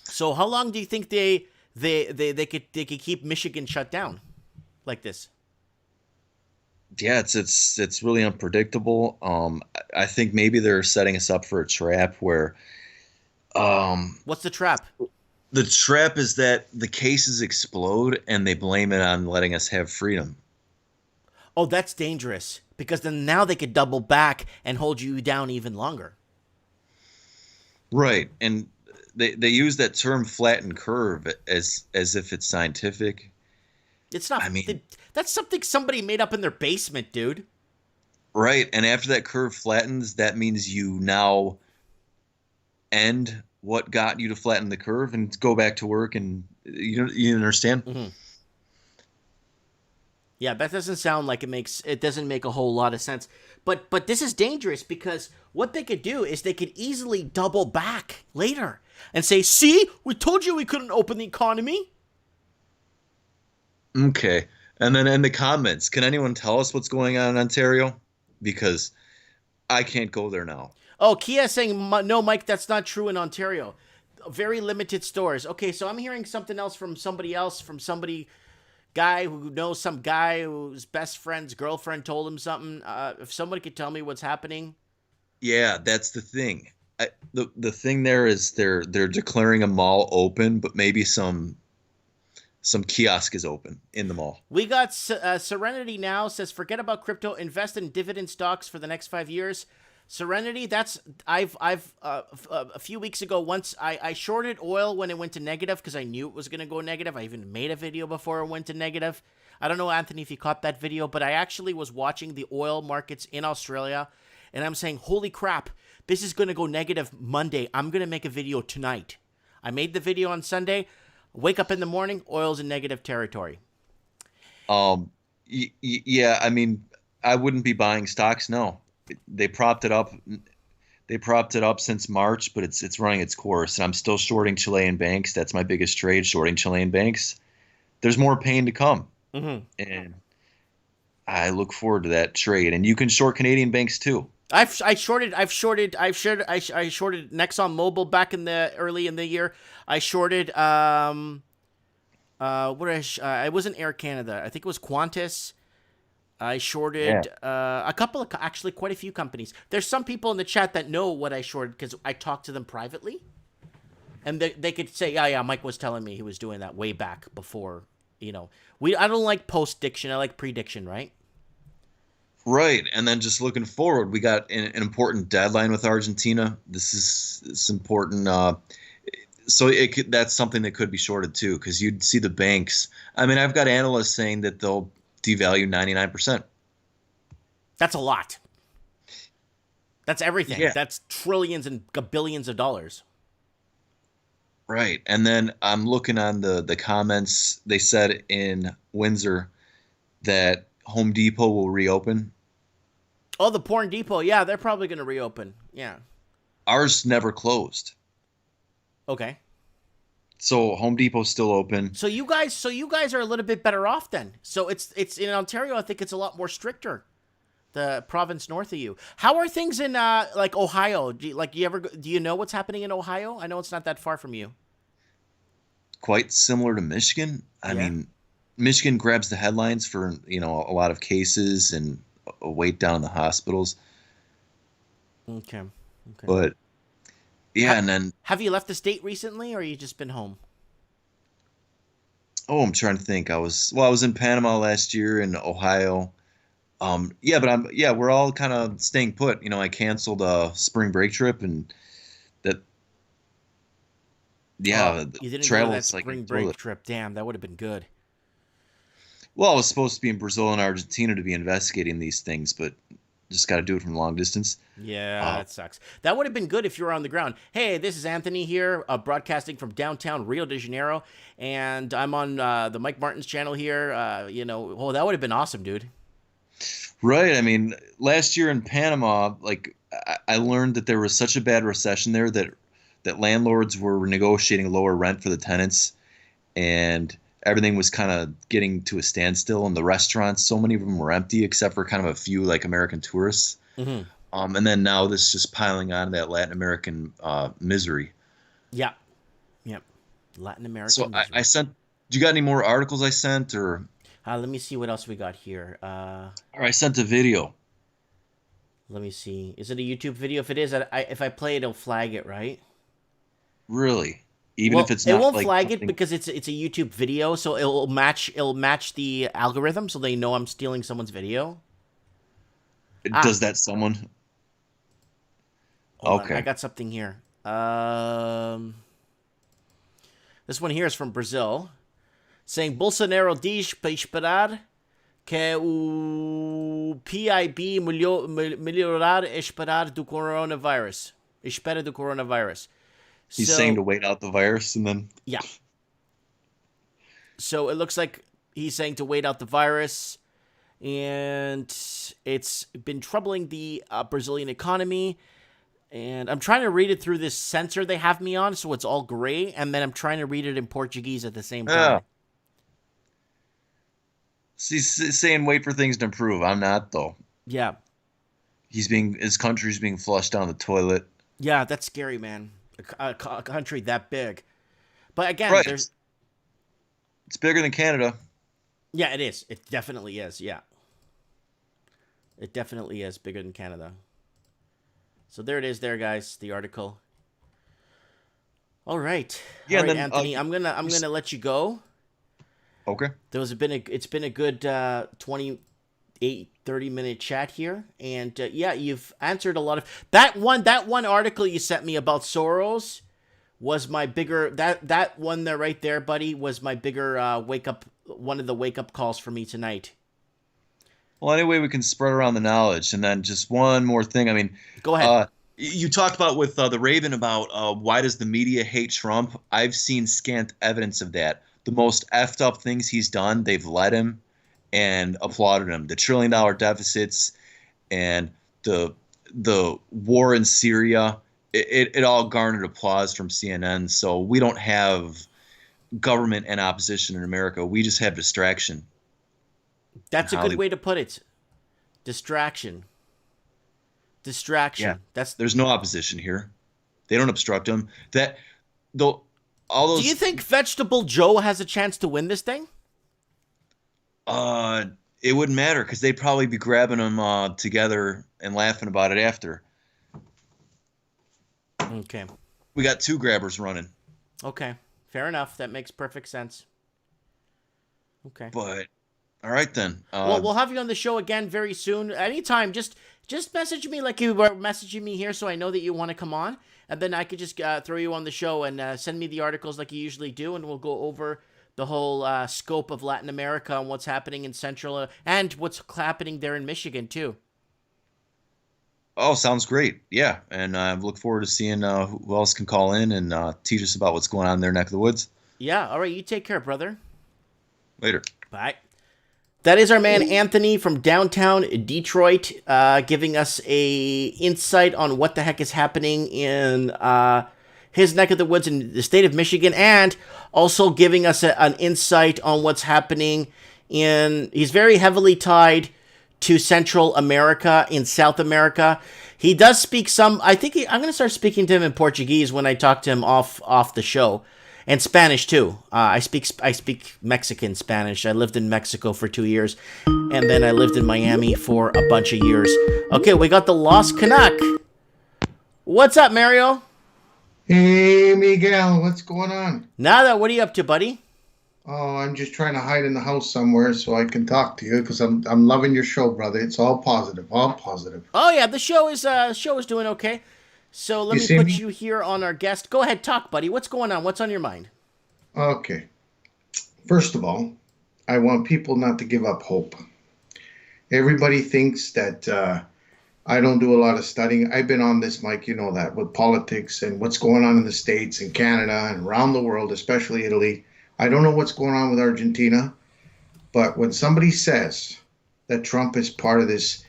So how long do you think they could keep Michigan shut down like this? yeah, it's really unpredictable. I think maybe they're setting us up for a trap where What's the trap? the trap is that the cases explode and they blame it on letting us have freedom. Oh, that's dangerous because then now they could double back and hold you down even longer. Right. And they use that term flattened curve as if it's scientific. It's not. I mean, That's something somebody made up in their basement, dude. right. And after that curve flattens, that means you now end what got you to flatten the curve and go back to work. And you understand? Mm-hmm. Yeah, that doesn't sound like it doesn't make a whole lot of sense. But this is dangerous because what they could do is they could easily double back later and say, "See, we told you we couldn't open the economy." Okay. And then in the comments, can anyone tell us what's going on in Ontario? Because I can't go there now. Oh, Kia saying, "No, Mike, that's not true in Ontario. Very limited stores." Okay, so I'm hearing something else from somebody guy who knows some guy whose best friend's girlfriend told him something. If somebody could tell me what's happening. Yeah, that's the thing. The thing there is they're declaring a mall open, but maybe some kiosk is open in the mall. We got Serenity now says, forget about crypto, invest in dividend stocks for the next 5 years. Serenity, that's I've a few weeks ago once I shorted oil when it went to negative because I knew it was going to go negative. I even made a video before it went to negative. I don't know, Anthony, if you caught that video, but I actually was watching the oil markets in Australia and I'm saying, holy crap, this is going to go negative Monday. I'm going to make a video tonight. I made the video on Sunday. Wake up in the morning, oil's in negative territory. Yeah, I mean, I wouldn't be buying stocks. No, they propped it up. They propped it up since March, but it's running its course. And I'm still shorting Chilean banks. That's my biggest trade, shorting Chilean banks. There's more pain to come, and I look forward to that trade. And you can short Canadian banks too. I shorted Nexon Mobil back in the early in the year. I shorted it wasn't Air Canada. I think it was Qantas. I shorted a couple of, actually quite a few companies. There's some people in the chat that know what I shorted because I talked to them privately. And they could say, yeah, Mike was telling me he was doing that way back before, I don't like post-diction. I like prediction, right? Right. And then just looking forward, we got an important deadline with Argentina. It's important. So that's something that could be shorted too, because you'd see the banks. I mean, I've got analysts saying that they'll devalue 99%. That's a lot. That's everything. Yeah. That's trillions and billions of dollars. Right. And then I'm looking on the comments. They said in Windsor that Home Depot will reopen. Oh, the Porn Depot. Yeah, they're probably going to reopen. Yeah. Ours never closed. Okay. So Home Depot's still open. So you guys are a little bit better off then. So it's in Ontario. I think it's a lot more stricter. The province north of you. How are things in like Ohio? Do you know what's happening in Ohio? I know it's not that far from you. Quite similar to Michigan. I mean, Michigan grabs the headlines for a lot of cases and a wait down in the hospitals. Okay. But and then have you left the state recently, or you just been home? Oh, I'm trying to think. I was in Panama last year in Ohio. But we're all kind of staying put. I canceled a spring break trip and Yeah, You didn't go to travel that is like spring a break toilet. trip. Damn, that would have been good. Well, I was supposed to be in Brazil and Argentina to be investigating these things, but just got to do it from long distance. Yeah, that sucks. That would have been good if you were on the ground. Hey, this is Anthony here, broadcasting from downtown Rio de Janeiro, and I'm on the Mike Martin's channel here. Oh, that would have been awesome, dude. Right. I mean, last year in Panama, like I learned that there was such a bad recession there that landlords were negotiating lower rent for the tenants, and everything was kind of getting to a standstill. And the restaurants, so many of them were empty, except for kind of a few like American tourists. Mm-hmm. And then now this is just piling on that Latin American misery. Yeah. Yep. Latin American. So I sent. Do you got any more articles I sent, or? Let me see what else we got here. Or I sent a video. Let me see. Is it a YouTube video? If it is, if I play it, it'll flag it, right? Really? Even if it's not, it won't like, flag it something- because it's a YouTube video, so it'll match the algorithm, so they know I'm stealing someone's video. Does that someone? Hold Okay. on, I got something here. This one here is from Brazil, saying Bolsonaro diz para esperar que o PIB melhorar esperar do coronavirus. Espera do coronavirus. He's saying to wait out the virus and then. Yeah. So it looks like he's saying to wait out the virus, and it's been troubling the Brazilian economy. And I'm trying to read it through this sensor they have me on, so it's all gray, and then I'm trying to read it in Portuguese at the same time. He's saying wait for things to improve. I'm not, though. Yeah. His country's being flushed down the toilet. Yeah, that's scary, man. A country that big. But again, Right. there's... It's bigger than Canada. Yeah, it is. It definitely is, yeah. It definitely is bigger than Canada. So there it is there, guys, the article. All right. Yeah, all right, then, Anthony, I'm gonna let you go. Okay. It's been a good 28, 30-minute chat here, and yeah, you've answered a lot of that one article you sent me about Soros was my bigger that one there right there, buddy, was my bigger one of the wake up calls for me tonight. Well, anyway, we can spread around the knowledge, and then just one more thing. I mean, Go ahead. You talked about with the Raven about why does the media hate Trump? I've seen scant evidence of that. The most effed up things he's done, they've let him and applauded him. The $1 trillion deficits and the war in Syria, it all garnered applause from CNN. So we don't have government and opposition in America. We just have distraction. That's a good way to put it. Distraction. Yeah, That's. There's no opposition here. They don't obstruct him. All those. Do you think Vegetable Joe has a chance to win this thing? It wouldn't matter because they'd probably be grabbing them together and laughing about it after. Okay. We got two grabbers running. Okay. Fair enough. That makes perfect sense. Okay. But all right then. Well, we'll have you on the show again very soon. Anytime, just message me like you were messaging me here, so I know that you want to come on, and then I could just throw you on the show and send me the articles like you usually do, and we'll go over the whole scope of Latin America and what's happening in Central and what's happening there in Michigan too. Oh, sounds great. Yeah, and I look forward to seeing who else can call in and teach us about what's going on in their neck of the woods. Yeah. All right. You take care, brother. Later. Bye. That is our man Anthony from downtown Detroit, giving us a insight on what the heck is happening in his neck of the woods in the state of Michigan, and also giving us an insight on what's happening in. He's very heavily tied to Central America, in South America. He does speak some. I'm going to start speaking to him in Portuguese when I talk to him off the show. And Spanish too. I speak Mexican Spanish. I lived in Mexico for 2 years, and then I lived in Miami for a bunch of years. Okay, we got the Lost Canuck. What's up, Mario? Hey, Miguel, what's going on? Nada. What are you up to, buddy? Oh, I'm just trying to hide in the house somewhere so I can talk to you because I'm loving your show, brother. It's all positive, all positive. Oh yeah, the show is doing okay. So let You me see put me? you here on our guest. Go ahead, talk, buddy. What's going on? What's on your mind? Okay. First of all, I want people not to give up hope. Everybody thinks that I don't do a lot of studying. I've been on this, Mike, you know that, with politics and what's going on in the States and Canada and around the world, especially Italy. I don't know what's going on with Argentina, but when somebody says that Trump is part of this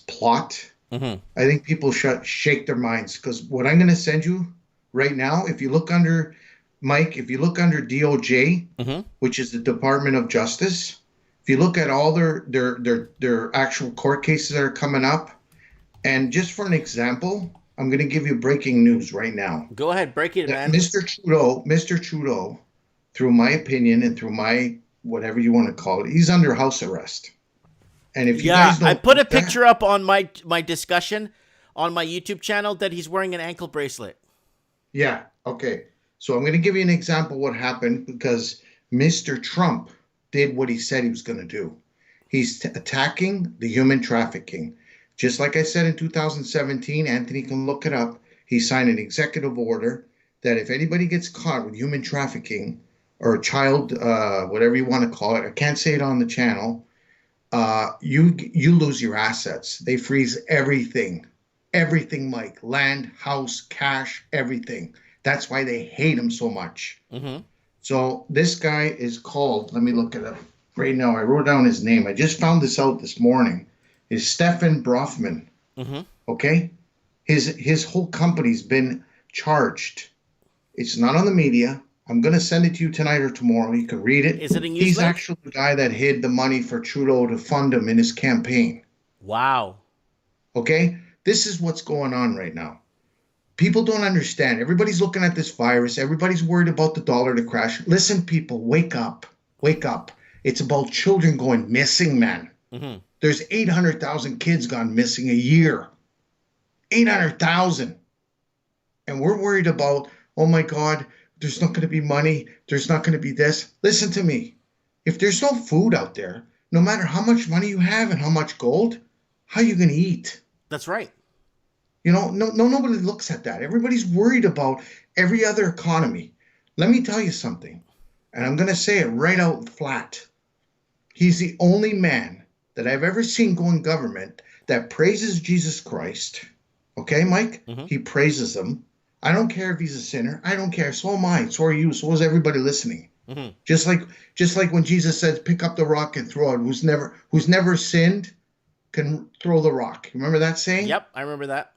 plot, I think people should shake their minds, because what I'm going to send you right now, if you look under, Mike, if you look under DOJ, which is the Department of Justice, if you look at all their actual court cases that are coming up, and just for an example, I'm going to give you breaking news right now. Go ahead, break it, man. Mr. Trudeau, through my opinion and through my whatever you want to call it, he's under house arrest. And if you guys don't, I put a picture up on my discussion on my YouTube channel that he's wearing an ankle bracelet. Yeah. Okay. So I'm going to give you an example of what happened, because Mr. Trump did what he said he was going to do. He's attacking the human trafficking. Just like I said in 2017, Anthony can look it up. He signed an executive order that if anybody gets caught with human trafficking or child, whatever you want to call it, I can't say it on the channel, you lose your assets. They freeze everything, Mike, land, house, cash, everything. That's why they hate him so much. So this guy is called, let me look it up right now. I wrote down his name. I just found this out this morning. Is Stefan Brofman. Okay? His whole company's been charged. It's not on the media. I'm going to send it to you tonight or tomorrow. You can read it. Is it in Newsletter? He's actually the guy that hid the money for Trudeau to fund him in his campaign. Wow. Okay? This is what's going on right now. People don't understand. Everybody's looking at this virus. Everybody's worried about the dollar to crash. Listen, people, wake up. Wake up. It's about children going missing, man. There's 800,000 kids gone missing a year. 800,000. And we're worried about, oh my God, there's not going to be money. There's not going to be this. Listen to me. If there's no food out there, no matter how much money you have and how much gold, how are you going to eat? That's right. You know, nobody looks at that. Everybody's worried about every other economy. Let me tell you something, and I'm going to say it right out flat. He's the only man that I've ever seen go in government that praises Jesus Christ. Okay, Mike? He praises him. I don't care if he's a sinner. I don't care. So am I. So are you. So is everybody listening. Just like when Jesus says, "Pick up the rock and throw it." Who's never sinned can throw the rock. Remember that saying? Yep, I remember that.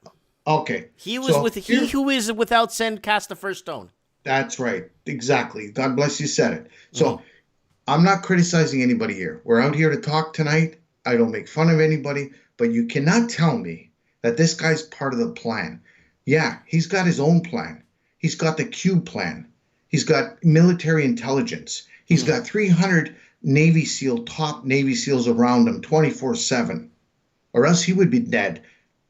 Okay. He who is without sin cast the first stone. That's right. Exactly. God bless you said it. So I'm not criticizing anybody here. We're out here to talk tonight. I don't make fun of anybody, but you cannot tell me that this guy's part of the plan. Yeah, he's got his own plan. He's got the Q plan. He's got military intelligence. He's got 300 top Navy SEALs around him 24/7, or else he would be dead.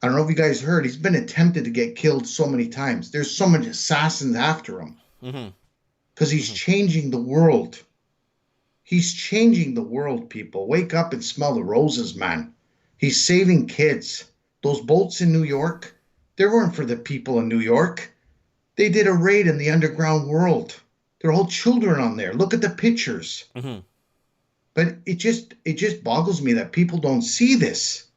I don't know if you guys heard, he's been attempted to get killed so many times. There's so many assassins after him because he's changing the world. He's changing the world, people. Wake up and smell the roses, man. He's saving kids. Those boats in New York, they weren't for the people in New York. They did a raid in the underground world. There are all children on there. Look at the pictures. But it just boggles me that people don't see this.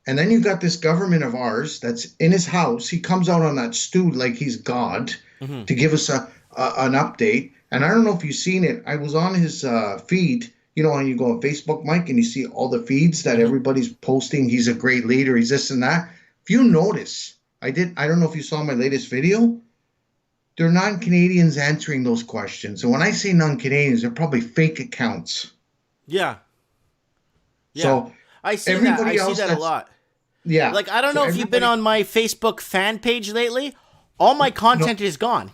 And then you got this government of ours that's in his house. He comes out on that stew like he's God to give us an update. And I don't know if you've seen it. I was on his feed. You know, when you go on Facebook, Mike, and you see all the feeds that everybody's posting. He's a great leader. He's this and that. If you notice, I don't know if you saw my latest video. They're non-Canadians answering those questions. And when I say non-Canadians, they're probably fake accounts. Yeah. So I see that. I see that a lot. Yeah. Like, I don't know if you've been on my Facebook fan page lately. All my content is gone.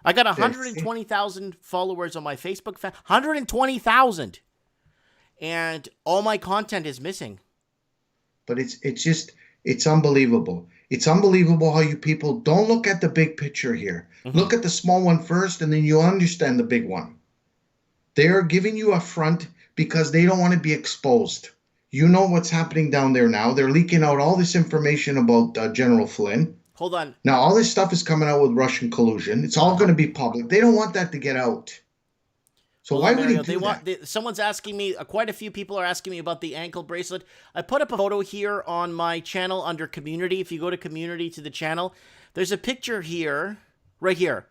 I got 120,000 followers on my Facebook fan. 120,000. And all my content is missing. But it's unbelievable. It's unbelievable how you people don't look at the big picture here. Look at the small one first, and then you'll understand the big one. They are giving you a front because they don't want to be exposed. You know what's happening down there now. They're leaking out all this information about General Flynn. Hold on. Now, all this stuff is coming out with Russian collusion. It's all going to be public. They don't want that to get out. So Hold why on, would he Mario. do that? Someone's asking me, quite a few people are asking me about the ankle bracelet. I put up a photo here on my channel under community. If you go to community to the channel, there's a picture here, right here.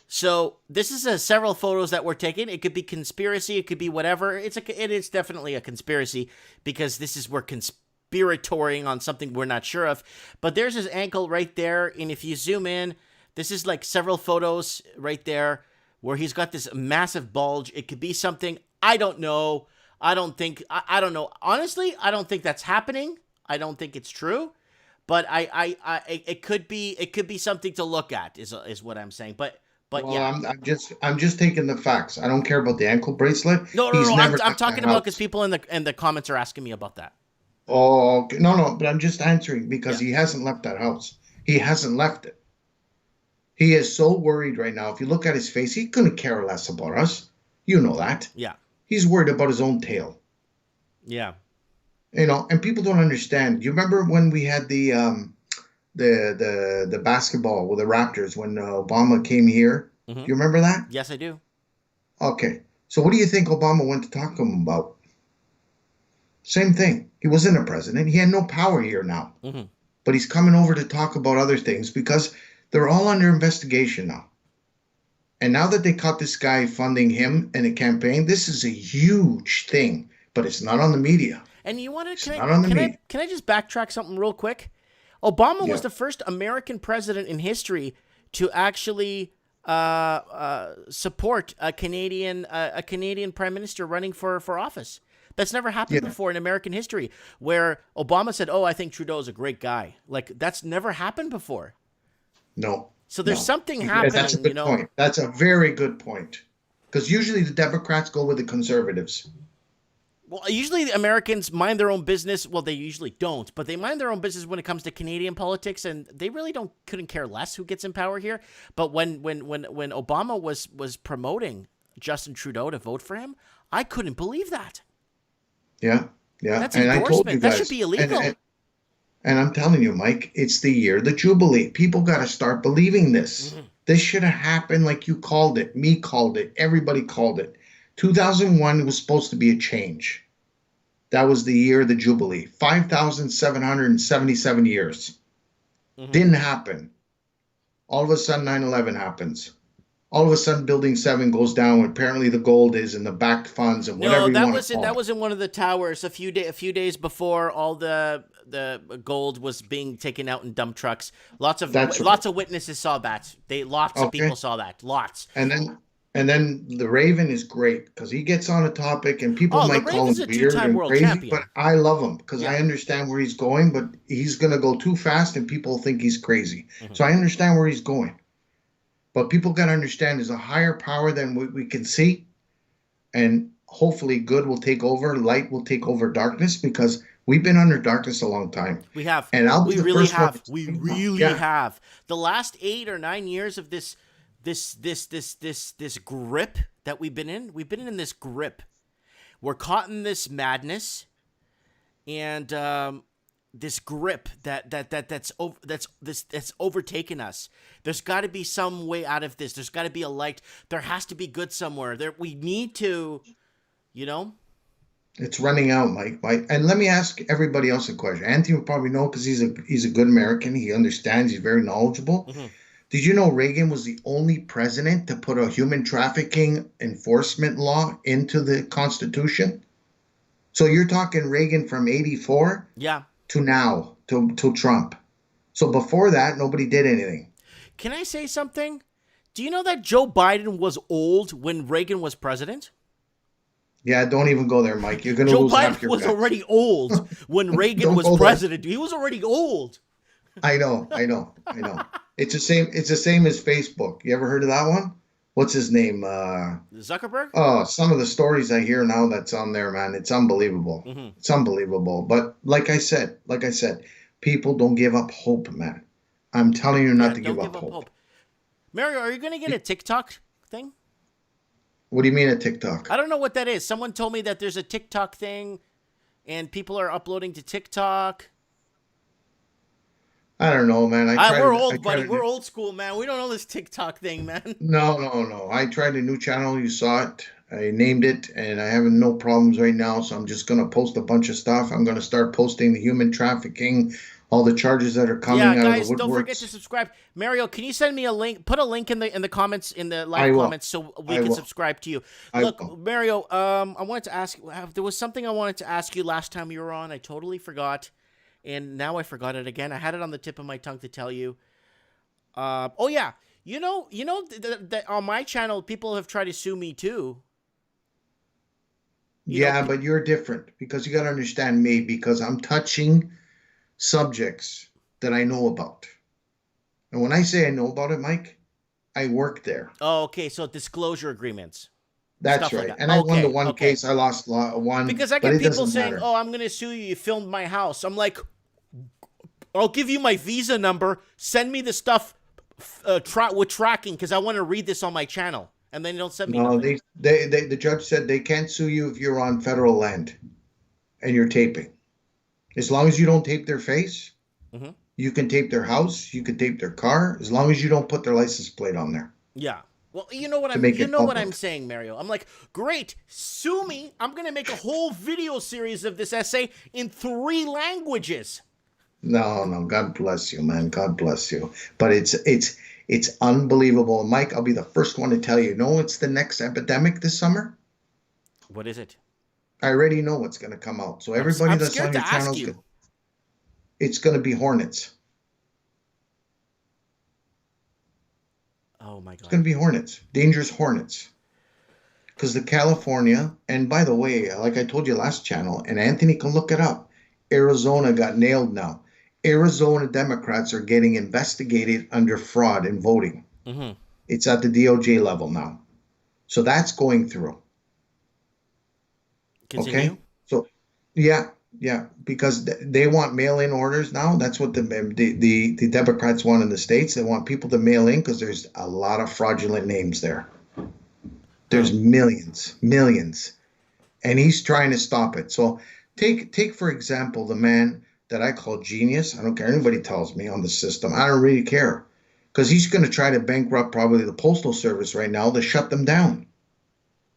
So this is several photos that were taken. It could be conspiracy. It could be whatever. It is definitely a conspiracy because this is we're conspiratorying on something we're not sure of. But there's his ankle right there. And if you zoom in, this is like several photos right there where he's got this massive bulge. It could be something. I don't know. I don't know. Honestly, I don't think that's happening. I don't think it's true. But it could be something to look at is what I'm saying. But Well, yeah. I'm just taking the facts. I don't care about the ankle bracelet. No. I'm talking about because people in the comments are asking me about that. Oh, okay. No, but I'm just answering because Yeah. he hasn't left that house. He hasn't left it. He is so worried right now. If you look at his face, he couldn't care less about us. You know that. Yeah. He's worried about his own tail. Yeah. You know, and people don't understand. You remember when we had the basketball with the Raptors when Obama came here? Mm-hmm. Do you remember that? Yes, I do. Okay. So what do you think Obama went to talk to him about? Same thing. He wasn't a president. He had no power here now. Mm-hmm. But he's coming over to talk about other things because they're all under investigation now. And now that they caught this guy funding him in a campaign, this is a huge thing. But it's not on the media. And you want to? Can I just backtrack something real quick? Obama was the first American president in history to actually support a Canadian prime minister running for office. That's never happened before in American history, where Obama said, "Oh, I think Trudeau is a great guy." Like that's never happened before. No. So there's something happening. That's a good point. That's a very good point. Because usually the Democrats go with the conservatives. Well, usually the Americans mind their own business. Well, they usually don't, but they mind their own business when it comes to Canadian politics, and they really couldn't care less who gets in power here. But when Obama was promoting Justin Trudeau to vote for him, I couldn't believe that. Yeah. That's and endorsement. I told you guys, that should be illegal. And I'm telling you, Mike, it's the year the Jubilee. People got to start believing this. Mm-hmm. This should have happened like you called it. Me called it. Everybody called it. 2001 was supposed to be a change. That was the year of the Jubilee. 5,777 years. Mm-hmm. Didn't happen. All of a sudden, 9/11 happens. All of a sudden, Building 7 goes down. And apparently, the gold is in the backed funds and whatever you want to call it. That was in one of the towers a few days before all the gold was being taken out in dump trucks. Lots of witnesses saw that. Lots of people saw that. Lots. And then the Raven is great because he gets on a topic and people might call him weird and crazy, champion. But I love him because I understand where he's going, but he's going to go too fast and people think he's crazy. Mm-hmm. So I understand where he's going. But people got to understand there's a higher power than we can see. And hopefully good will take over. Light will take over darkness because we've been under darkness a long time. We have. And we really have. We really have. The last 8 or 9 years of this grip that we've been in this grip. We're caught in this madness and this grip that's overtaken us. There's got to be some way out of this. There's got to be a light. There has to be good somewhere. We need to, It's running out, Mike. And let me ask everybody else a question. Anthony will probably know because he's a good American. He understands. He's very knowledgeable. Mm-hmm. Did you know Reagan was the only president to put a human trafficking enforcement law into the Constitution? So you're talking Reagan from 84 to now, to Trump. So before that, nobody did anything. Can I say something? Do you know that Joe Biden was old when Reagan was president? Yeah, don't even go there, Mike. You're going to lose half your Joe Biden was bets. already old when Reagan was president. There. He was already old. I know. It's the same as Facebook. You ever heard of that one? What's his name? Zuckerberg? Oh, some of the stories I hear now that's on there, man, it's unbelievable. Mm-hmm. It's unbelievable. But like I said, people don't give up hope, man. I'm telling you not to give up hope. Mario, are you going to get a TikTok thing? What do you mean a TikTok? I don't know what that is. Someone told me that there's a TikTok thing and people are uploading to TikTok. I don't know, man. We're I old, tried buddy. a We're old school, man. We don't know this TikTok thing, man. no. I tried a new channel. You saw it. I named it, and I have no problems right now. So I'm just gonna post a bunch of stuff. I'm gonna start posting the human trafficking, all the charges that are Yeah, coming out of guys, the don't forget to woodworks. subscribe. Mario, can you send me a link? Put a link in the comments in the live I will. comments so we I can will. subscribe to you. I Look, will. Mario, I wanted to ask. There was something I wanted to ask you last time you were on. I totally forgot, and now I forgot it again. I had it on the tip of my tongue to tell you. Oh yeah, that on my channel, people have tried to sue me too. Yeah, but you're different because you got to understand me because I'm touching subjects that I know about. And when I say I know about it, Mike, I work there. Oh, okay. So disclosure agreements, That's stuff like right. that. And I won the Okay, one okay. case. I lost one, Because I but get it people doesn't saying, matter. "Oh, I'm gonna sue you. You filmed my house." I'm like, "I'll give you my Visa number. Send me the stuff with tracking because I want to read this on my channel." And then you don't send me No, nothing. the judge said they can't sue you if you're on federal land and you're taping. As long as you don't tape their face, Mhm. you can tape their house, you can tape their car, as long as you don't put their license plate on there Yeah. Well, you know what to make it I'm public. saying, Mario. I'm like, great, sue me. I'm gonna make a whole video series of this essay in 3 languages. No, God bless you, man. God bless you. But it's unbelievable. Mike, I'll be the first one to tell you. Know what's the next epidemic this summer? What is it? I already know what's going to come out. So I'm everybody that's scared on to your ask channel, you. it's going to be hornets. Oh my It's god. going to be hornets, dangerous hornets. Because the California, and by the way, like I told you last channel, and Anthony can look it up, Arizona got nailed now. Arizona Democrats are getting investigated under fraud in voting. Mm-hmm. It's at the DOJ level now. So that's going through. Continue. Okay? So, yeah, because they want mail-in orders now. That's what the Democrats want in the States. They want people to mail in because there's a lot of fraudulent names there. There's millions. And he's trying to stop it. So take for example, the man that I call genius. I don't care anybody tells me on the system. I don't really care. Because he's going to try to bankrupt probably the Postal Service right now to shut them down.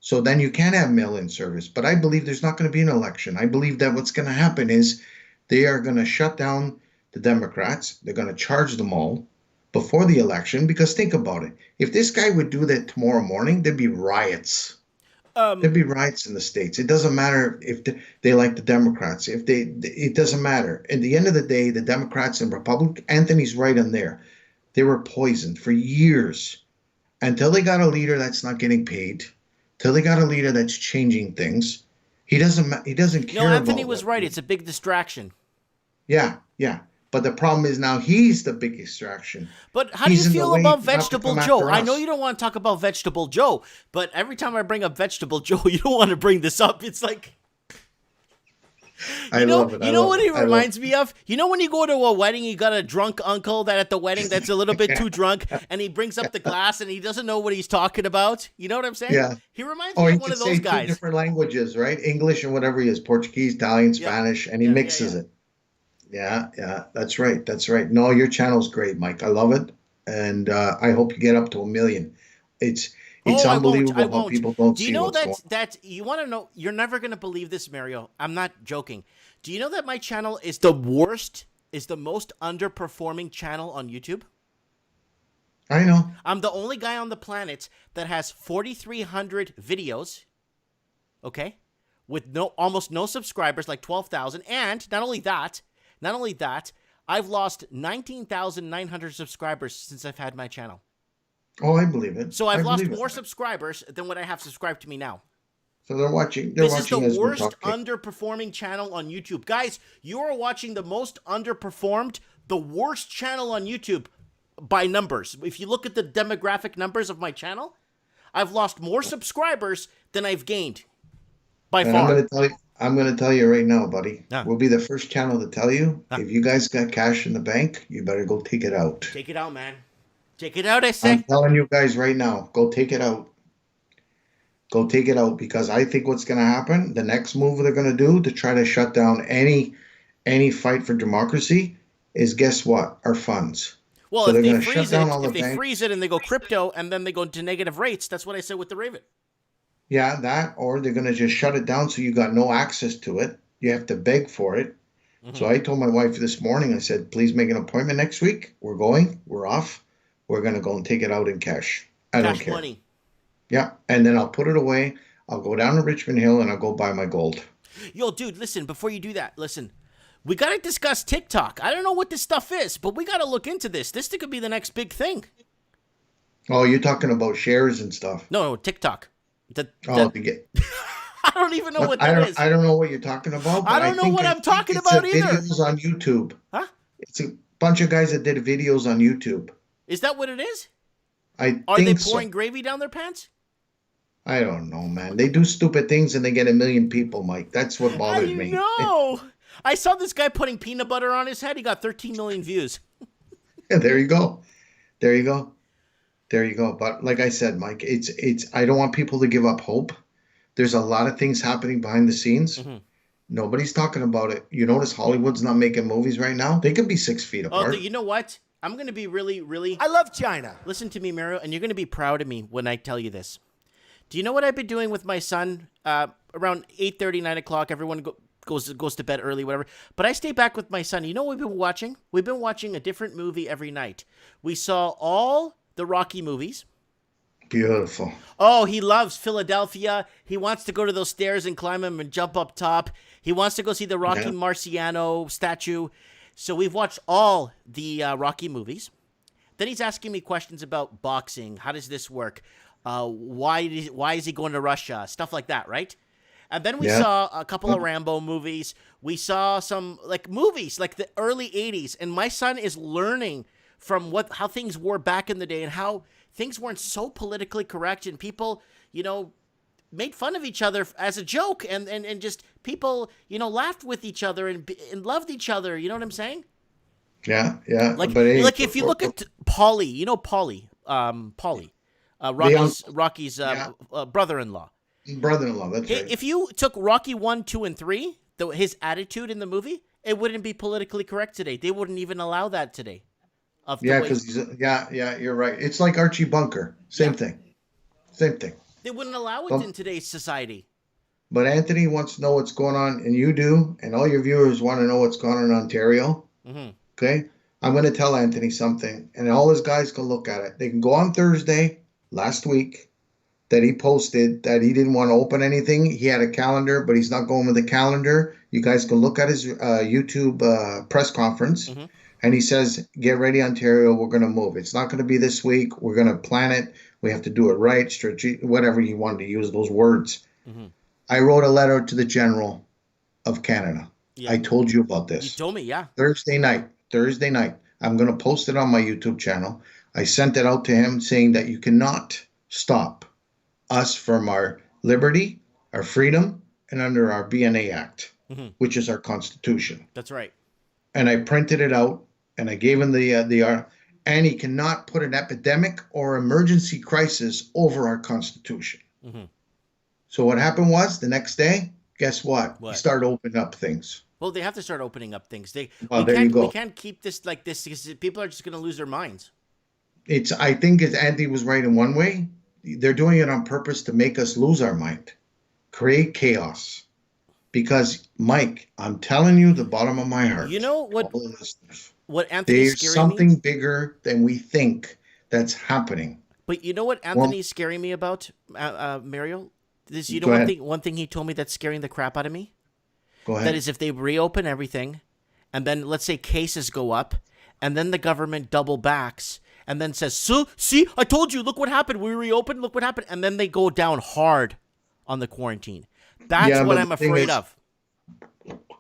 So then you can't have mail-in service. But I believe there's not going to be an election. I believe that what's going to happen is they are going to shut down the Democrats. They're going to charge them all before the election. Because think about it. If this guy would do that tomorrow morning, there'd be riots. There'd be riots in the States. It doesn't matter if they like the Democrats. It doesn't matter. At the end of the day, the Democrats and Republicans, Anthony's right on there. They were poisoned for years until they got a leader that's not getting paid, till they got a leader that's changing things. He doesn't care. No, Anthony about was what- right. It's a big distraction. Yeah. But the problem is now he's the big distraction. But how He's do in you the feel way about not to Vegetable come Joe? after I know us. you don't want to talk about Vegetable Joe, but every time I bring up Vegetable Joe, you don't want to bring this up. It's like, I love it. You know what he I love reminds me of? You know when you go to a wedding, you got a drunk uncle that at the wedding that's a little bit too drunk, and he brings up the glass and he doesn't know what he's talking about. You know what I'm saying? Yeah. He reminds Or me he of one could of say those two guys. different languages, right? English and whatever he is, Portuguese, Italian, Spanish, and he mixes it. Yeah, that's right. No, your channel's great, Mike. I love it, and I hope you get up to 1 million. It's unbelievable how people don't Do you see know what's going. that you want to know? You're never gonna believe this, Mario. I'm not joking. Do you know that my channel is the most underperforming channel on YouTube? I know. I'm the only guy on the planet that has 4,300 videos, okay, with almost no subscribers, like 12,000. And not only that, I've lost 19,900 subscribers since I've had my channel. Oh, I believe it. So I've lost believe it. more subscribers than what I have subscribed to me now. So they're watching. This is watching the as we're worst talking. underperforming channel on YouTube. Guys, you are watching the most underperformed, the worst channel on YouTube by numbers. If you look at the demographic numbers of my channel, I've lost more subscribers than I've gained by And far. I'm going to tell you right now, buddy. Yeah. We'll be the first channel to tell you if you guys got cash in the bank, you better go take it out. Take it out, man. Take it out, I say. I'm telling you guys right now, go take it out. Go take it out because I think what's going to happen, the next move they're going to do to try to shut down any fight for democracy is, guess what? Our funds. Well, So if they're they going to shut freeze down it, all the if they banks. freeze it and they go crypto and then they go to negative rates, that's what I said with the Raven. Yeah, that, or they're going to just shut it down so you got no access to it. You have to beg for it. So I told my wife this morning, I said, please make an appointment next week. We're going. We're off. We're going to go and take it out in cash. I don't Cash care. money. Yeah. And then I'll put it away. I'll go down to Richmond Hill and I'll go buy my gold. Yo, dude, listen, before you do that, listen. We got to discuss TikTok. I don't know what this stuff is, but we got to look into this. This could be the next big thing. Oh, you're talking about shares and stuff. No, TikTok. To get. I don't even know what that is. I don't know what you're talking about. But I don't know what I'm talking about either. Videos on YouTube. Huh? It's a bunch of guys that did videos on YouTube. Is that what it is? Are they pouring gravy down their pants? I don't know, man. They do stupid things and they get 1 million people, Mike. That's what bothers me. No. I saw this guy putting peanut butter on his head. He got 13 million views. There you go. There you go. There you go. But like I said, Mike, it's I don't want people to give up hope. There's a lot of things happening behind the scenes. Mm-hmm. Nobody's talking about it. You notice Hollywood's not making movies right now? They could be 6 feet apart. Oh, you know what? I'm going to be really... I love China. Listen to me, Mario, and you're going to be proud of me when I tell you this. Do you know what I've been doing with my son? Around 8:30, 9 o'clock, everyone goes to bed early, whatever. But I stay back with my son. You know what we've been watching? We've been watching a different movie every night. We saw all the Rocky movies. Beautiful. Oh, he loves Philadelphia. He wants to go to those stairs and climb them and jump up top. He wants to go see the Rocky Marciano statue. So we've watched all the Rocky movies. Then he's asking me questions about boxing. How does this work? Why is he going to Russia? Stuff like that, right? And then we saw a couple of Rambo movies. We saw some movies like the early 80s. And my son is learning from how things were back in the day and how things weren't so politically correct and people, made fun of each other as a joke and just people, laughed with each other and loved each other. You know what I'm saying? Yeah. If you look at Paulie, Paulie, Rocky's brother-in-law. Brother-in-law, that's right. If you took Rocky 1, 2, and 3, his attitude in the movie, it wouldn't be politically correct today. They wouldn't even allow that today. Because you're right. It's like Archie Bunker. Same thing. They wouldn't allow it in today's society. But Anthony wants to know what's going on, and you do, and all your viewers want to know what's going on in Ontario. Mm-hmm. Okay? I'm going to tell Anthony something, and all his guys can look at it. They can go on Thursday, last week, that he posted that he didn't want to open anything. He had a calendar, but he's not going with the calendar. You guys can look at his YouTube press conference. Mm-hmm. And he says, get ready, Ontario, we're going to move. It's not going to be this week. We're going to plan it. We have to do it right, whatever he wanted to use those words. Mm-hmm. I wrote a letter to the General of Canada. Yeah. I told you about this. You told me, yeah. Thursday night. I'm going to post it on my YouTube channel. I sent it out to him saying that you cannot stop us from our liberty, our freedom, and under our BNA Act, which is our Constitution. That's right. And I printed it out, and I gave him the and he cannot put an epidemic or emergency crisis over our Constitution. Mm-hmm. So what happened was the next day, guess what? He started opening up things. Well, they have to start opening up things. You go. We can't keep this like this because people are just going to lose their minds. I think Andy was right in one way. They're doing it on purpose to make us lose our mind, create chaos. Because, Mike, I'm telling you the bottom of my heart. You know what Anthony's There's something bigger than we think that's happening. But you know what Anthony's scaring me about, Mario? One thing he told me that's scaring the crap out of me? Go ahead. That is if they reopen everything, and then let's say cases go up, and then the government double backs, and then says, so, see, I told you, look what happened. We reopened, look what happened. And then they go down hard on the quarantine. That's what I'm afraid of.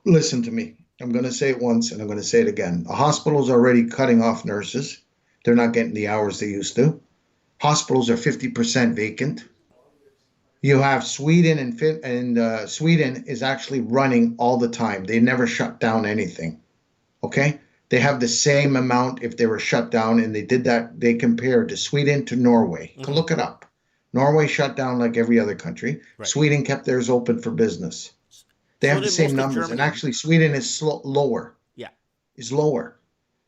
Listen to me. I'm going to say it once and I'm going to say it again. The hospitals are already cutting off nurses. They're not getting the hours they used to. Hospitals are 50% vacant. You have Sweden and Sweden is actually running all the time. They never shut down anything. Okay? They have the same amount if they were shut down, and they did that. They compared to Sweden to Norway. You can look it up. Norway shut down like every other country. Right. Sweden kept theirs open for business. They have the same numbers. And actually, Sweden is lower. Yeah. Is lower.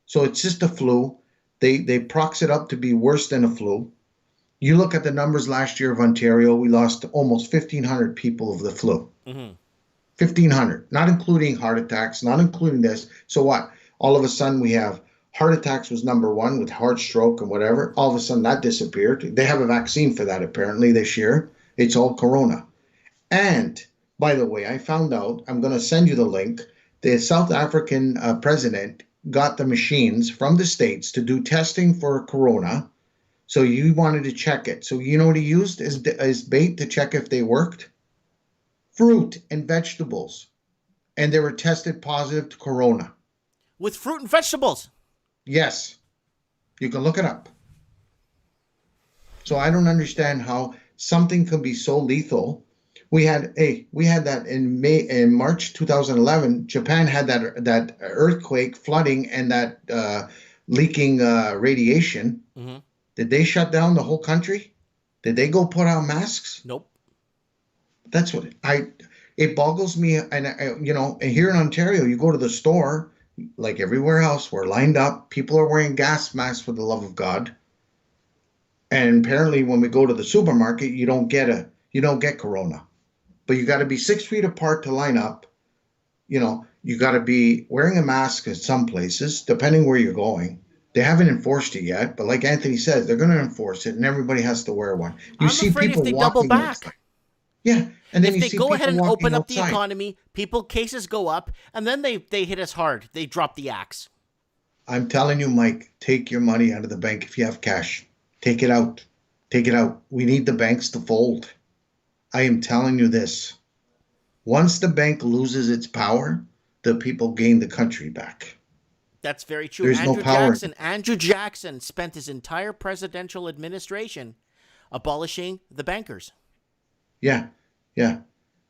So it's just a flu. They prox it up to be worse than a flu. You look at the numbers last year of Ontario, we lost almost 1,500 people of the flu. 1,500, not including heart attacks, not including this. So what? All of a sudden we have heart attacks was number one with heart stroke and whatever. All of a sudden that disappeared. They have a vaccine for that apparently this year. It's all corona. And by the way, I found out, I'm going to send you the link. The South African president got the machines from the States to do testing for corona. So you wanted to check it. So you know what he used as bait to check if they worked? Fruit and vegetables. And they were tested positive to corona. With fruit and vegetables? Yes. You can look it up. So I don't understand how something can be so lethal. We had that in March 2011. Japan had that earthquake, flooding, and that leaking radiation. Mm-hmm. Did they shut down the whole country? Did they go put on masks? Nope. That's what it boggles me. And here in Ontario, you go to the store, like everywhere else, we're lined up. People are wearing gas masks for the love of God. And apparently, when we go to the supermarket, you don't get corona. But you got to be 6 feet apart to line up. You got to be wearing a mask in some places, depending where you're going. They haven't enforced it yet, but like Anthony says, they're going to enforce it, and everybody has to wear one. I'm afraid if they double back. Outside. Yeah, and then if they go ahead and open up outside. the economy, cases go up, and then they hit us hard. They drop the axe. I'm telling you, Mike, take your money out of the bank if you have cash. Take it out. Take it out. We need the banks to fold. I am telling you this. Once the bank loses its power, the people gain the country back. That's very true. There's no power. Andrew Jackson spent his entire presidential administration abolishing the bankers. Yeah.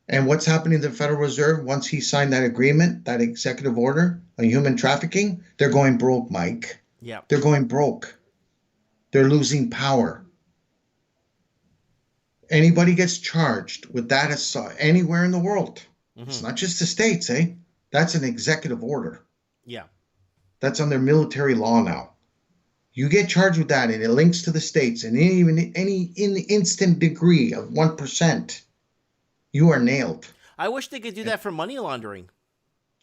And what's happening to the Federal Reserve once he signed that agreement, that executive order on human trafficking? They're going broke, Mike. Yeah. They're going broke. They're losing power. Anybody gets charged with that anywhere in the world. Mm-hmm. It's not just the States, eh? That's an executive order. Yeah. That's under military law now. You get charged with that, and it links to the States, and even in the instant degree of 1%, you are nailed. I wish they could do that for money laundering.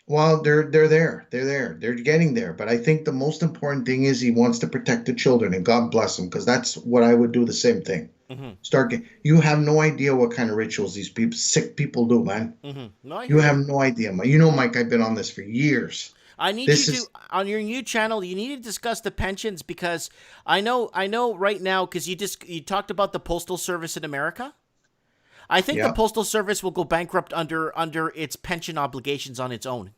Well, they're there. They're getting there. But I think the most important thing is he wants to protect the children, and God bless him, because that's what I would do the same thing. Mm-hmm. You have no idea what kind of rituals these sick people do, man. Mm-hmm. No, you have no idea. Mike, I've been on this for years. I need you to, on your new channel, you need to discuss the pensions, because I know right now, because you talked about the Postal Service in America. I think the Postal Service will go bankrupt under its pension obligations on its own.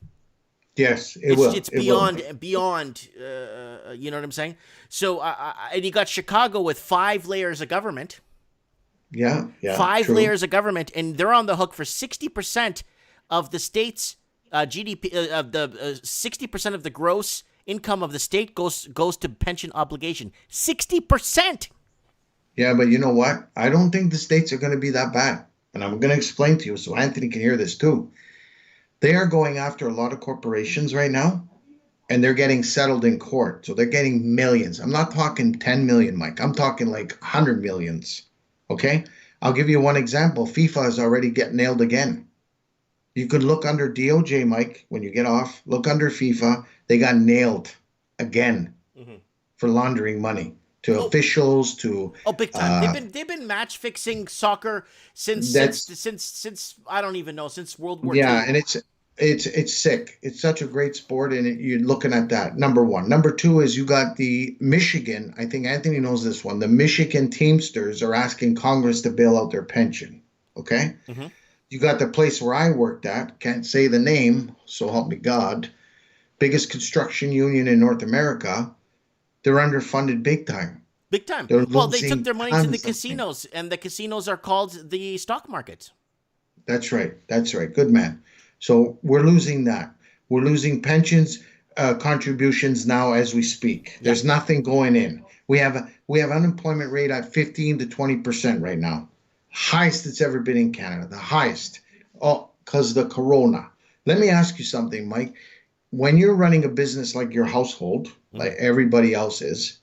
Yes, it will. It's beyond, you know what I'm saying? So, and you got Chicago with 5 layers of government. Yeah. 5 layers of government, and they're on the hook for 60% of the state's GDP. Of the 60% of the gross income of the state goes to pension obligation. 60%. Yeah, but you know what? I don't think the states are going to be that bad. And I'm going to explain to you so Anthony can hear this too. They are going after a lot of corporations right now, and they're getting settled in court. So they're getting millions. I'm not talking 10 million, Mike. I'm talking like 100 millions. Okay? I'll give you one example. FIFA is already getting nailed again. You could look under DOJ, Mike, when you get off. Look under FIFA. They got nailed again for laundering money. To officials, to big time. They've been match fixing soccer since I don't even know, since World War II. Yeah, and it's sick. It's such a great sport, and you're looking at that. Number one. Number two is you got the Michigan. I think Anthony knows this one. The Michigan Teamsters are asking Congress to bail out their pension. Okay. Mm-hmm. You got the place where I worked at. Can't say the name, so help me God. Biggest construction union in North America. They're underfunded big time. Big time. Well, they took their money to the casinos, and the casinos are called the stock market. That's right. Good man. So we're losing that. We're losing pensions contributions now as we speak. There's nothing going in. We have unemployment rate at 15 to 20% right now. Highest it's ever been in Canada. The highest. Oh, because of the corona. Let me ask you something, Mike. when you're running a business like your household, like everybody else is,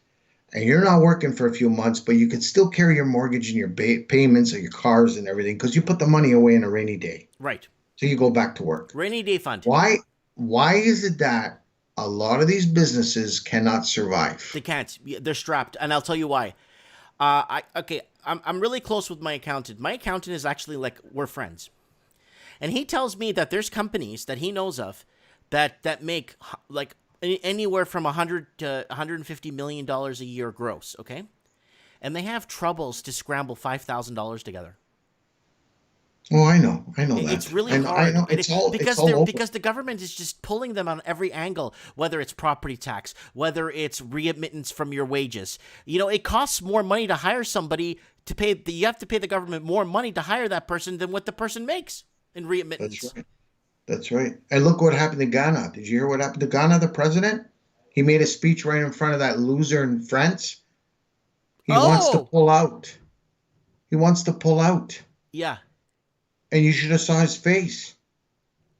and you're not working for a few months, but you can still carry your mortgage and your payments of your cars and everything because you put the money away in a rainy day. Right. So you go back to work. Rainy day fund. Why is it that a lot of these businesses cannot survive? They can't. They're strapped, and I'll tell you why. I'm really close with my accountant. My accountant is actually like, we're friends, and he tells me that there's companies that he knows of that make like anywhere from $100 to $150 million a year gross. Okay, and they have troubles to scramble $5,000 together. Oh, I know that. It's really hard. I know. It's all over. Because the government is just pulling them on every angle, whether it's property tax, whether it's readmittance from your wages. You know, it costs more money to hire somebody to pay. You have to pay the government more money to hire that person than what the person makes in readmittance. That's right. That's right. And look what happened to Ghana. Did you hear what happened to Ghana, the president? He made a speech right in front of that loser in France. He wants to pull out. He wants to pull out. Yeah. And you should have saw his face.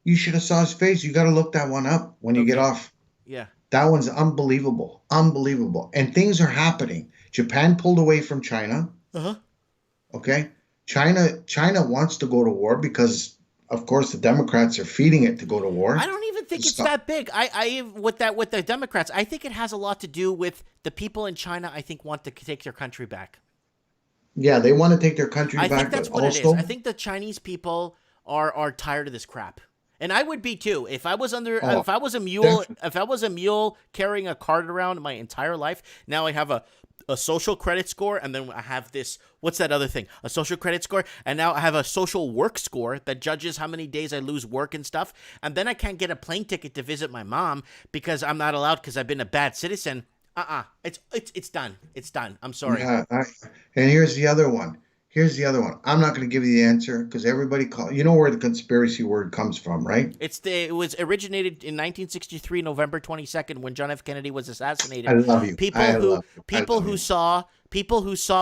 You should have saw his face. You got to look that one up when you get off. Yeah. That one's unbelievable. Unbelievable. And things are happening. Japan pulled away from China. Uh-huh. Okay. China wants to go to war because, of course, the Democrats are feeding it to go to war. I don't even think it's that big. With the Democrats, I think it has a lot to do with the people in China. I think want to take their country back. Yeah, they want to take their country back. I think that's what it is. I think the Chinese people are tired of this crap, and I would be too. If I was if I was a mule, if I was a mule carrying a cart around my entire life, now I have a social credit score, and then I have this. What's that other thing? A social credit score, and now I have a social work score that judges how many days I lose work and stuff, and then I can't get a plane ticket to visit my mom because I'm not allowed because I've been a bad citizen. It's done. It's done. I'm sorry. Yeah, and here's the other one. I'm not going to give you the answer because everybody you know where the conspiracy word comes from, right? It was originated in 1963, November 22nd, when John F. Kennedy was assassinated. I love you. People who saw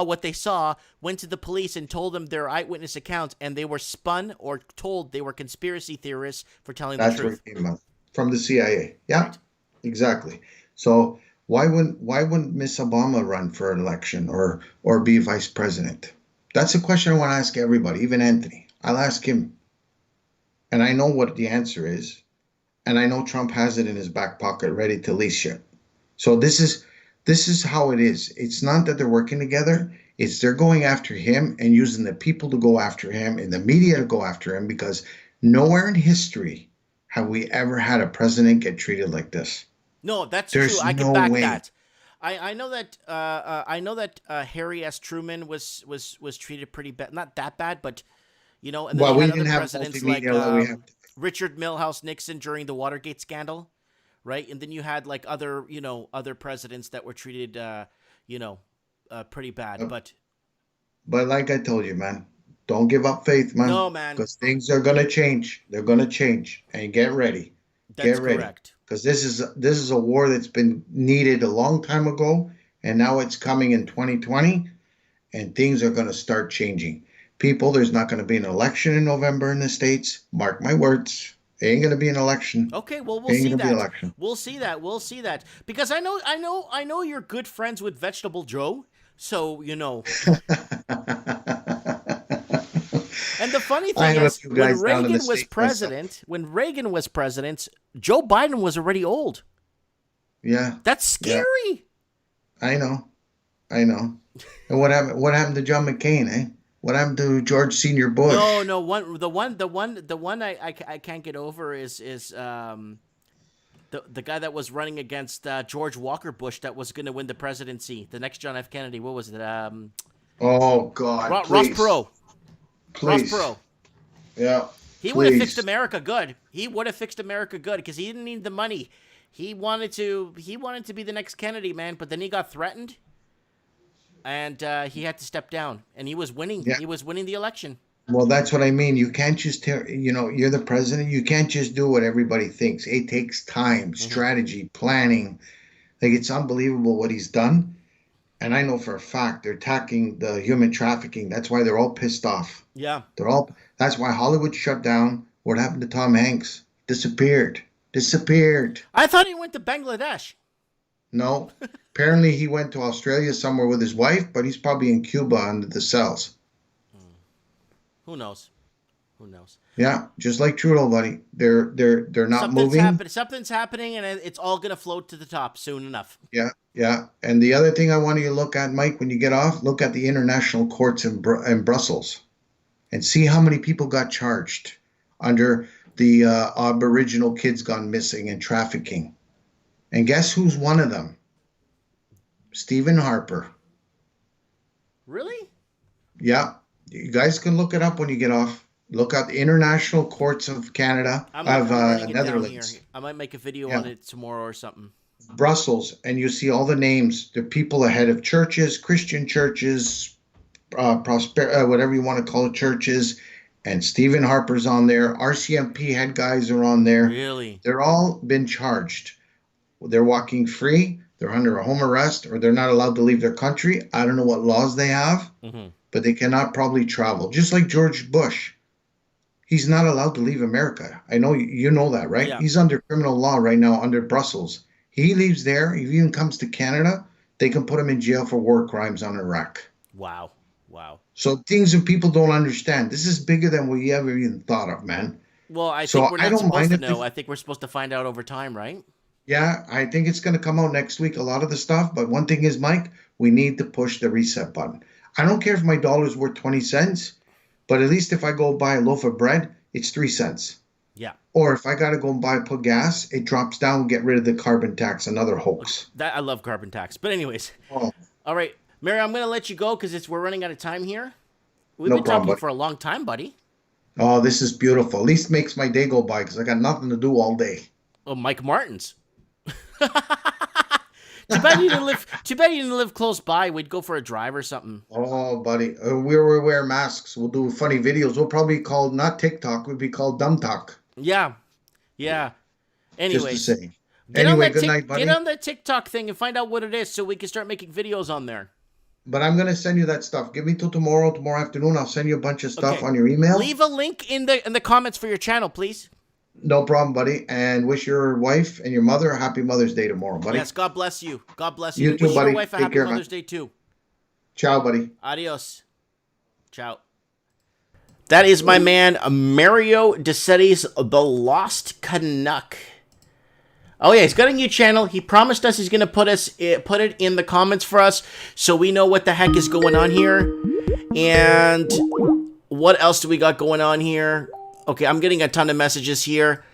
what they saw went to the police and told them their eyewitness accounts, and they were spun or told they were conspiracy theorists for telling the truth. That's where it came out from the CIA. Yeah, right. Exactly. So why wouldn't Miss Obama run for an election or be vice president? That's a question I want to ask everybody, even Anthony. I'll ask him. And I know what the answer is. And I know Trump has it in his back pocket ready to lease shit. So this is how it is. It's not that they're working together. It's they're going after him and using the people to go after him and the media to go after him, because nowhere in history have we ever had a president get treated like this. No, that's true. I can back that. I know that Harry S. Truman was treated pretty bad, not that bad, but you know. And then we didn't have presidents like Richard Milhouse Nixon during the Watergate scandal, right? And then you had like other presidents that were treated pretty bad. But like I told you, man, don't give up faith, man. No, man, because things are gonna change. They're gonna change, and get ready. That's correct. Because this is a war that's been needed a long time ago, and now it's coming in 2020, and things are going to start changing. People, there's not going to be an election in November in the States. Mark my words. There ain't going to be an election. Okay, well, we'll see that. We'll see that. Because I know you're good friends with Vegetable Joe, so you know. And the funny thing is, when Reagan was president, Joe Biden was already old. Yeah. That's scary. Yeah. I know. And what happened to John McCain, eh? What happened to George Senior Bush? No, the one I can't get over is the guy that was running against George Walker Bush that was going to win the presidency, the next John F. Kennedy. What was it? Oh God. Ross Perot. Please. Ross Perot. Yeah. He would have fixed America good. Because he didn't need the money. He wanted to be the next Kennedy, man. But then he got threatened, and he had to step down. And he was winning. Yeah. He was winning the election. Well, that's what I mean. You can't just you're the president. You can't just do what everybody thinks. It takes time, strategy, planning. Like, it's unbelievable what he's done. And I know for a fact they're attacking the human trafficking. That's why they're all pissed off. Yeah. That's why Hollywood shut down. What happened to Tom Hanks? Disappeared. Disappeared. I thought he went to Bangladesh. No. Apparently he went to Australia somewhere with his wife, but he's probably in Cuba under the cells. Who knows? Who knows? Yeah, just like Trudeau, buddy. They're not moving. Something's happening, and it's all gonna float to the top soon enough. Yeah, yeah. And the other thing I want you to look at, Mike, when you get off, look at the international courts in Brussels, and see how many people got charged under the Aboriginal kids gone missing and trafficking. And guess who's one of them? Stephen Harper. Really? Yeah. You guys can look it up when you get off. Look at the International Courts of Canada, I'm Netherlands. I might make a video Yeah. on it tomorrow or something. Brussels, and you see all the names. The people ahead of churches, Christian churches, whatever you want to call it, churches, and Stephen Harper's on there. RCMP head guys are on there. Really? They're all been charged. They're walking free. They're under a home arrest, or they're not allowed to leave their country. I don't know what laws they have, but they cannot probably travel. Just like George Bush. He's not allowed to leave America. I know you know that, right? Yeah. He's under criminal law right now under Brussels. He leaves there. If he even comes to Canada, they can put him in jail for war crimes on Iraq. Wow. So things that people don't understand. This is bigger than we ever even thought of, man. Well, I So think we're I not don't supposed mind to if know. they- I think we're supposed to find out over time, right? Yeah, I think it's going to come out next week, a lot of the stuff. But one thing is, Mike, we need to push the reset button. I don't care if my dollar's worth 20 cents, but at least if I go buy a loaf of bread, it's 3 cents. Yeah. Or if I got to go and put gas, it drops down and get rid of the carbon tax, another hoax. That I love carbon tax. But anyways, Oh, all right, Mary, I'm gonna let you go because we're running out of time here. We've No been problem, talking buddy. for a long time, buddy. oh, this is beautiful. At least makes my day go by because I got nothing to do all day. Oh, Mike Martins. Too bad you didn't live close by. We'd go for a drive or something. Oh, buddy. We'll wear masks. We'll do funny videos. We'll probably be called, not TikTok, we'll be called Dumb Talk. Yeah. Anyways, Just to say. get Anyway, on good that night, buddy. Get on that TikTok thing and find out what it is so we can start making videos on there. But I'm going to send you that stuff. Give me till tomorrow afternoon. I'll send you a bunch of stuff Okay. on your email. Leave a link in the comments for your channel, please. No problem, buddy. And wish your wife and your mother a happy Mother's Day tomorrow, buddy. Yes, God bless you. God bless you. You too, Wish buddy. your wife a Take happy care, man. Mother's Day too. Ciao, buddy. Adios. Ciao. That is my man Mario DeCetti's The Lost Canuck. Oh yeah, he's got a new channel. He promised us he's gonna put it in the comments for us, so we know what the heck is going on here. And what else do we got going on here? Okay, I'm getting a ton of messages here.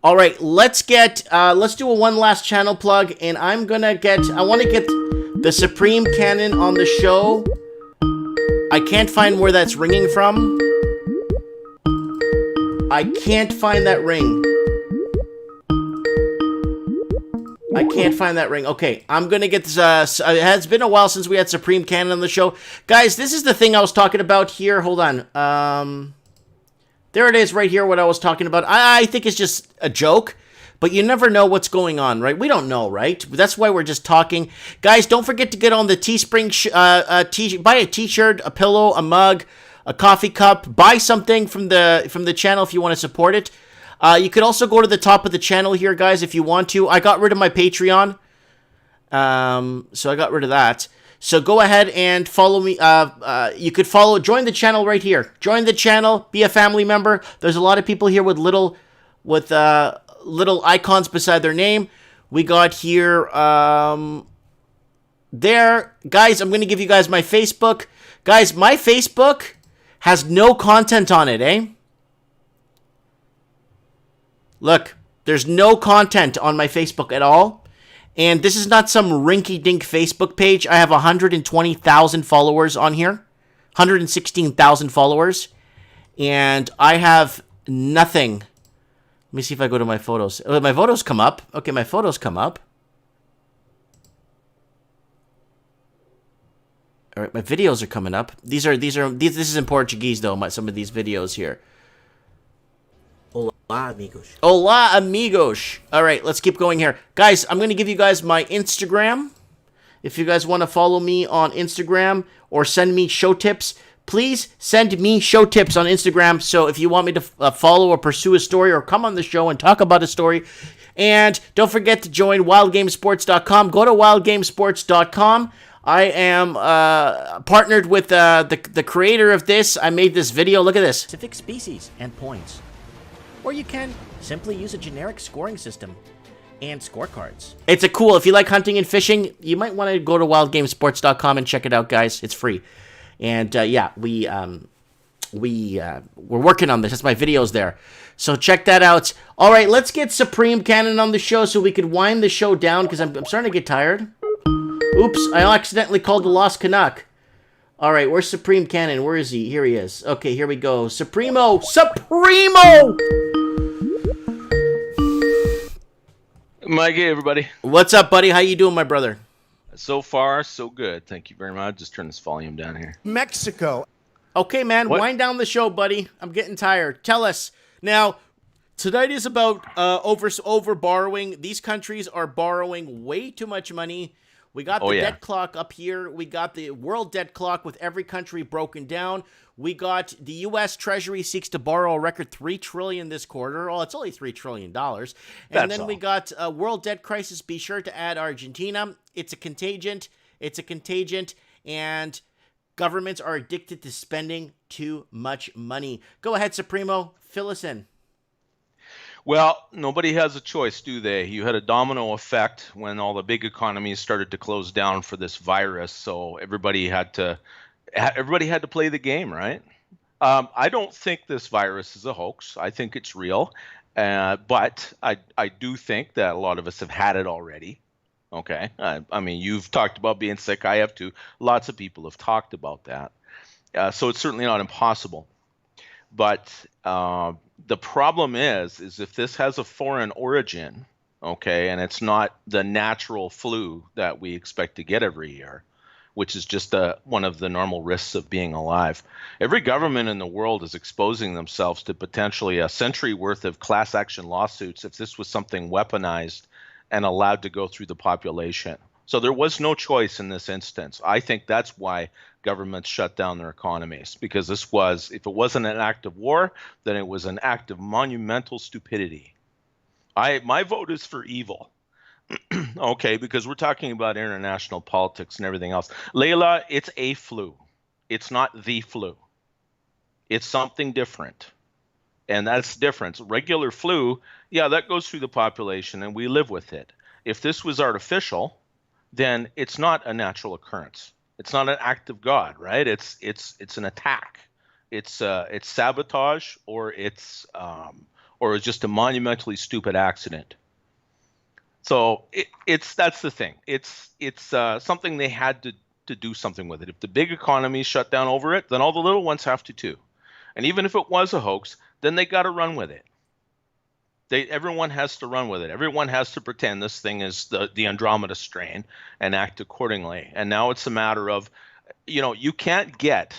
All right, let's do a one last channel plug, and I want to get the Supreme Canon on the show. I can't find where that's ringing from. I can't find that ring. I can't find that ring. Okay, I'm going to get this. It has been a while since we had Supreme Canon on the show. Guys, this is the thing I was talking about here. Hold on. There it is right here, what I was talking about. I think it's just a joke, but you never know what's going on, right? We don't know, right? That's why we're just talking. Guys, don't forget to get on the Teespring, buy a t-shirt, a pillow, a mug, a coffee cup. Buy something from the channel if you want to support it. You could also go to the top of the channel here, guys, if you want to. I got rid of my Patreon, so I got rid of that. So go ahead and follow me. You could join the channel right here. Join the channel, be a family member. There's a lot of people here with little icons beside their name. We got here, there. Guys, I'm going to give you guys my Facebook. Guys, my Facebook has no content on it, eh? Look, there's no content on my Facebook at all. And this is not some rinky-dink Facebook page. I have 120,000 followers on here. 116,000 followers. And I have nothing. Let me see if I go to my photos. Oh, my photos come up. Okay, my photos come up. All right, my videos are coming up. This is in Portuguese, though, some of these videos here. Olá, amigos. Hola, amigos. All right, let's keep going here. Guys, I'm going to give you guys my Instagram. If you guys want to follow me on Instagram or send me show tips, please send me show tips on Instagram. So if you want me to follow or pursue a story or come on the show and talk about a story, And don't forget to join wildgamesports.com. Go to wildgamesports.com. I am partnered with the creator of this. I made this video. Look at this. Specific species and points. Or you can simply use a generic scoring system and scorecards. It's a cool, if you like hunting and fishing, you might want to go to wildgamesports.com and check it out, guys. It's free. And yeah, we're working on this. That's my videos there. So check that out. All right, let's get Supreme Cannon on the show so we could wind the show down because I'm starting to get tired. Oops, I accidentally called the Lost Canuck. All right, where's Supreme Cannon? Where is he? Here he is. Okay, here we go. Supremo! Mike, hey everybody. What's up, buddy? How you doing, my brother? So far, so good. Thank you very much. Just turn this volume down here. Mexico. Okay, man, What? wind down the show, buddy. I'm getting tired. Tell us. Now, tonight is about over borrowing. These countries are borrowing way too much money. We got the debt clock up here. We got the world debt clock with every country broken down. We got the U.S. Treasury seeks to borrow a record $3 trillion this quarter. Oh, it's only $3 trillion. And then we got a world debt crisis. Be sure to add Argentina. It's a contagion. And governments are addicted to spending too much money. Go ahead, Supremo. Fill us in. Well, nobody has a choice, do they? You had a domino effect when all the big economies started to close down for this virus, so everybody had to play the game, right? I don't think this virus is a hoax. I think it's real, but I do think that a lot of us have had it already. Okay, I mean, you've talked about being sick. I have too. Lots of people have talked about that, so it's certainly not impossible. But the problem is if this has a foreign origin, okay, and it's not the natural flu that we expect to get every year, which is just one of the normal risks of being alive. Every government in the world is exposing themselves to potentially a century worth of class action lawsuits if this was something weaponized and allowed to go through the population. So there was no choice in this instance. I think that's why governments shut down their economies, because if it wasn't an act of war, then it was an act of monumental stupidity. My vote is for evil. Okay, because we're talking about international politics and everything else. Layla, it's a flu. It's not the flu. It's something different. And that's the difference. Regular flu, yeah, that goes through the population and we live with it. If this was artificial, then it's not a natural occurrence. It's not an act of God, right? It's an attack. It's sabotage, or it's just a monumentally stupid accident. So that's the thing. It's something they had to do something with it. If the big economies shut down over it, then all the little ones have to too. And even if it was a hoax, then they got to run with it. Everyone has to run with it. Everyone has to pretend this thing is the Andromeda strain and act accordingly. And now it's a matter of, you can't get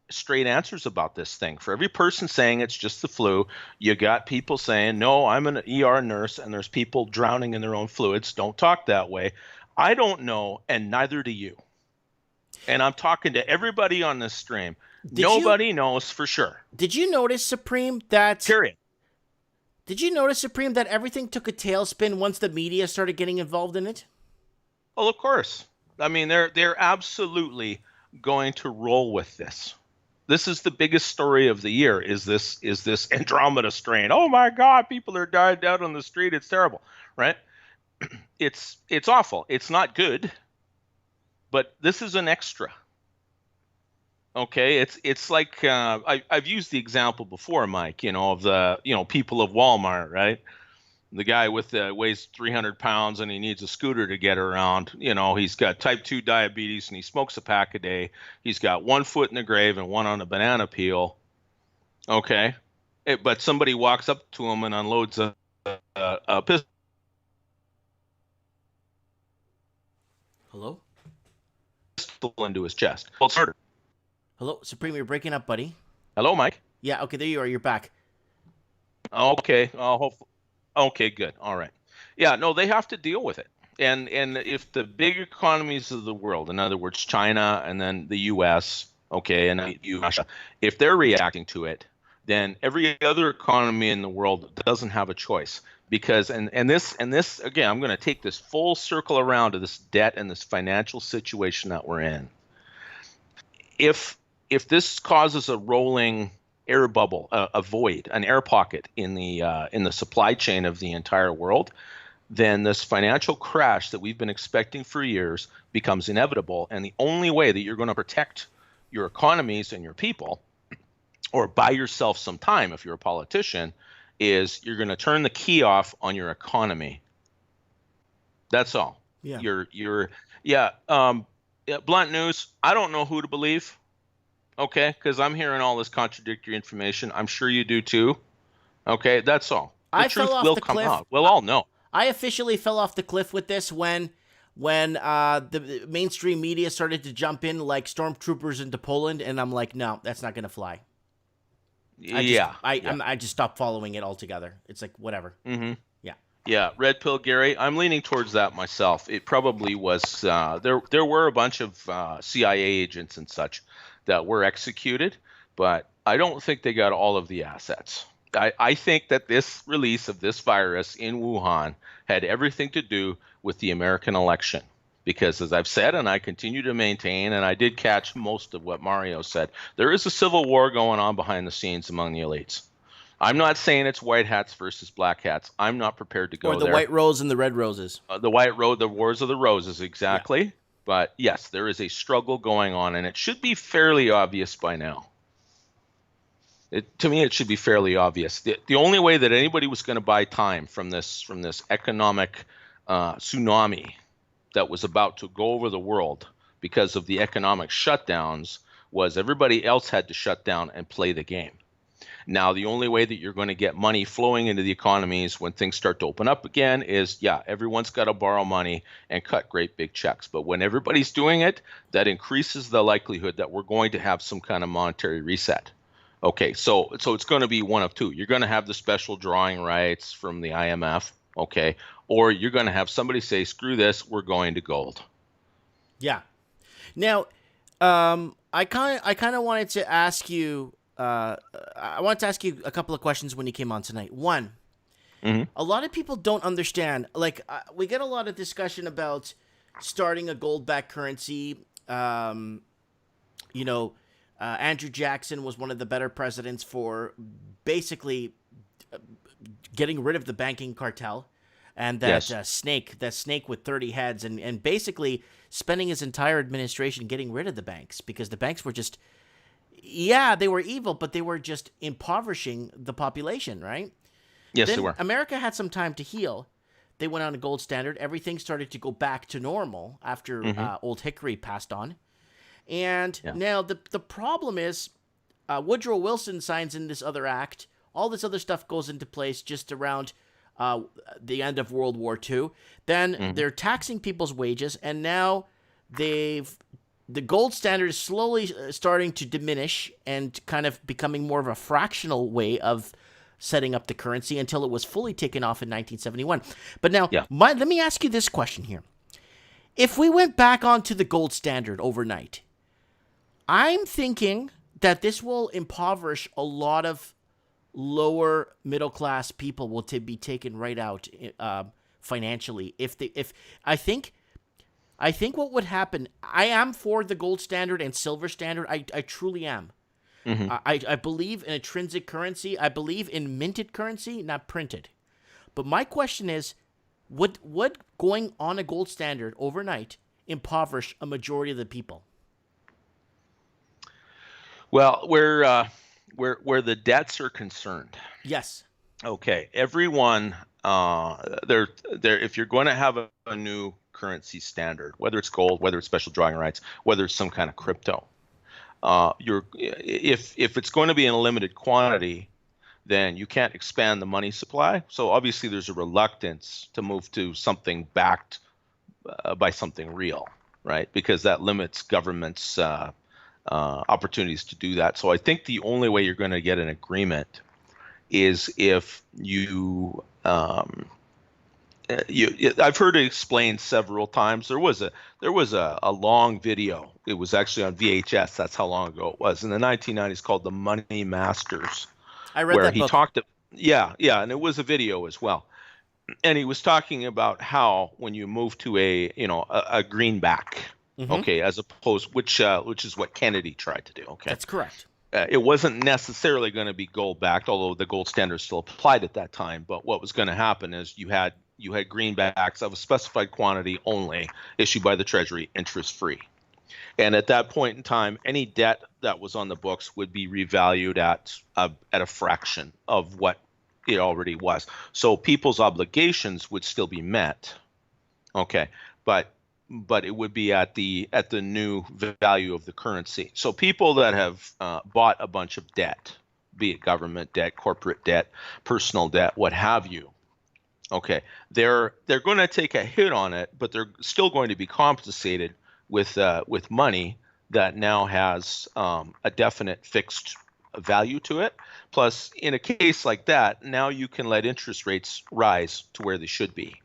straight answers about this thing. For every person saying it's just the flu, you got people saying, no, I'm an ER nurse and there's people drowning in their own fluids. Don't talk that way. I don't know, and neither do you. And I'm talking to everybody on this stream. Nobody knows for sure. Did you notice, Supreme, that... Period. Did you notice, Supreme, that everything took a tailspin once the media started getting involved in it? Well, of course. I mean, they're absolutely going to roll with this. This is the biggest story of the year. Is this Andromeda strain? Oh my God, people are dying down on the street. It's terrible, right? It's awful. It's not good. But this is an extra. Okay, it's like I've used the example before, Mike. Of the people of Walmart, right? The guy weighs 300 pounds and he needs a scooter to get around. He's got type 2 diabetes and he smokes a pack a day. He's got one foot in the grave and one on a banana peel. Okay, but somebody walks up to him and unloads a pistol. Hello? Into his chest. Well, it's murder. Hello, Supreme, you're breaking up, buddy. Hello, Mike. Yeah, okay, there you are. You're back. Okay. Okay, good. All right. Yeah, no, they have to deal with it. And if the big economies of the world, in other words, China and then the U.S., okay, and Russia, if they're reacting to it, then every other economy in the world doesn't have a choice. because and this again, I'm going to take this full circle around to this debt and this financial situation that we're in. If this causes a rolling air bubble, a void, an air pocket in the supply chain of the entire world, then this financial crash that we've been expecting for years becomes inevitable. And the only way that you're going to protect your economies and your people, or buy yourself some time if you're a politician, is you're going to turn the key off on your economy. That's all. Yeah. Blunt news. I don't know who to believe. Okay, because I'm hearing all this contradictory information. I'm sure you do too. Okay, that's all. The truth will come out. We'll all know. I officially fell off the cliff with this when the mainstream media started to jump in like stormtroopers into Poland, and I'm like, no, that's not going to fly. I just stopped following it altogether. It's like, whatever. Mm-hmm. Yeah. Yeah, Red Pill Gary, I'm leaning towards that myself. It probably was, there were a bunch of CIA agents and such that were executed, but I don't think they got all of the assets. I think that this release of this virus in Wuhan had everything to do with the American election. Because as I've said, and I continue to maintain, and I did catch most of what Mario said, there is a civil war going on behind the scenes among the elites. I'm not saying it's white hats versus black hats. I'm not prepared to go there. Or the white rose and the red roses. The wars of the roses, exactly. Yeah. But yes, there is a struggle going on, and it should be fairly obvious by now. To me, it should be fairly obvious. The only way that anybody was going to buy time from this economic tsunami that was about to go over the world because of the economic shutdowns was everybody else had to shut down and play the game. Now, the only way that you're going to get money flowing into the economies when things start to open up again is, everyone's got to borrow money and cut great big checks. But when everybody's doing it, that increases the likelihood that we're going to have some kind of monetary reset. Okay, so it's going to be one of two. You're going to have the special drawing rights from the IMF, okay, or you're going to have somebody say, screw this, we're going to gold. Yeah. Now, I kind of wanted to ask you. I wanted to ask you a couple of questions when you came on tonight. One, a lot of people don't understand. Like, we get a lot of discussion about starting a gold-backed currency. Andrew Jackson was one of the better presidents for basically getting rid of the banking cartel and that snake with 30 heads, and basically spending his entire administration getting rid of the banks because the banks were just. Yeah, they were evil, but they were just impoverishing the population, right? Yes, then they were. America had some time to heal. They went on a gold standard. Everything started to go back to normal after Old Hickory passed on. And now the problem is Woodrow Wilson signs in this other act. All this other stuff goes into place just around the end of World War II. Then they're taxing people's wages, and now the gold standard is slowly starting to diminish and kind of becoming more of a fractional way of setting up the currency until it was fully taken off in 1971. But now, let me ask you this question here. If we went back onto the gold standard overnight, I'm thinking that this will impoverish a lot of lower middle class people will be taken right out financially. I think what would happen, I am for the gold standard and silver standard. I truly am. I believe in intrinsic currency. I believe in minted currency, not printed. But my question is, would going on a gold standard overnight impoverish a majority of the people? Well, where the debts are concerned. Yes. Okay. Everyone, if you're going to have a new currency standard, whether it's gold, whether it's special drawing rights, whether it's some kind of crypto, if it's going to be in a limited quantity, then you can't expand the money supply. So obviously there's a reluctance to move to something backed by something real, right? Because that limits government's opportunities to do that. So I think the only way you're going to get an agreement is if you I've heard it explained several times. There was a long video. It was actually on VHS. That's how long ago it was in the 1990s, called The Money Masters. I read where that he book. talked. And it was a video as well. and he was talking about how when you move to a greenback, okay, as opposed which is what Kennedy tried to do. Okay, That's correct. It wasn't necessarily going to be gold backed, although the gold standard still applied at that time. But what was going to happen is you had greenbacks of a specified quantity only, issued by the Treasury, interest free. And at that point in time, any debt that was on the books would be revalued at a fraction of what it already was. So people's obligations would still be met. Okay, but it would be at the new value of the currency. So people that have bought a bunch of debt, be it government debt, corporate debt, personal debt, what have you, okay, they're going to take a hit on it, but they're still going to be compensated with money that now has a definite fixed value to it. Plus, in a case like that, now you can let interest rates rise to where they should be,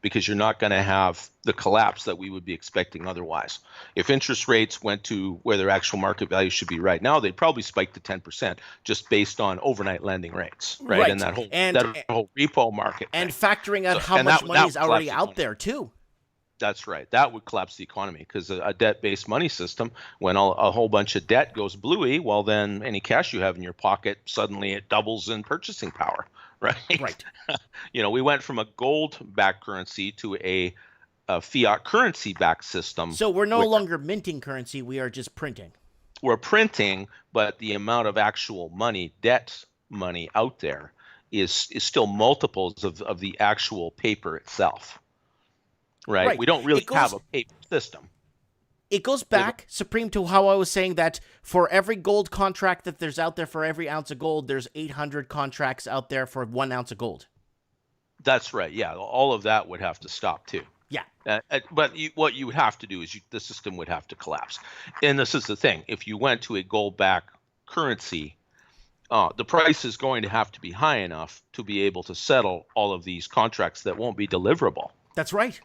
because you're not going to have the collapse that we would be expecting otherwise. If interest rates went to where their actual market value should be right now, they'd probably spike to 10% just based on overnight lending rates, right? And that whole repo market. And factoring out how much money is already out there too. That's right. That would collapse the economy, because a debt-based money system, when a whole bunch of debt goes bluey, well, then any cash you have in your pocket, suddenly it doubles in purchasing power, right? Right. We went from a gold-backed currency to a fiat currency-backed system. So we're no longer minting currency. We are just printing. We're printing, but the amount of actual money, debt money out there is still multiples of the actual paper itself. Right. We don't really have a paper system. It goes back, Supreme, to how I was saying that for every gold contract that there's out there, for every ounce of gold, there's 800 contracts out there for 1 ounce of gold. That's right. Yeah. All of that would have to stop too. Yeah. But what you would have to do is the system would have to collapse. And this is the thing. If you went to a gold-backed currency, the price is going to have to be high enough to be able to settle all of these contracts that won't be deliverable. That's right.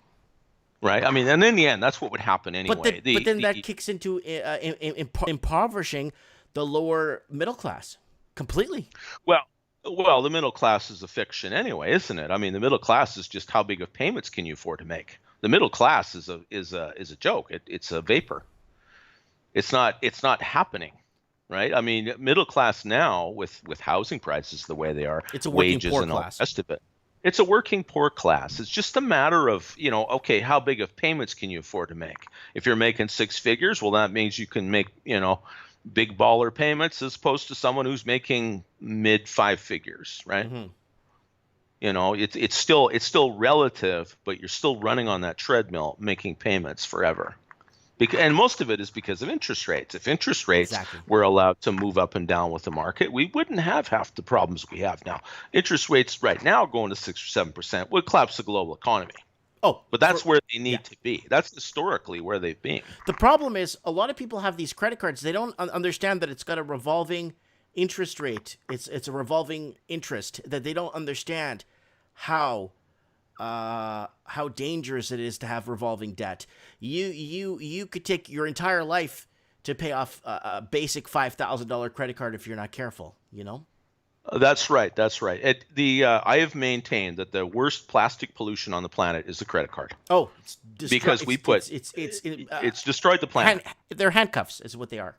Right. I mean, and in the end, that's what would happen anyway. But then that kicks into impoverishing the lower middle class completely. Well, the middle class is a fiction anyway, isn't it? I mean, the middle class is just how big of payments can you afford to make. The middle class is a joke. It's a vapor. It's not happening. Right. I mean, middle class now with housing prices the way they are, it's a working wages poor and all class. the rest of it. It's a working poor class. It's just a matter of, okay, how big of payments can you afford to make? If you're making 6 figures, well, that means you can make, big baller payments as opposed to someone who's making mid 5 figures, right? Mm-hmm. It's still relative, but you're still running on that treadmill making payments forever. And most of it is because of interest rates. If interest rates were allowed to move up and down with the market, we wouldn't have half the problems we have now. Interest rates right now going to 6 or 7% would collapse the global economy. Oh, but that's where they need to be. That's historically where they've been. The problem is a lot of people have these credit cards. They don't understand that it's got a revolving interest rate. It's a revolving interest, that they don't understand how dangerous it is to have revolving debt. You could take your entire life to pay off a basic $5,000 credit card if you're not careful, That's right. I have maintained that the worst plastic pollution on the planet is the credit card. Oh, because it's destroyed the planet. They're handcuffs is what they are.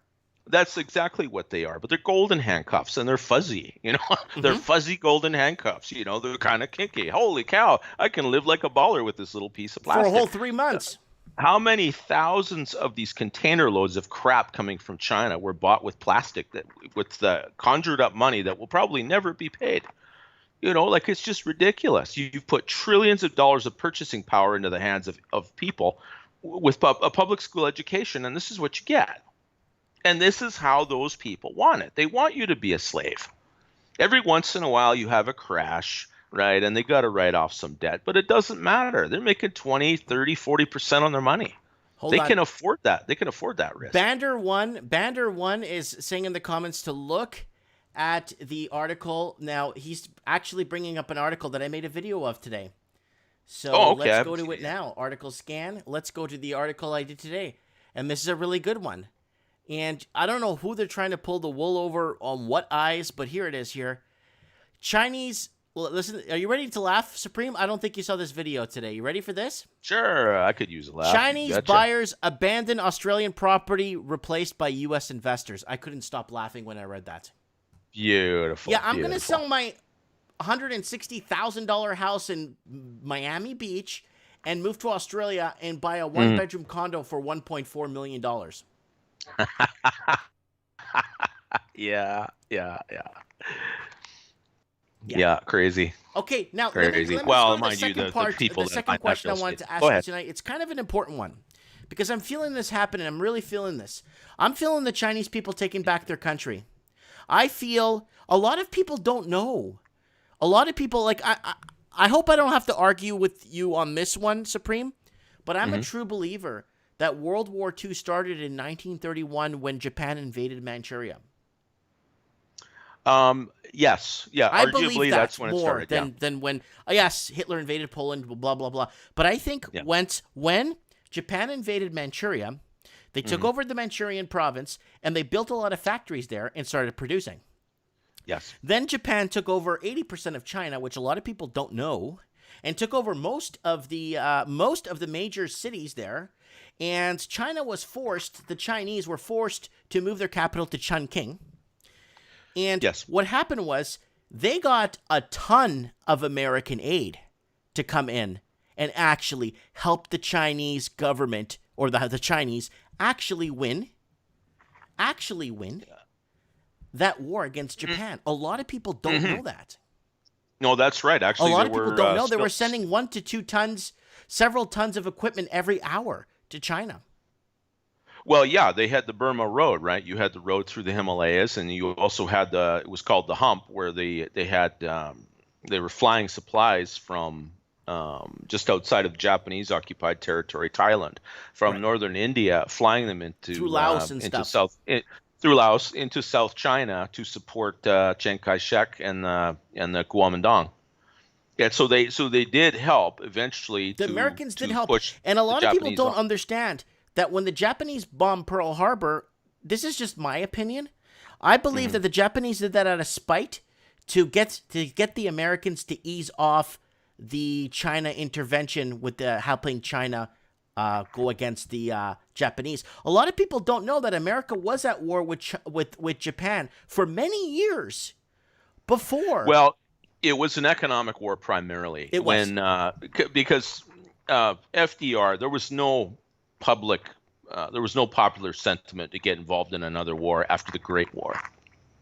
That's exactly what they are, but they're golden handcuffs and they're fuzzy, They're fuzzy golden handcuffs, they're kind of kinky. Holy cow, I can live like a baller with this little piece of plastic. For a whole 3 months. How many thousands of these container loads of crap coming from China were bought with plastic with the conjured up money that will probably never be paid? It's just ridiculous. You've put trillions of dollars of purchasing power into the hands of people with a public school education, and this is what you get. And this is how those people want it. They want you to be a slave. Every once in a while you have a crash, right? And they got to write off some debt, but it doesn't matter. They're making 20, 30, 40% on their money. They can afford that. They can afford that risk. Bander one is saying in the comments to look at the article. Now, he's actually bringing up an article that I made a video of today. So let's go to it now. Article scan. Let's go to the article I did today. And this is a really good one. And I don't know who they're trying to pull the wool over on what eyes, but here it is here. Chinese Well, listen, are you ready to laugh, Supreme? I don't think you saw this video today. You ready for this? Sure, I could use a laugh. Chinese Betcha. buyers abandon Australian property replaced by U.S. investors. I couldn't stop laughing when I read that. Beautiful. Yeah, I'm going to beautiful. sell my $160,000 house in Miami Beach and move to Australia and buy a one-bedroom condo for $1.4 million. Yeah. Yeah, crazy. Okay, now Crazy. let me Well, go to mind you, the people the that second find question I national wanted to state. ask Go you ahead. tonight. It's kind of an important one because I'm feeling this happening. I'm really feeling this. I'm feeling the Chinese people taking back their country. I feel a lot of people don't know. A lot of people, like, I hope I don't have to argue with you on this one, Supreme, but I'm a true believer that World War II started in 1931 when Japan invaded Manchuria. Yes. Yeah, I arguably believe that's that's when it more started. than when, yes, Hitler invaded Poland, blah, blah, blah. But I think Yeah. when Japan invaded Manchuria, they took over the Manchurian province and they built a lot of factories there and started producing. Yes. Then Japan took over 80% of China, which a lot of people don't know, and took over most of the major cities there. And the Chinese were forced to move their capital to Chongqing. And Yes. what happened was they got a ton of American aid to come in and actually help the Chinese government or the Chinese actually win that war against Japan. A lot of people don't know that. No, that's right. Actually, A lot there of people were, don't know they were sending 1 to 2 tons, several tons of equipment every hour to China. Well, yeah, they had the Burma Road, right? You had the road through the Himalayas, and you also had it was called the Hump, where they were flying supplies from just outside of Japanese occupied territory, Thailand, from northern India, flying them into Through Laos and into stuff. through Laos into South China to support Chiang Kai-shek and the Kuomintang. Yeah, so they did help eventually. The Americans did help, push and a lot the of people Japanese don't on. understand that when the Japanese bombed Pearl Harbor, this is just my opinion. I believe that the Japanese did that out of spite to get the Americans to ease off the China intervention with helping China go against the Japanese. A lot of people don't know that America was at war with Japan for many years before. Well, it was an economic war primarily. It was. Because FDR, there was no popular sentiment to get involved in another war after the Great War.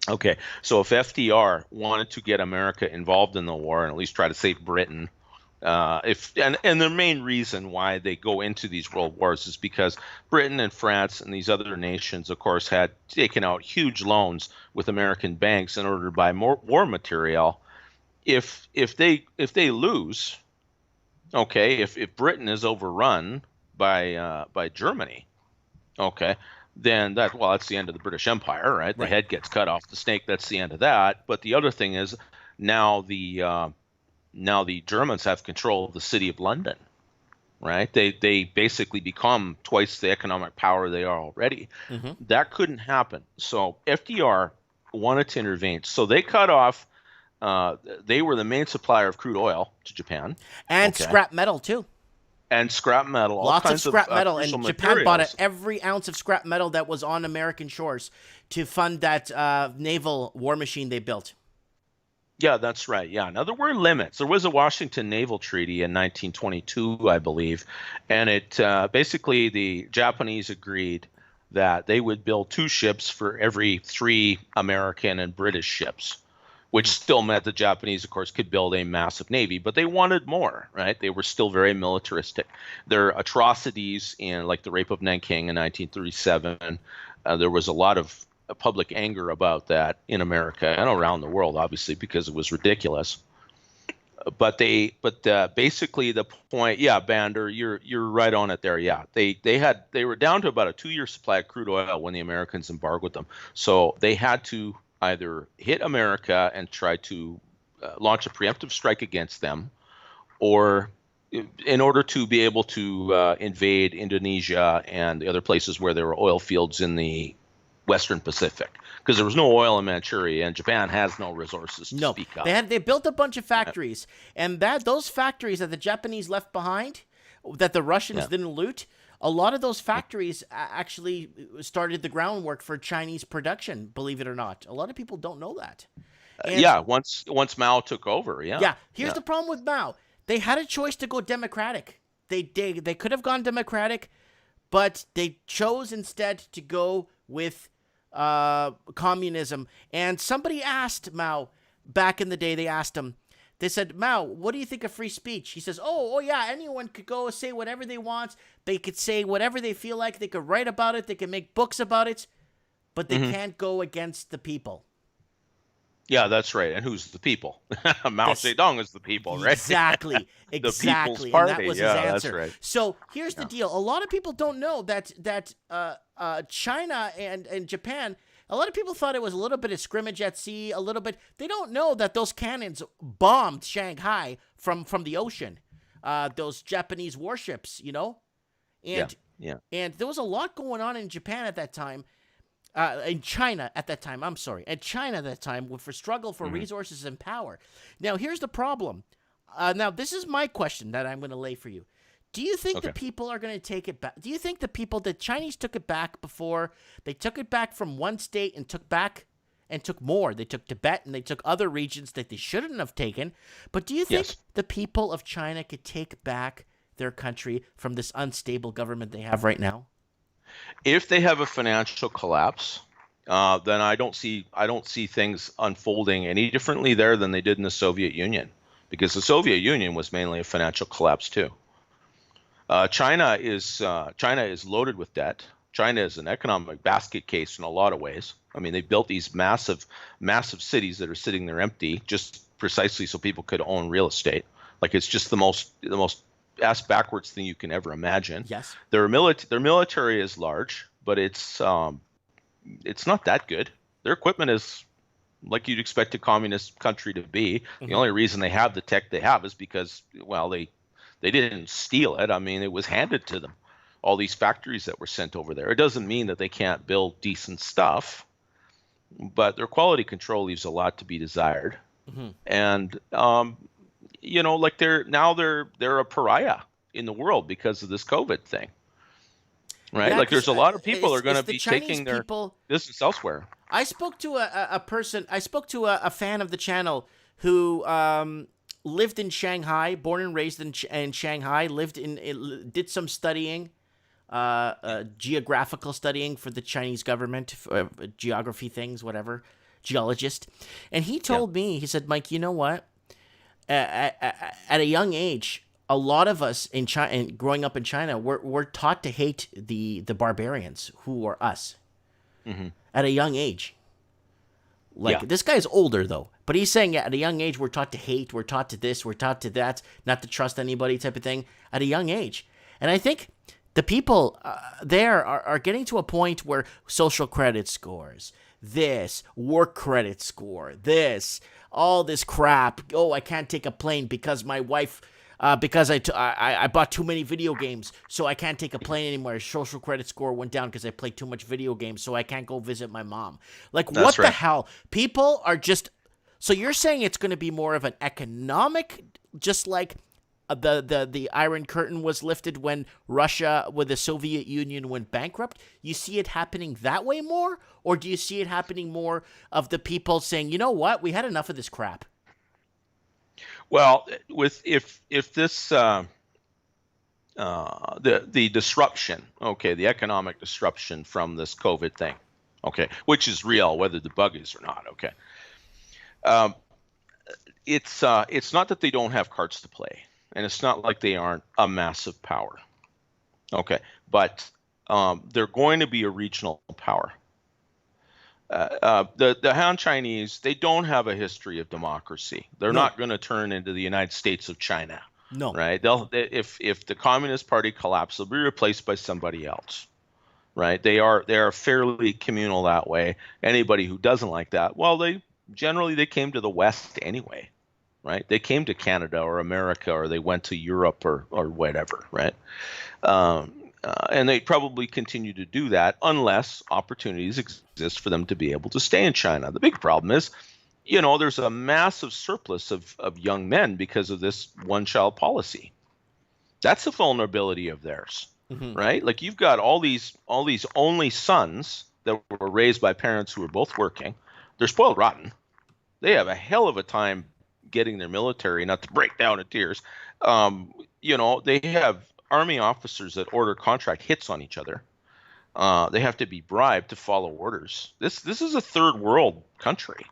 Okay, so if FDR wanted to get America involved in the war and at least try to save Britain, and the main reason why they go into these world wars is because Britain and France and these other nations, of course, had taken out huge loans with American banks in order to buy more war material. If they lose, okay, if Britain is overrun by Germany, okay, then that's the end of the British Empire, right? The head gets cut off the snake. That's the end of that. But the other thing is now the Germans have control of the city of London, right? They basically become twice the economic power they are already. That couldn't happen. So FDR wanted to intervene. So they cut off. They were the main supplier of crude oil to Japan. And scrap metal, too. And scrap metal. All Lots of kinds scrap metal. And crucial Japan bought materials. every ounce of scrap metal that was on American shores to fund that naval war machine they built. Yeah, that's right. Yeah. Now, there were limits. There was a Washington Naval Treaty in 1922, I believe. And it basically the Japanese agreed that they would build 2 ships for every 3 American and British ships, which still meant the Japanese, of course, could build a massive navy, but they wanted more, right? They were still very militaristic. Their atrocities in, like, the rape of Nanking in 1937, there was a lot of public anger about that in America and around the world, obviously, because it was ridiculous. But basically the point, Bander, you're right on it there. Yeah, they were down to about a 2-year supply of crude oil when the Americans embargoed them, so they had to either hit America and try to launch a preemptive strike against them, or in order to be able to invade Indonesia and the other places where there were oil fields in the Western Pacific, because there was no oil in Manchuria, and Japan has no resources to No, speak of. they built a bunch of factories, and those factories that the Japanese left behind, that the Russians didn't loot, a lot of those factories actually started the groundwork for Chinese production. Believe it or not, a lot of people don't know that. And, once Mao took over, Here's the problem with Mao: they had a choice to go democratic. They could have gone democratic, but they chose instead to go with communism. And somebody asked Mao back in the day. They asked him. They said, Mao, what do you think of free speech? He says, oh yeah, anyone could go say whatever they want. They could say whatever they feel like. They could write about it. They could make books about it. But they can't go against the people. Yeah, that's right. And who's the people? Mao Zedong is the people, right? Exactly. The People's Exactly. Party. And that was Yeah, his that's answer. right. So here's the deal. A lot of people don't know that China and Japan, a lot of people thought it was a little bit of scrimmage at sea, a little bit. They don't know that those cannons bombed Shanghai from the ocean. Those Japanese warships, you know? And and there was a lot going on in Japan at that time. In China at that time, and China at that time for struggle for resources and power. Now, here's the problem. Now, this is my question that I'm going to lay for you. Do you think the people are going to take it back? Do you think the Chinese took it back before? They took it back from one state and took more. They took Tibet and they took other regions that they shouldn't have taken. But do you think the people of China could take back their country from this unstable government they have right now? If they have a financial collapse, then I don't see things unfolding any differently there than they did in the Soviet Union, because the Soviet Union was mainly a financial collapse too. China is loaded with debt. China is an economic basket case in a lot of ways. I mean, they built these massive cities that are sitting there empty just precisely so people could own real estate. Like, it's just the most ass backwards thing you can ever imagine. Yes. Their military is large, but it's not that good. Their equipment is like you'd expect a communist country to be. The only reason they have the tech they have is because, well, they didn't steal it. I mean, it was handed to them. All these factories that were sent over there. It doesn't mean that they can't build decent stuff, but their quality control leaves a lot to be desired. And you know, like they're a pariah in the world because of this COVID thing, right? Yeah, like there's a lot of people are going to be Chinese taking their people, business elsewhere. I spoke to a fan of the channel who lived in Shanghai, born and raised in Shanghai, did some studying, geographical studying for the Chinese government, geography things, whatever, geologist. And he told me, he said, Mike, you know what? At a young age, a lot of us in China, and growing up in China, we're taught to hate the barbarians who are us at a young age. This guy's older though, but he's saying at a young age we're taught to hate, we're taught to this, we're taught to that, not to trust anybody type of thing at a young age. And I think the people there are getting to a point where social credit scores, this work credit score, this. All this crap. Oh, I can't take a plane because my wife, because I bought too many video games, so I can't take a plane anymore. Social credit score went down because I played too much video games, so I can't go visit my mom. Like, what the hell? People are just. So you're saying it's going to be more of an economic, just like the Iron Curtain was lifted when the Soviet Union went bankrupt? You see it happening that way more? Or do you see it happening more of the people saying, you know what, we had enough of this crap? Well, if this the disruption, the economic disruption from this COVID thing, which is real, whether the bug is or not, it's not that they don't have cards to play. And it's not like they aren't a massive power. But they're going to be a regional power. The Han Chinese, they don't have a history of democracy. They're not going to turn into the United States of China. No. Right? If the Communist Party collapses, they'll be replaced by somebody else. Right? They are fairly communal that way. Anybody who doesn't like that, well, they came to the West anyway. Right? They came to Canada or America, or they went to Europe or whatever, right? And they probably continue to do that unless opportunities exist for them to be able to stay in China. The big problem is, there's a massive surplus of young men because of this one-child policy. That's a vulnerability of theirs, right? Like you've got all these only sons that were raised by parents who were both working. They're spoiled rotten. They have a hell of a time getting their military, not to break down in tears. They have Army officers that order contract hits on each other. They have to be bribed to follow orders. This is a third world country.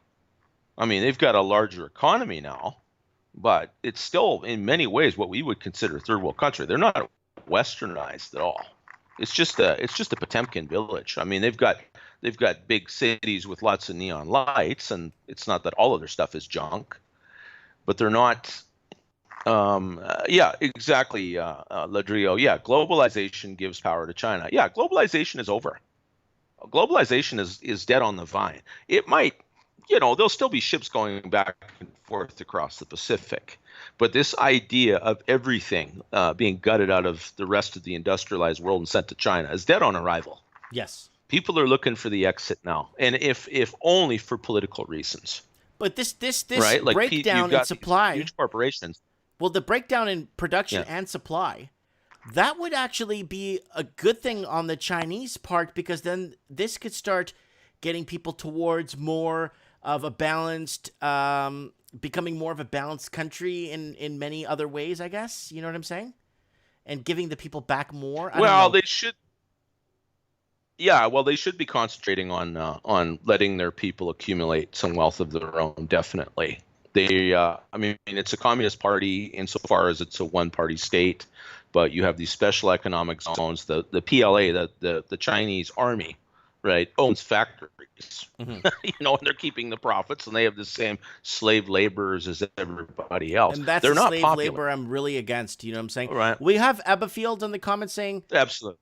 I mean, they've got a larger economy now, but it's still in many ways what we would consider a third world country. They're not westernized at all. It's just a Potemkin village. I mean, they've got big cities with lots of neon lights, and it's not that all of their stuff is junk, but they're not. Yeah, exactly, Ladrillo. Yeah, globalization gives power to China. Yeah, globalization is over. Globalization is dead on the vine. It might, there'll still be ships going back and forth across the Pacific, but this idea of everything being gutted out of the rest of the industrialized world and sent to China is dead on arrival. Yes. People are looking for the exit now, and if only for political reasons. But this right? Like breakdown in supply, huge corporations. Well, the breakdown in production and supply, that would actually be a good thing on the Chinese part, because then this could start getting people towards more of a balanced, becoming more of a balanced country in many other ways, I guess. You know what I'm saying? And giving the people back more. Well, they should. Yeah, well, they should be concentrating on letting their people accumulate some wealth of their own, definitely. It's a communist party insofar as it's a one-party state, but you have these special economic zones. The PLA, the Chinese army, right, owns factories, and they're keeping the profits, and they have the same slave laborers as everybody else. And that's they're not slave popular. labor I'm really against. You know what I'm saying? Right. We have Abafield in the comments saying, Absolutely.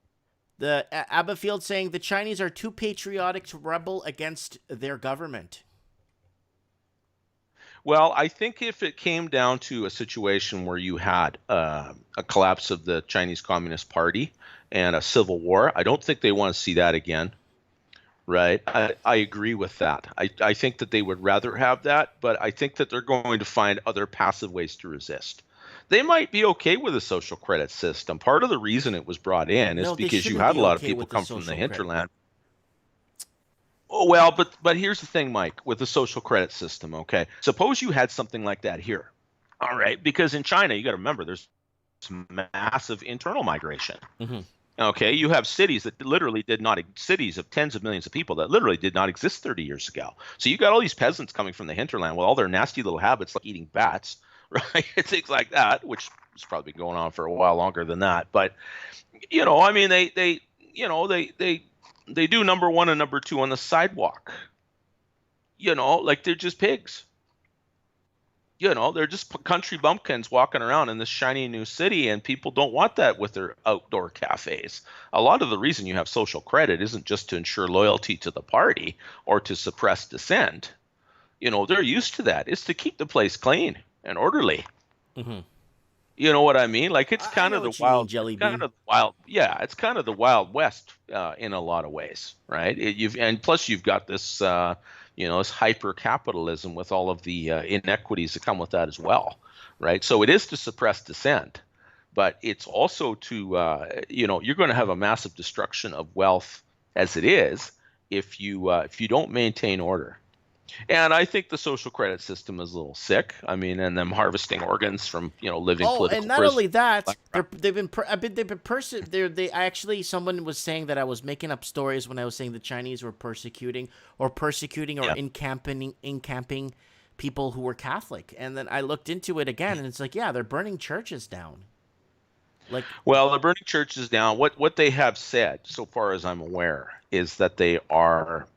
the Abafield saying the Chinese are too patriotic to rebel against their government. Well, I think if it came down to a situation where you had a collapse of the Chinese Communist Party and a civil war, I don't think they want to see that again, right? I agree with that. I think that they would rather have that, but I think that they're going to find other passive ways to resist. They might be okay with a social credit system. Part of the reason it was brought in is because you had a lot of people come from the hinterland. Oh, well, but here's the thing, Mike, with the social credit system, okay? Suppose you had something like that here, all right? Because in China, you got to remember, there's massive internal migration. Okay, you have cities that literally cities of tens of millions of people that literally did not exist 30 years ago. So you got all these peasants coming from the hinterland with all their nasty little habits like eating bats, right? Things like that, which has probably been going on for a while longer than that. But, they do number one and number two on the sidewalk. Like they're just pigs. They're just country bumpkins walking around in this shiny new city, and people don't want that with their outdoor cafes. A lot of the reason you have social credit isn't just to ensure loyalty to the party or to suppress dissent. They're used to that. It's to keep the place clean and orderly. You know what I mean? Like it's kind of the wild, it's kind of the Wild West in a lot of ways, right? Plus you've got this, this hyper capitalism with all of the inequities that come with that as well, right? So it is to suppress dissent, but it's also to, you're going to have a massive destruction of wealth as it is if you don't maintain order. And I think the social credit system is a little sick. I mean, and them harvesting organs from living political and not prisoners. only that, someone was saying that I was making up stories when I was saying the Chinese were persecuting or encamping people who were Catholic, and then I looked into it again, and it's like, yeah, they're burning churches down. Well, they're burning churches down. What they have said, so far as I'm aware, is that they are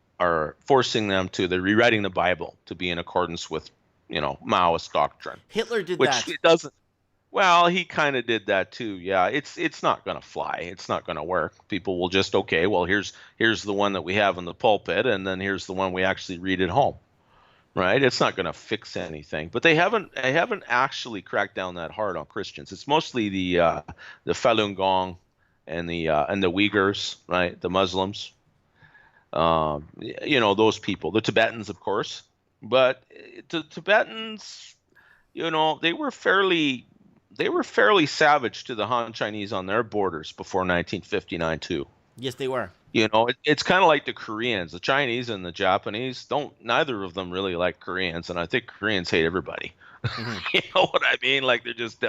forcing them they're rewriting the Bible to be in accordance with, Maoist doctrine. Hitler did which that. It doesn't. Well, he kind of did that too. Yeah, it's not going to fly. It's not going to work. People will just, okay, well, here's the one that we have in the pulpit, and then here's the one we actually read at home. Right? It's not going to fix anything. But they haven't actually cracked down that hard on Christians. It's mostly the Falun Gong and the Uyghurs, right? The Muslims, those people, the Tibetans, of course. But the Tibetans, they were fairly savage to the Han Chinese on their borders before 1959 too. Yes, they were. It's kind of like the Koreans, the Chinese and the Japanese neither of them really like Koreans, and I think Koreans hate everybody. Mm-hmm. You know what I mean? Like they're just,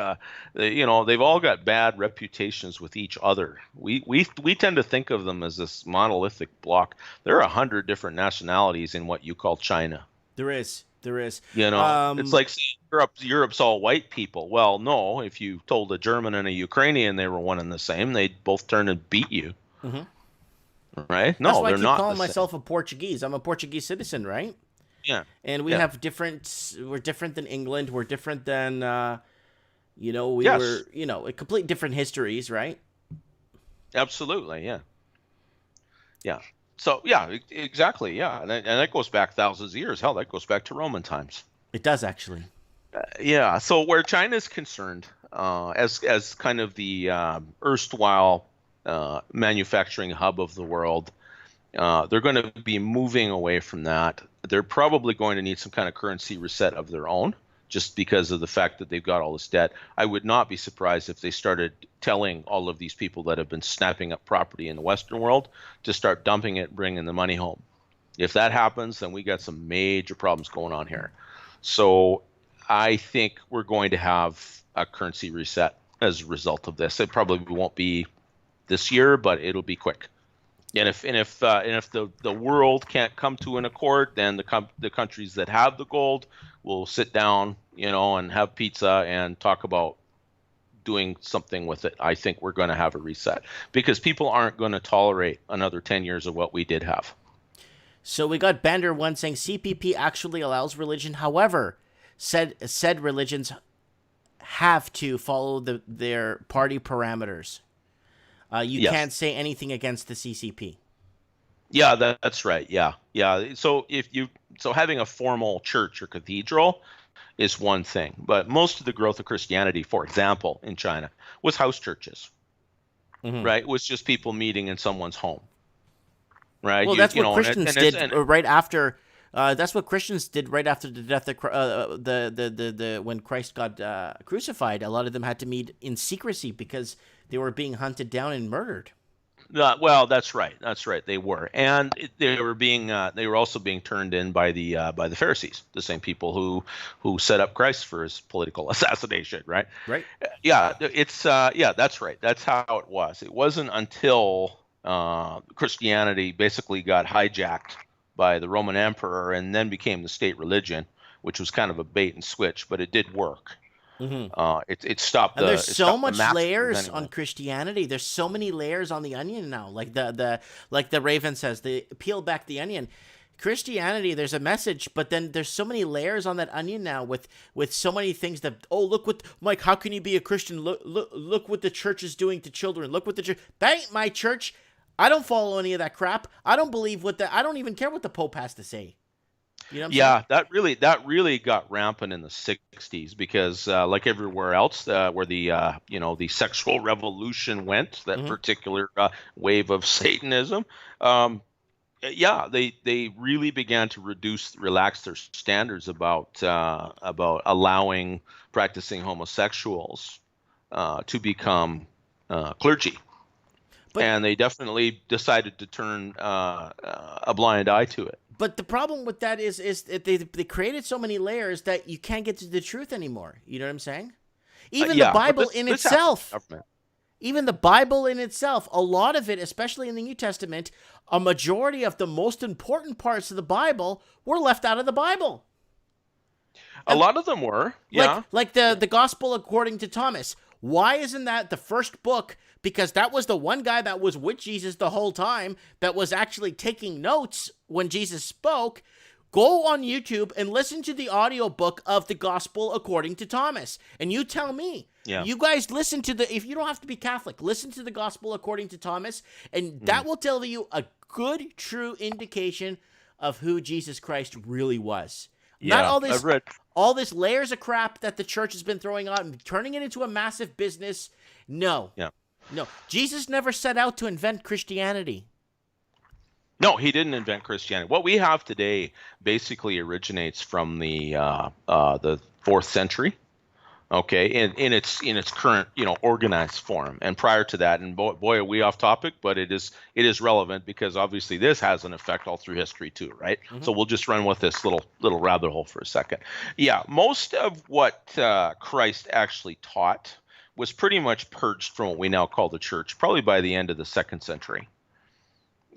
they've all got bad reputations with each other. We tend to think of them as this monolithic block. There are 100 different nationalities in what you call China. There is. It's like saying Europe's all white people. Well, no, if you told a German and a Ukrainian they were one and the same, they'd both turn and beat you. Mm-hmm. Right? No, that's why they're not. I keep calling myself a Portuguese. I'm a Portuguese citizen, right? Yeah. And we have we're different than England. We're different than, were, complete different histories, right? Absolutely, yeah. Yeah. So, yeah, exactly, yeah. And that goes back thousands of years. Hell, that goes back to Roman times. It does, actually. Yeah. So where China is concerned, as kind of the erstwhile manufacturing hub of the world, they're going to be moving away from that. They're probably going to need some kind of currency reset of their own, just because of the fact that they've got all this debt. I would not be surprised if they started telling all of these people that have been snapping up property in the Western world to start dumping it, bringing the money home. If that happens, then we got some major problems going on here. So I think we're going to have a currency reset as a result of this. It probably won't be this year, but it'll be quick. And if the world can't come to an accord, then the countries that have the gold will sit down, and have pizza and talk about doing something with it. I think we're going to have a reset because people aren't going to tolerate another 10 years of what we did have. So we got Bander one saying CPP actually allows religion. However, said religions have to follow their party parameters. You can't say anything against the CCP. Yeah, that's right. Yeah. So having a formal church or cathedral is one thing, but most of the growth of Christianity, for example, in China, was house churches. Mm-hmm. Right? It was just people meeting in someone's home. Right? Well, that's what Christians did right after. That's what Christians did right after the death of when Christ got crucified. A lot of them had to meet in secrecy because they were being hunted down and murdered. Well, that's right. They were, and they were also being turned in by the Pharisees, the same people who set up Christ for his political assassination. Right. Right. Yeah. That's right. That's how it was. It wasn't until Christianity basically got hijacked by the Roman emperor and then became the state religion, which was kind of a bait and switch, but it did work. Mm-hmm. It stopped. And there's so much layers on Christianity. There's so many layers on the onion now. Like the Raven says, they peel back the onion. Christianity, there's a message, but then there's so many layers on that onion now with so many things that, look what, Mike, how can you be a Christian? Look what the church is doing to children. Look what the church, that ain't my church. I don't follow any of that crap. I don't believe I don't even care what the Pope has to say. You know what I'm saying? that really got rampant in the 60s because like everywhere else where the sexual revolution went, that mm-hmm. particular wave of Satanism, they really began to relax their standards about allowing practicing homosexuals to become clergy. And they definitely decided to turn a blind eye to it. But the problem with that is that they created so many layers that you can't get to the truth anymore. You know what I'm saying? Even the Bible in itself. Even the Bible in itself, a lot of it, especially in the New Testament, a majority of the most important parts of the Bible were left out of the Bible. A lot of them were, yeah. Like the Gospel according to Thomas. Why isn't that the first book? Because that was the one guy that was with Jesus the whole time that was actually taking notes when Jesus spoke. Go on YouTube and listen to the audiobook of the Gospel according to Thomas. And you tell me, you guys listen to if you don't have to be Catholic, listen to the Gospel according to Thomas, and that will tell you a good, true indication of who Jesus Christ really was. Yeah, Not all this layers of crap that the church has been throwing out and turning it into a massive business. No. Yeah. No, Jesus never set out to invent Christianity. No, he didn't invent Christianity. What we have today basically originates from the 4th century. Okay, in its current organized form, and prior to that, and boy are we off topic, but it is relevant because obviously this has an effect all through history too, right? Mm-hmm. So we'll just run with this little rabbit hole for a second. Yeah, most of what Christ actually taught was pretty much purged from what we now call the church, probably by the end of the 2nd century.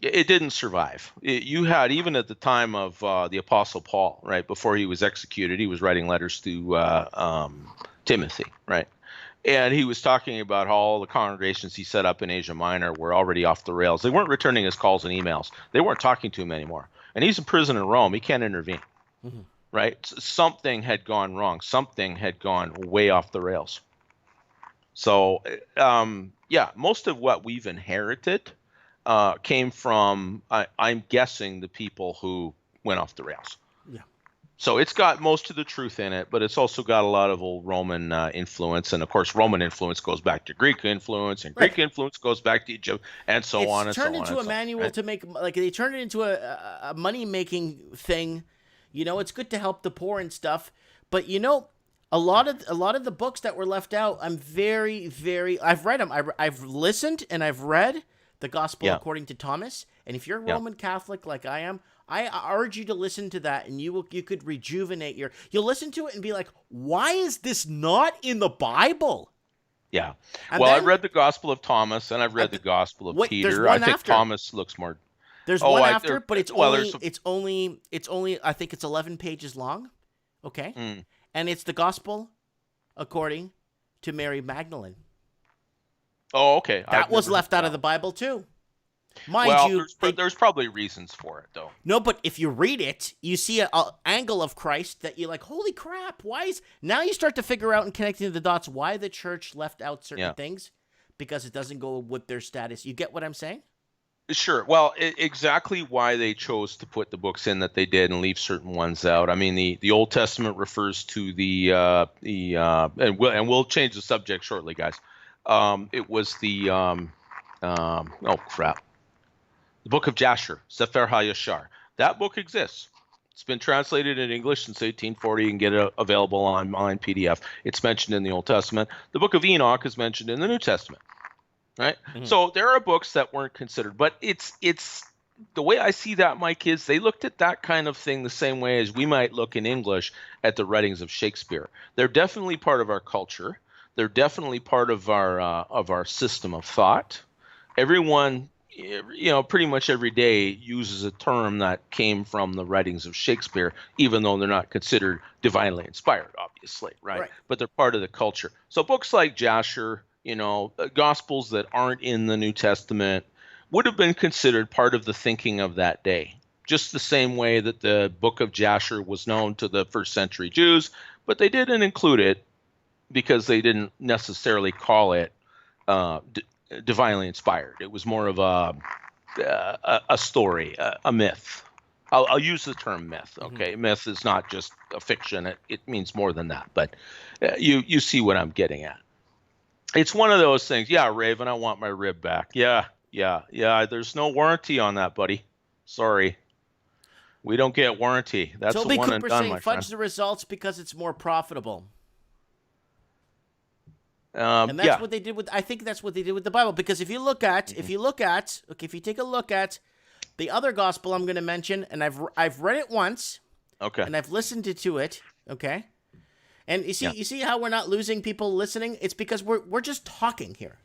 It didn't survive. You had, even at the time of the Apostle Paul, right before he was executed, he was writing letters to Timothy, right? And he was talking about how all the congregations he set up in Asia Minor were already off the rails. They weren't returning his calls and emails. They weren't talking to him anymore. And he's in prison in Rome. He can't intervene, right? Something had gone wrong. Something had gone way off the rails. So, yeah, most of what we've inherited came from, I'm guessing, the people who went off the rails. Yeah. So it's got most of the truth in it, but it's also got a lot of old Roman influence. And of course, Roman influence goes back to Greek influence, and Greek influence goes back to Egypt, and so on and so on. It's turned into a manual to make, like, they turned it into a money-making thing. It's good to help the poor and stuff. But, a lot of the books that were left out, I'm very, very, I've read them. I've listened and I've read the Gospel according to Thomas. And if you're a Roman Catholic like I am, I urge you to listen to that, and you could rejuvenate you'll listen to it and be like, why is this not in the Bible? Yeah. And well, then, I read the Gospel of Thomas, and I've read the Gospel of Peter. I think after. Thomas looks more. There's one after, but it's only I think it's 11 pages long. Okay. And it's the Gospel according to Mary Magdalene. Oh, okay. That was left out of the Bible too. Mind you, there's probably reasons for it, though. No, but if you read it, you see an angle of Christ that you're like, holy crap, now you start to figure out and connecting the dots why the church left out certain things, because it doesn't go with their status. You get what I'm saying? Sure. Well, exactly why they chose to put the books in that they did and leave certain ones out. I mean, the Old Testament refers to and we'll change the subject shortly, guys. It was the the book of Jasher, Sefer HaYashar. That book exists. It's been translated in English since 1840. You can get it available online PDF. It's mentioned in the Old Testament. The book of Enoch is mentioned in the New Testament, right? Mm-hmm. So there are books that weren't considered, but it's the way I see that, Mike, is they looked at that kind of thing the same way as we might look in English at the writings of Shakespeare. They're definitely part of our culture. They're definitely part of our system of thought. Everyone, pretty much every day uses a term that came from the writings of Shakespeare, even though they're not considered divinely inspired, obviously, right? But they're part of the culture. So books like Jasher, Gospels that aren't in the New Testament would have been considered part of the thinking of that day, just the same way that the book of Jasher was known to the first century Jews, but they didn't include it because they didn't necessarily call it divinely inspired. It was more of a story, a myth. I'll use the term myth. Okay, mm-hmm. Myth is not just a fiction. It means more than that. But you see what I'm getting at. It's one of those things. Yeah, Raven, I want my rib back. Yeah. There's no warranty on that, buddy. Sorry. We don't get warranty. That's the one and done, my friend. Fudge the results because it's more profitable. And that's what they did with. I think that's what they did with the Bible. Because if you take a look at the other gospel I'm going to mention, and I've read it once, okay, and I've listened to it, okay, and you see how we're not losing people listening. It's because we're just talking here.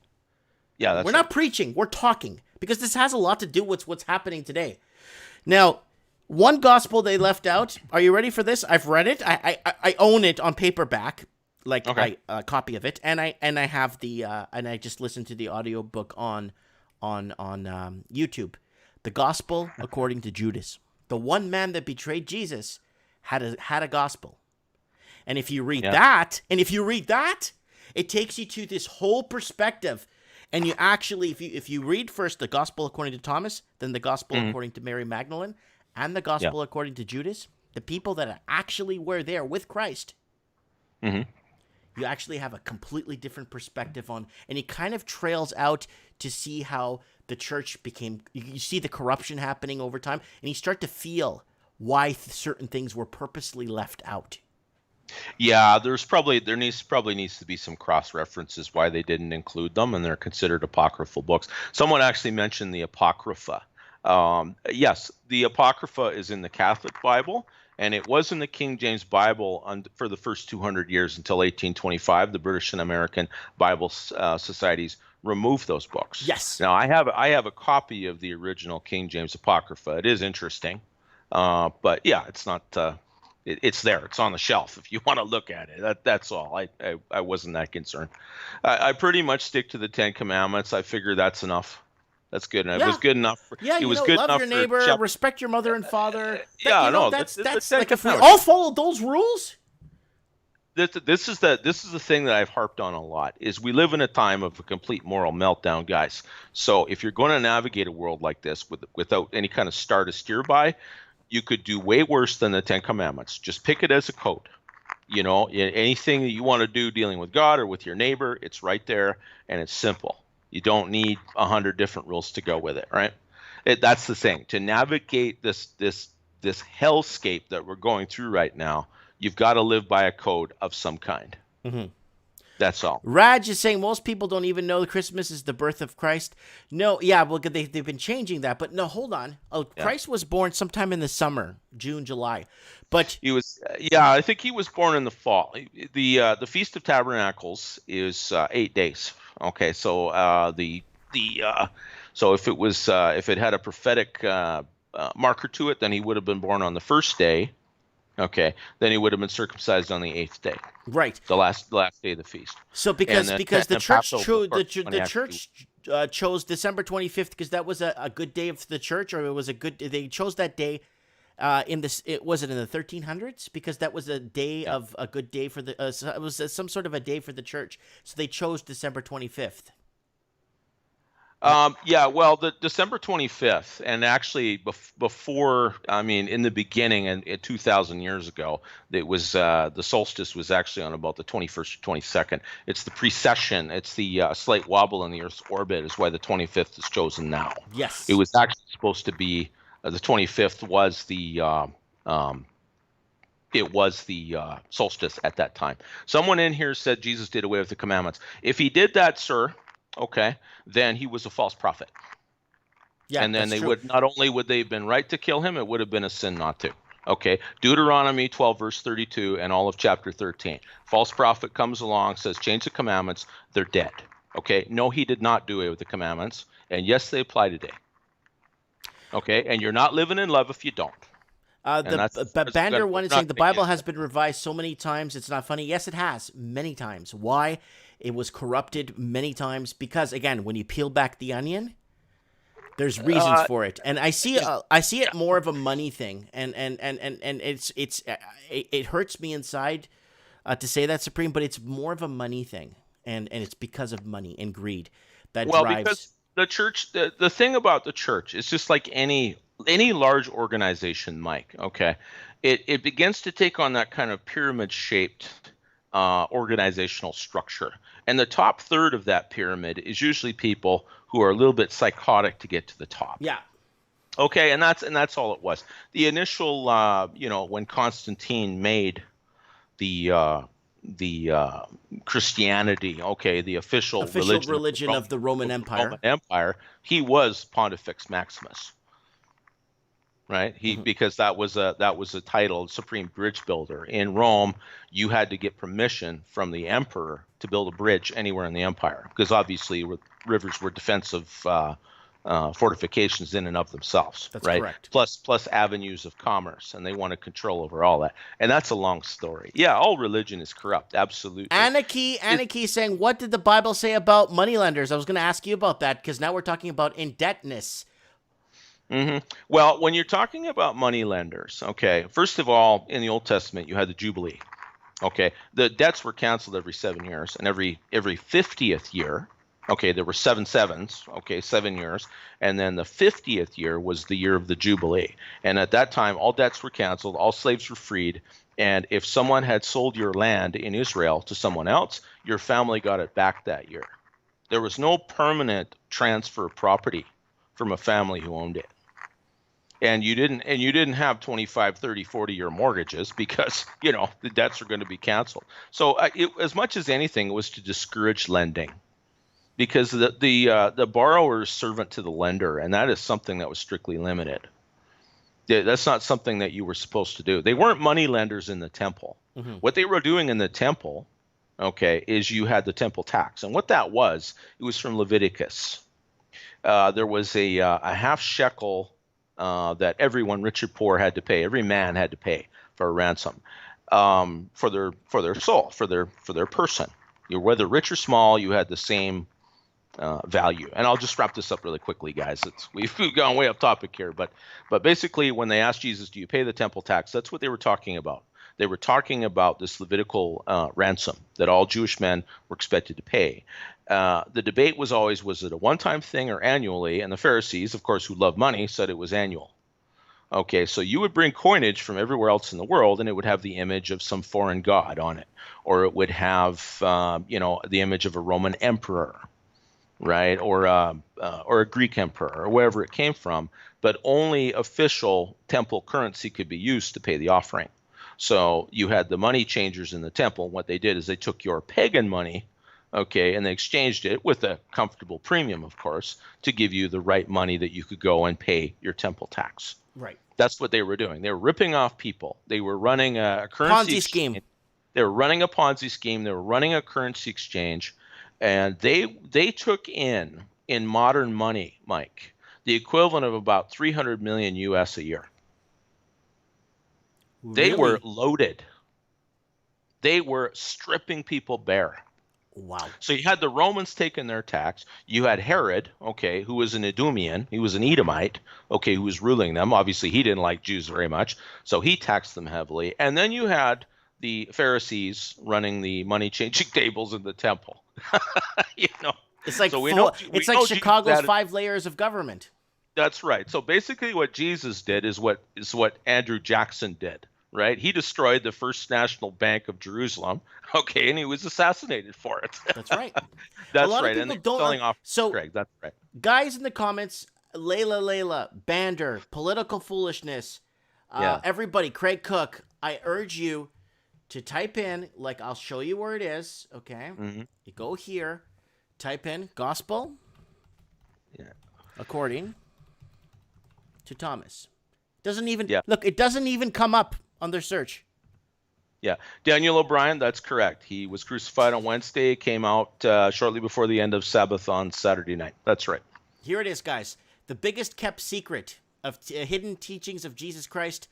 Yeah, we're not preaching. We're talking because this has a lot to do with what's happening today. Now, one gospel they left out. Are you ready for this? I've read it. I own it on paperback. A copy of it, and I have the and I just listened to the audiobook on YouTube. The Gospel according to Judas. The one man that betrayed Jesus had a gospel. And if you read that, it takes you to this whole perspective. And you actually, if you read first the Gospel according to Thomas, then the Gospel according to Mary Magdalene, and the Gospel according to Judas, the people that actually were there with Christ, you actually have a completely different perspective on, and he kind of trails out to see how the church became, you see the corruption happening over time, and you start to feel why certain things were purposely left out. Yeah, there needs to be some cross references why they didn't include them, and they're considered apocryphal books. Someone actually mentioned the Apocrypha. Yes, the Apocrypha is in the Catholic Bible, and it was in the King James Bible for the first 200 years until 1825. The British and American Bible societies removed those books. Yes. Now I have a copy of the original King James Apocrypha. It is interesting, but yeah, it's not. It's there. It's on the shelf if you want to look at it. That's all. I wasn't that concerned. I pretty much stick to the 10 Commandments. I figure that's enough. That's good. And it was good enough. It was good love enough your neighbor, respect your mother and father. That's like if we all followed those rules. This is the thing that I've harped on a lot. Is we live in a time of a complete moral meltdown, guys. So if you're going to navigate a world like this without any kind of star to steer by, you could do way worse than the 10 Commandments. Just pick it as a code. Anything that you want to do dealing with God or with your neighbor, it's right there, and it's simple. You don't need 100 different rules to go with it, right? That's the thing. To navigate this hellscape that we're going through right now, you've got to live by a code of some kind. Mm-hmm. That's all. Raj is saying most people don't even know Christmas is the birth of Christ. No, yeah, well, they've been changing that. But no, hold on. Christ was born sometime in the summer, June, July. But he was, I think he was born in the fall. The Feast of Tabernacles is 8 days. Okay, so so if it had a prophetic marker to it, then he would have been born on the first day. Okay, then he would have been circumcised on the 8th day. Right. The last day of the feast. So because the church chose December 25th because that was a good day of the church, or it was they chose that day was it in the 1300s because that was a day of a good day for the it was some sort of a day for the church. So they chose December 25th. Well, the December 25th, and actually before, in the beginning, and 2,000 years ago, it was the solstice was actually on about the 21st or 22nd. It's the precession. It's the slight wobble in the Earth's orbit is why the 25th is chosen now. Yes. It was actually supposed to be the 25th was the solstice at that time. Someone in here said Jesus did away with the commandments. If he did that, sir, okay, then he was a false prophet. Yeah, and then not only would they have been right to kill him, it would have been a sin not to. Okay, Deuteronomy 12 verse 32 and all of chapter 13. False prophet comes along, says change the commandments, they're dead. Okay, no, he did not do away with the commandments, and yes, they apply today. Okay, and you're not living in love if you don't. Bander one is saying the Bible has been revised so many times it's not funny. Yes, it has many times. Why? It was corrupted many times because, again, when you peel back the onion, there's reasons for it, and I see it more of a money thing, and it hurts me inside to say that, Supreme, but it's more of a money thing, and it's because of money and greed that drives. Because the church, the thing about the church is just like any large organization, Mike. Okay, it begins to take on that kind of pyramid-shaped organizational structure. And the top third of that pyramid is usually people who are a little bit psychotic to get to the top. Yeah. Okay, and that's all it was. The initial, when Constantine made the Christianity, okay, the official religion of the Roman Empire. He was Pontifex Maximus. Right, because that was a title, Supreme Bridge Builder in Rome. You had to get permission from the emperor to build a bridge anywhere in the empire, because obviously rivers were defensive fortifications in and of themselves. That's right? Correct. Plus avenues of commerce, and they wanted control over all that. And that's a long story. Yeah, all religion is corrupt, absolutely. Anarchy saying, what did the Bible say about moneylenders? I was going to ask you about that because now we're talking about indebtedness. Mm-hmm. Well, when you're talking about money lenders, okay, first of all, in the Old Testament, you had the Jubilee. Okay, the debts were canceled every 7 years, and every 50th year, okay, there were 7 sevens, okay, 7 years, and then the 50th year was the year of the Jubilee. And at that time, all debts were canceled, all slaves were freed, And if someone had sold your land in Israel to someone else, your family got it back that year. There was no permanent transfer of property from a family who owned it. And you didn't have 25, 30, 40-year mortgages because, the debts are going to be canceled. So as much as anything, it was to discourage lending, because the borrower is servant to the lender, and that is something that was strictly limited. That's not something that you were supposed to do. They weren't money lenders in the temple. Mm-hmm. What they were doing in the temple, is you had the temple tax. And what that was, it was from Leviticus. There was a half shekel that everyone, rich or poor, had to pay. Every man had to pay for a ransom for their soul, for their person. Whether rich or small, you had the same value. And I'll just wrap this up really quickly, guys. We've gone way off topic here, but basically, when they asked Jesus, "Do you pay the temple tax?" That's what they were talking about. They were talking about this Levitical ransom that all Jewish men were expected to pay. The debate was always, was it a one-time thing or annually? And the Pharisees, of course, who love money, said it was annual. Okay, so you would bring coinage from everywhere else in the world, and it would have the image of some foreign god on it, or it would have, the image of a Roman emperor, right, or a Greek emperor, or wherever it came from. But only official temple currency could be used to pay the offering. So you had the money changers in the temple. What they did is they took your pagan money, and they exchanged it with a comfortable premium, of course, to give you the right money that you could go and pay your temple tax. Right. That's what they were doing. They were ripping off people. They were running a currency Ponzi scheme. They were running a Ponzi scheme. They were running a currency exchange, and they took in modern money, Mike, the equivalent of about 300 million US a year. They were loaded. They were stripping people bare. Wow. So you had the Romans taking their tax. You had Herod, who was an Idumean. He was an Edomite, who was ruling them. Obviously, he didn't like Jews very much, so he taxed them heavily. And then you had the Pharisees running the money-changing tables in the temple. It's like it's like Chicago's 5 layers of government. That's right. So basically what Jesus did is what Andrew Jackson did, right? He destroyed the First National Bank of Jerusalem, and he was assassinated for it. That's right. That's a lot right. Of people and don't selling off so Greg, that's right. Guys in the comments, Layla, Bander, political foolishness, everybody, Craig Cook, I urge you to type in, I'll show you where it is, okay? Mm-hmm. You go here, type in gospel according to Thomas. Doesn't even look, it doesn't even come up on their search. Yeah, Daniel O'Brien, that's correct. He was crucified on Wednesday, came out shortly before the end of Sabbath on Saturday night. That's right. Here it is, guys. The biggest kept secret of hidden teachings of Jesus Christ.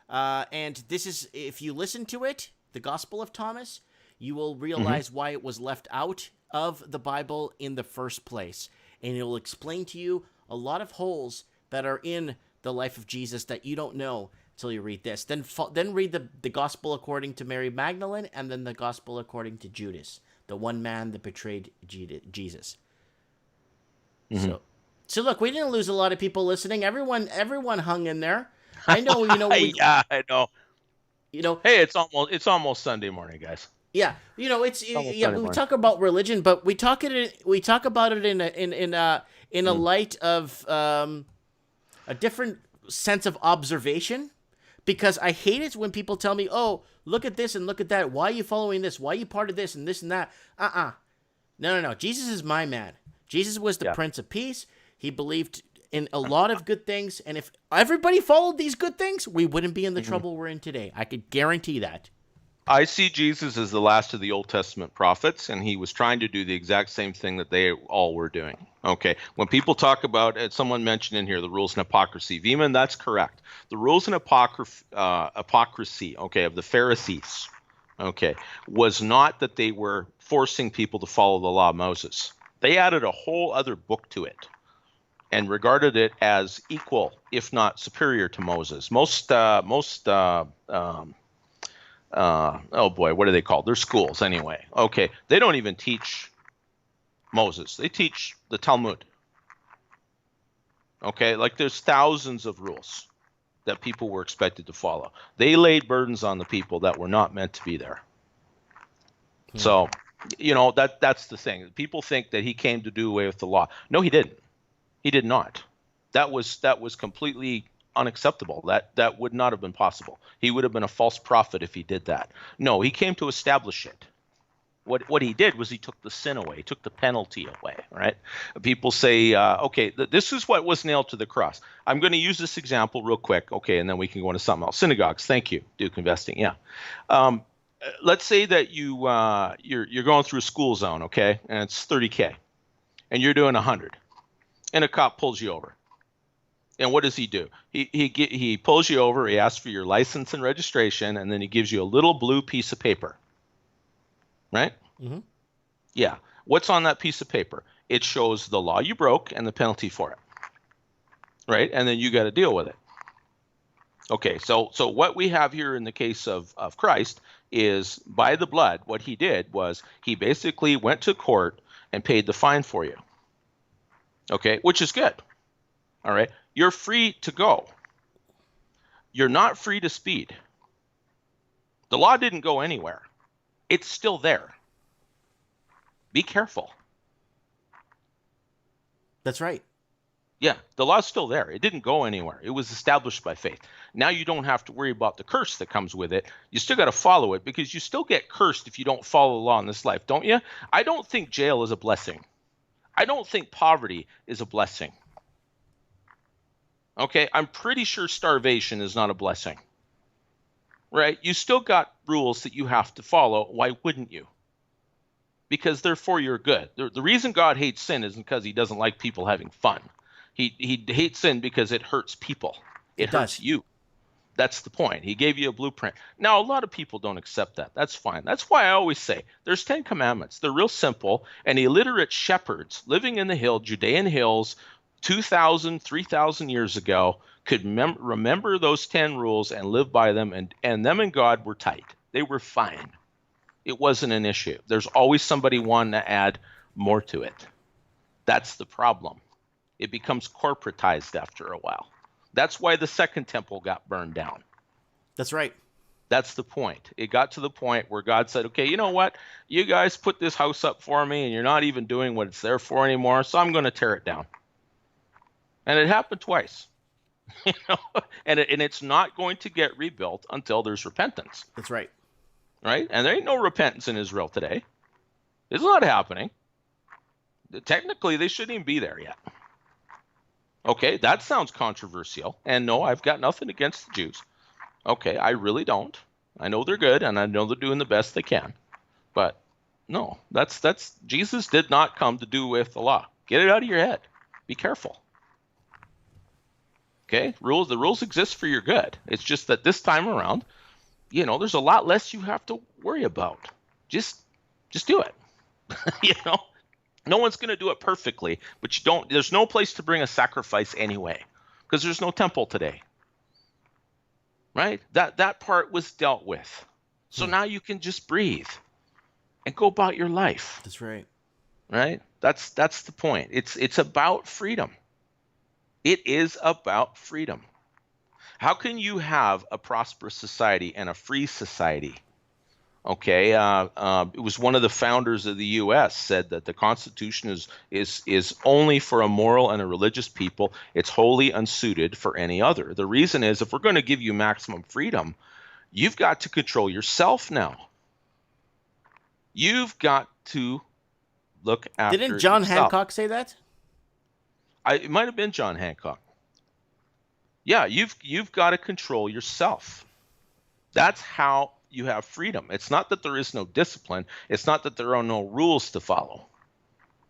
And this is, if you listen to it, the Gospel of Thomas, you will realize why it was left out of the Bible in the first place. And it will explain to you a lot of holes that are in the life of Jesus that you don't know until you read this. Then read the Gospel according to Mary Magdalene, and then the Gospel according to Judas, the one man that betrayed Jesus. Mm-hmm. So look, we didn't lose a lot of people listening. Everyone hung in there. I know, yeah, I know. Hey, it's almost Sunday morning, guys. Yeah, we talk about religion, but we talk about it in a light of a different sense of observation, because I hate it when people tell me, "Oh, look at this and look at that. Why are you following this? Why are you part of this and this and that?" No. Jesus is my man. Jesus was the Prince of Peace. He believed in a lot of good things, and if everybody followed these good things, we wouldn't be in the trouble we're in today. I could guarantee that. I see Jesus as the last of the Old Testament prophets, and he was trying to do the exact same thing that they all were doing. When people talk about, someone mentioned in here, the rules and hypocrisy. Veman, that's correct. The rules and hypocrisy, of the Pharisees, was not that they were forcing people to follow the law of Moses. They added a whole other book to it and regarded it as equal, if not superior, to Moses. What are they called? They're schools anyway. They don't even teach Moses. They teach the Talmud. There's thousands of rules that people were expected to follow. They laid burdens on the people that were not meant to be there. So, that's the thing. People think that he came to do away with the law. No, he didn't. He did not. That was completely unacceptable. That would not have been possible. He would have been a false prophet if he did that. No, he came to establish it. What he did was he took the sin away. He took the penalty away, right? People say, okay, this is what was nailed to the cross. I'm going to use this example real quick, okay, and then we can go into something else. Synagogues, thank you, Duke Investing, yeah. Let's say that you're going through a school zone, okay, and it's 30K, and you're doing 100, and a cop pulls you over. And what does he do? He pulls you over, he asks for your license and registration, and then he gives you a little blue piece of paper. Right? Mm-hmm. Yeah. What's on that piece of paper? It shows the law you broke and the penalty for it. Right? And then you got to deal with it. Okay, so what we have here in the case of Christ is by the blood, what he did was he basically went to court and paid the fine for you. Okay, which is good. All right. You're free to go. You're not free to speed. The law didn't go anywhere. It's still there. Be careful. That's right. Yeah, the law's still there. It didn't go anywhere. It was established by faith. Now you don't have to worry about the curse that comes with it. You still got to follow it because you still get cursed if you don't follow the law in this life, don't you? I don't think jail is a blessing. I don't think poverty is a blessing. Okay, I'm pretty sure starvation is not a blessing. Right? You still got rules that you have to follow. Why wouldn't you? Because they're for your good. The reason God hates sin isn't because he doesn't like people having fun. He hates sin because it hurts people. It hurts you. That's the point. He gave you a blueprint. Now, a lot of people don't accept that. That's fine. That's why I always say there's 10 commandments. They're real simple. And illiterate shepherds living in the Judean hills, 2,000, 3,000 years ago could remember those 10 rules and live by them, and them and God were tight. They were fine. It wasn't an issue. There's always somebody wanting to add more to it. That's the problem. It becomes corporatized after a while. That's why the second temple got burned down. That's right. That's the point. It got to the point where God said, okay, you know what? You guys put this house up for me, and you're not even doing what it's there for anymore, so I'm going to tear it down. And it happened twice. And it's not going to get rebuilt until there's repentance. That's right. Right? And there ain't no repentance in Israel today. It's not happening. Technically, they shouldn't even be there yet. Okay, that sounds controversial. And no, I've got nothing against the Jews. Okay, I really don't. I know they're good, and I know they're doing the best they can. But no, that's Jesus did not come to do with the law. Get it out of your head. Be careful. Okay, the rules exist for your good. It's just that this time around, there's a lot less you have to worry about. Just do it. No one's going to do it perfectly, but there's no place to bring a sacrifice anyway, because there's no temple today. Right? That part was dealt with. So now you can just breathe and go about your life. That's right. Right? That's the point. It's about freedom. It is about freedom. How can you have a prosperous society and a free society? Okay, it was one of the founders of the U.S. said that the Constitution is only for a moral and a religious people. It's wholly unsuited for any other. The reason is, if we're going to give you maximum freedom, you've got to control yourself now. You've got to look after Didn't John yourself. Hancock say that? It might have been John Hancock. Yeah, you've got to control yourself. That's how you have freedom. It's not that there is no discipline. It's not that there are no rules to follow,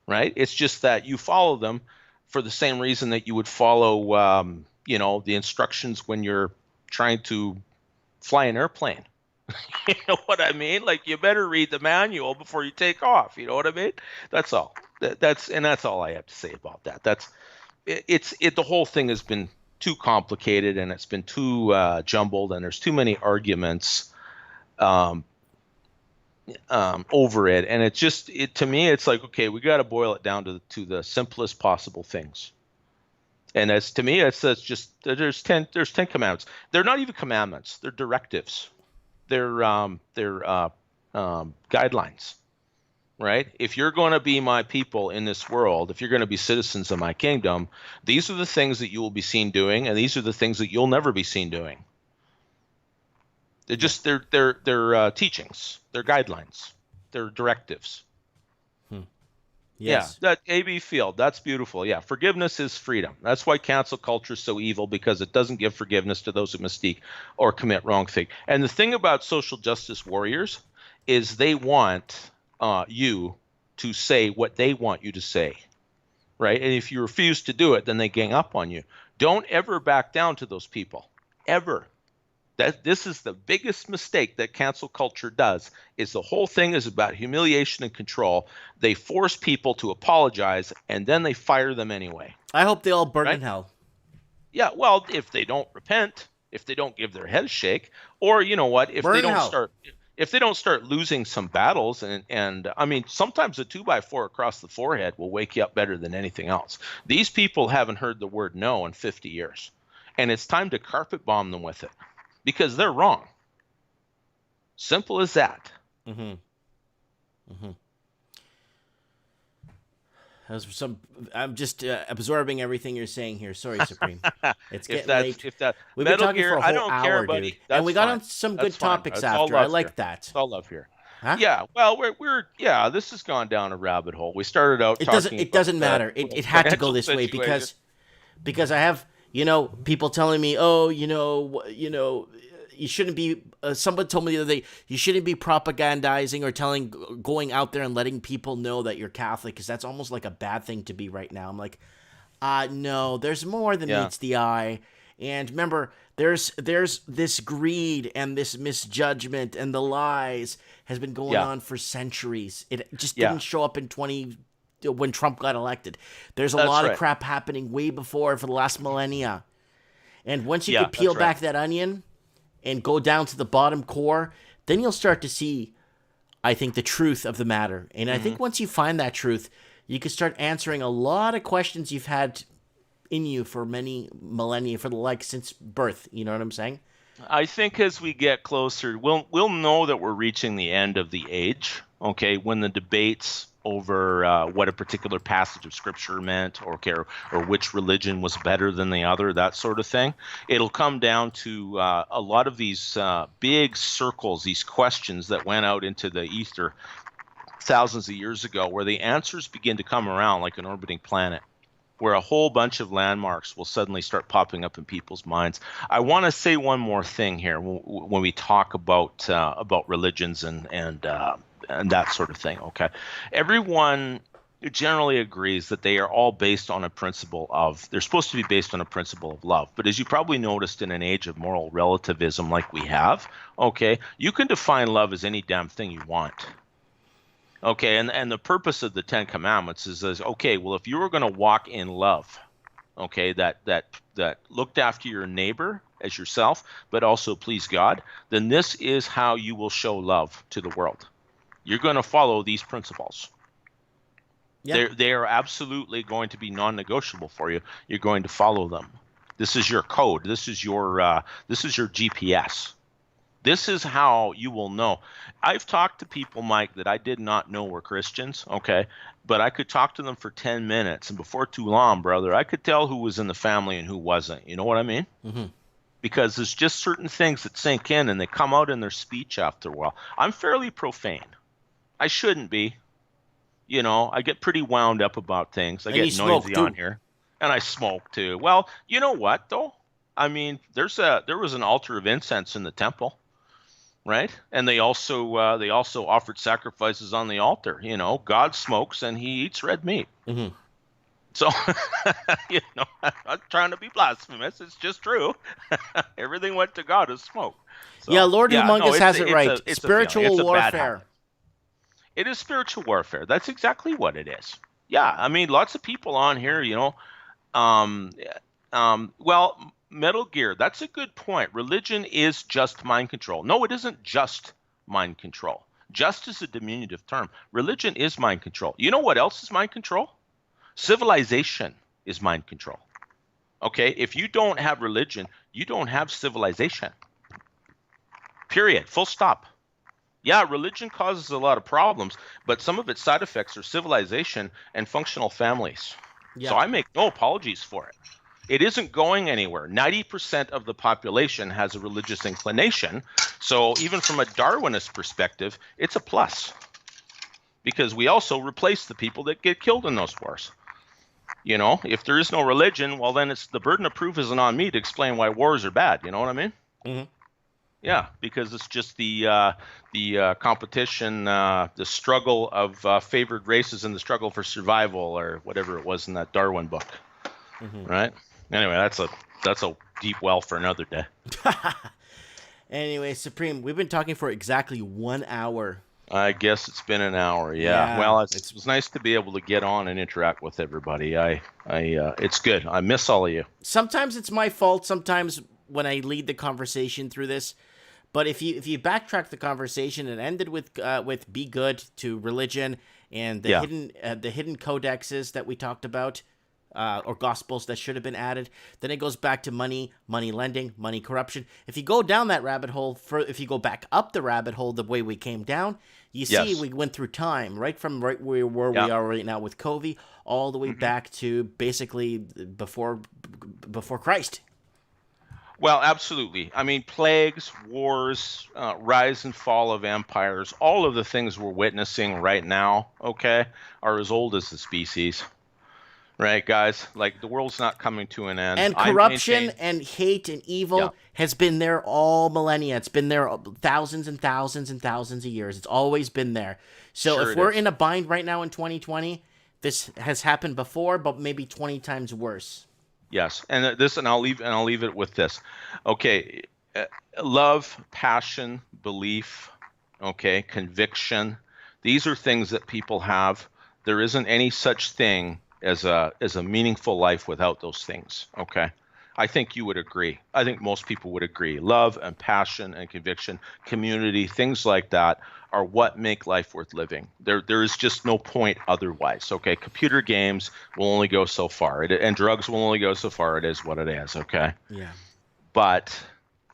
right? It's just that you follow them for the same reason that you would follow, the instructions when you're trying to fly an airplane. You know what I mean? Like, you better read the manual before you take off. You know what I mean? That's all. That's all I have to say about that. The whole thing has been too complicated, and it's been too jumbled, and there's too many arguments over it. And to me, it's like, okay, we got to boil it down to the simplest possible things. And as to me, that's just there's 10 commandments. They're not even commandments. They're directives. They're guidelines, right? If you're going to be my people in this world, if you're going to be citizens of my kingdom, these are the things that you will be seen doing, and these are the things that you'll never be seen doing. They're just they're teachings, they're guidelines, they're directives. Yes. Yeah, that A.B. Field, that's beautiful. Yeah, forgiveness is freedom. That's why cancel culture is so evil, because it doesn't give forgiveness to those who mistake or commit wrong thing. And the thing about social justice warriors is they want you to say what they want you to say, right? And if you refuse to do it, then they gang up on you. Don't ever back down to those people, ever. This is the biggest mistake that cancel culture does, is the whole thing is about humiliation and control. They force people to apologize, and then they fire them anyway. I hope they all burn in hell. Yeah, well, if they don't repent, if they don't give their head a shake, or you know what, if they don't start losing some battles, and I mean, sometimes a 2x4 across the forehead will wake you up better than anything else. These people haven't heard the word no in 50 years, and it's time to carpet bomb them with it. Because they're wrong. Simple as that. I'm just absorbing everything you're saying here. Sorry, Supreme. It's getting late. We've been Metal talking Gear, for a I whole don't hour, care, dude. buddy. And we got fine. on some That's good fine. topics That's all after. I love like here. that. It's all love here. Huh? Yeah. Well, we're this has gone down a rabbit hole. We started out talking. It doesn't matter. It had to go this way because I have people telling me, oh, you shouldn't be. Someone told me the other day, you shouldn't be propagandizing or going out there and letting people know that you're Catholic, because that's almost like a bad thing to be right now. I'm like, no, there's more than meets the eye. And remember, there's this greed and this misjudgment and the lies has been going on for centuries. It just didn't show up when Trump got elected. There's a lot of crap happening way before, for the last millennia. And once you could peel back that onion and go down to the bottom core, then you'll start to see, I think, the truth of the matter. And I think once you find that truth, you can start answering a lot of questions you've had in you for many millennia, since birth. You know what I'm saying? I think as we get closer, we'll know that we're reaching the end of the age. Okay, when the debates over what a particular passage of scripture meant, or which religion was better than the other, that sort of thing. It'll come down to a lot of these big circles, these questions that went out into the ether thousands of years ago, where the answers begin to come around like an orbiting planet, where a whole bunch of landmarks will suddenly start popping up in people's minds. I want to say one more thing here when we talk about religions and that sort of thing. Okay, everyone generally agrees that they are all based on a principle of. They're supposed to be based on a principle of love. But as you probably noticed, in an age of moral relativism like we have, okay, you can define love as any damn thing you want. Okay, and the purpose of the 10 Commandments is okay, well, if you were going to walk in love, okay, that looked after your neighbor as yourself, but also please God, then this is how you will show love to the world. You're going to follow these principles. Yeah. They are absolutely going to be non-negotiable for you. You're going to follow them. This is your code. This is your GPS. This is how you will know. I've talked to people, Mike, that I did not know were Christians, okay? But I could talk to them for 10 minutes, and before too long, brother, I could tell who was in the family and who wasn't. You know what I mean? Mm-hmm. Because there's just certain things that sink in, and they come out in their speech after a while. I'm fairly profane. I shouldn't be. I get pretty wound up about things. I get noisy on here. And I smoke, too. Well, you know what, though? I mean, there was an altar of incense in the temple. Right, and they also offered sacrifices on the altar. God smokes and he eats red meat. Mm-hmm. So, I'm not trying to be blasphemous. It's just true. Everything went to God as smoke. So, yeah, Lord Humongous has it right. Spiritual warfare. It is spiritual warfare. That's exactly what it is. Yeah, I mean, lots of people on here, well. Metal Gear, that's a good point. Religion is just mind control. No, it isn't just mind control. Just is a diminutive term. Religion is mind control. You know what else is mind control? Civilization is mind control. Okay, if you don't have religion, you don't have civilization. Period. Full stop. Yeah, religion causes a lot of problems, but some of its side effects are civilization and functional families. Yeah. So I make no apologies for it. It isn't going anywhere. 90% of the population has a religious inclination. So even from a Darwinist perspective, it's a plus. Because we also replace the people that get killed in those wars. You know, if there is no religion, well, then it's the burden of proof isn't on me to explain why wars are bad. You know what I mean? Mm-hmm. Yeah, because it's just the competition, the struggle of favored races and the struggle for survival, or whatever it was in that Darwin book, right? Anyway, that's a deep well for another day. Anyway, Supreme, we've been talking for exactly 1 hour. I guess it's been an hour. Yeah. Well, it was nice to be able to get on and interact with everybody. It's good. I miss all of you. Sometimes it's my fault. Sometimes when I lead the conversation through this. But if you backtrack the conversation, it ended with be good to religion and the hidden codexes that we talked about, or gospels that should have been added. Then it goes back to money lending, money corruption. If you go down that rabbit hole, if you go back up the rabbit hole the way we came down, you see we went through time, right from where we are right now with COVID, all the way back to basically before Christ. Well, absolutely. I mean, plagues, wars, rise and fall of empires, all of the things we're witnessing right now, okay, are as old as the species. Right, guys? Like, the world's not coming to an end. And corruption and hate and evil has been there all millennia. It's been there thousands and thousands and thousands of years. It's always been there. So if we're in a bind right now in 2020, this has happened before, but maybe 20 times worse. Yes, and I'll leave it with this. Okay, love, passion, belief, okay, conviction. These are things that people have. There isn't any such thing as a meaningful life without those things. Okay, I think you would agree. I think most people would agree. Love and passion and conviction, community, things like that are what make life worth living. There is just no point otherwise. Okay, computer games will only go so far, and drugs will only go so far. It is what it is. Okay. Yeah. But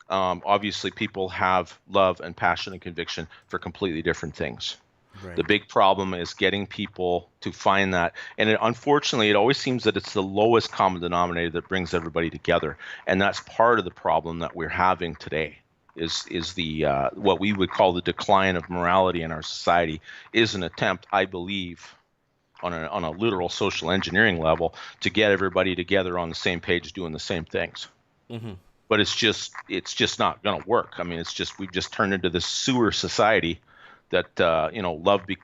obviously, people have love and passion and conviction for completely different things. Right. The big problem is getting people to find that, and unfortunately, it always seems that it's the lowest common denominator that brings everybody together, and that's part of the problem that we're having today. Is the what we would call the decline of morality in our society is an attempt, I believe, on a literal social engineering level to get everybody together on the same page doing the same things. Mm-hmm. But it's just not going to work. I mean, we've just turned into this sewer society that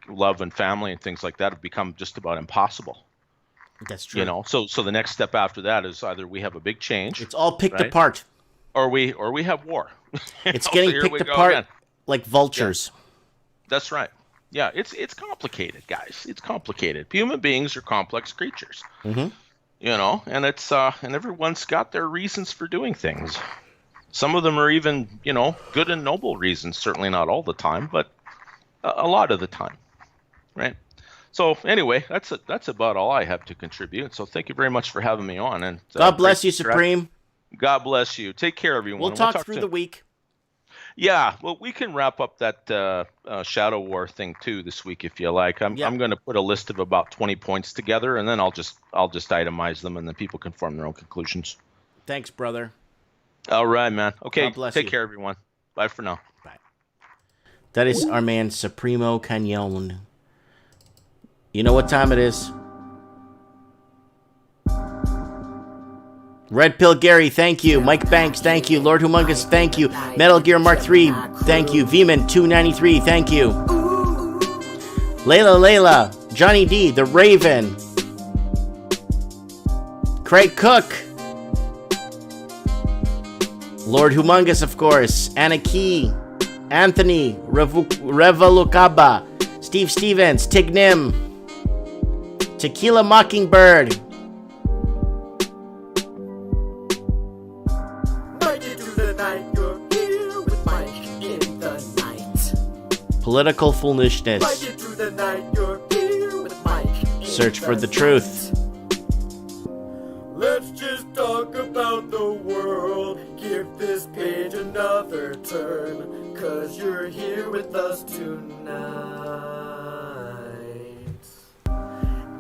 love and family and things like that have become just about impossible. That's true. You know, so the next step after that is either we have a big change. It's all picked apart. Or we have war. It's getting picked apart like vultures. Yeah. That's right. Yeah, it's complicated, guys. It's complicated. Human beings are complex creatures. Mm-hmm. You know, and it's and everyone's got their reasons for doing things. Some of them are even, good and noble reasons. Certainly not all the time, but a lot of the time, right? So anyway, that's about all I have to contribute. So thank you very much for having me on. And God bless you, Supreme. God bless you. Take care, everyone. We'll talk through the week. Yeah, well, we can wrap up that Shadow War thing too this week if you like. I'm going to put a list of about 20 points together, and then I'll just itemize them, and then people can form their own conclusions. Thanks, brother. All right, man. Okay, take you. care, everyone. Bye for now. Bye. That is our man Supremo Canyon. You know what time it is? Red Pill Gary, thank you. Mike Banks, thank you. Lord Humongous, thank you. Metal Gear Mark III, thank you. Veman 293, thank you. Layla, Johnny D, The Raven, Craig Cook, Lord Humongous, of course, Anna Key, Anthony, Revolucaba, Steve Stevens, Tig Nim, Tequila Mockingbird, Political Foolishness. Search for the truth. Let's just talk the world. Give this page another turn, 'cause you're here with us tonight.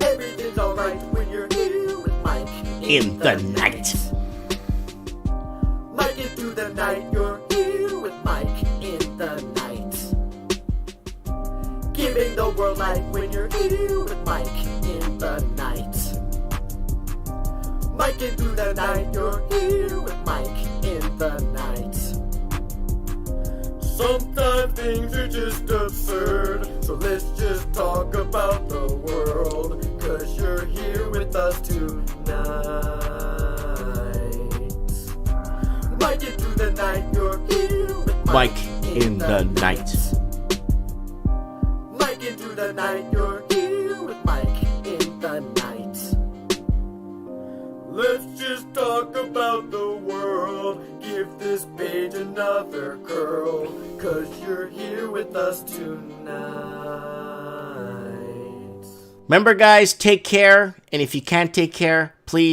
Everything's alright when you're here with Mike In the night. Mike in through the night, you're here with Mike in the night. Giving the world light when you're here with Mike in the night. Mike in through the night, you're here with Mike in the night. Sometimes things are just absurd, so let's just talk about the world, 'cause you're here with us tonight. Mike in through the night, you're here with Mike in the night. Mike in through the night, you're here with Mike in the night. Let's just talk about the world. Give this page another curl, 'cause you're here with us tonight. Remember, guys, take care. And if you can't take care, please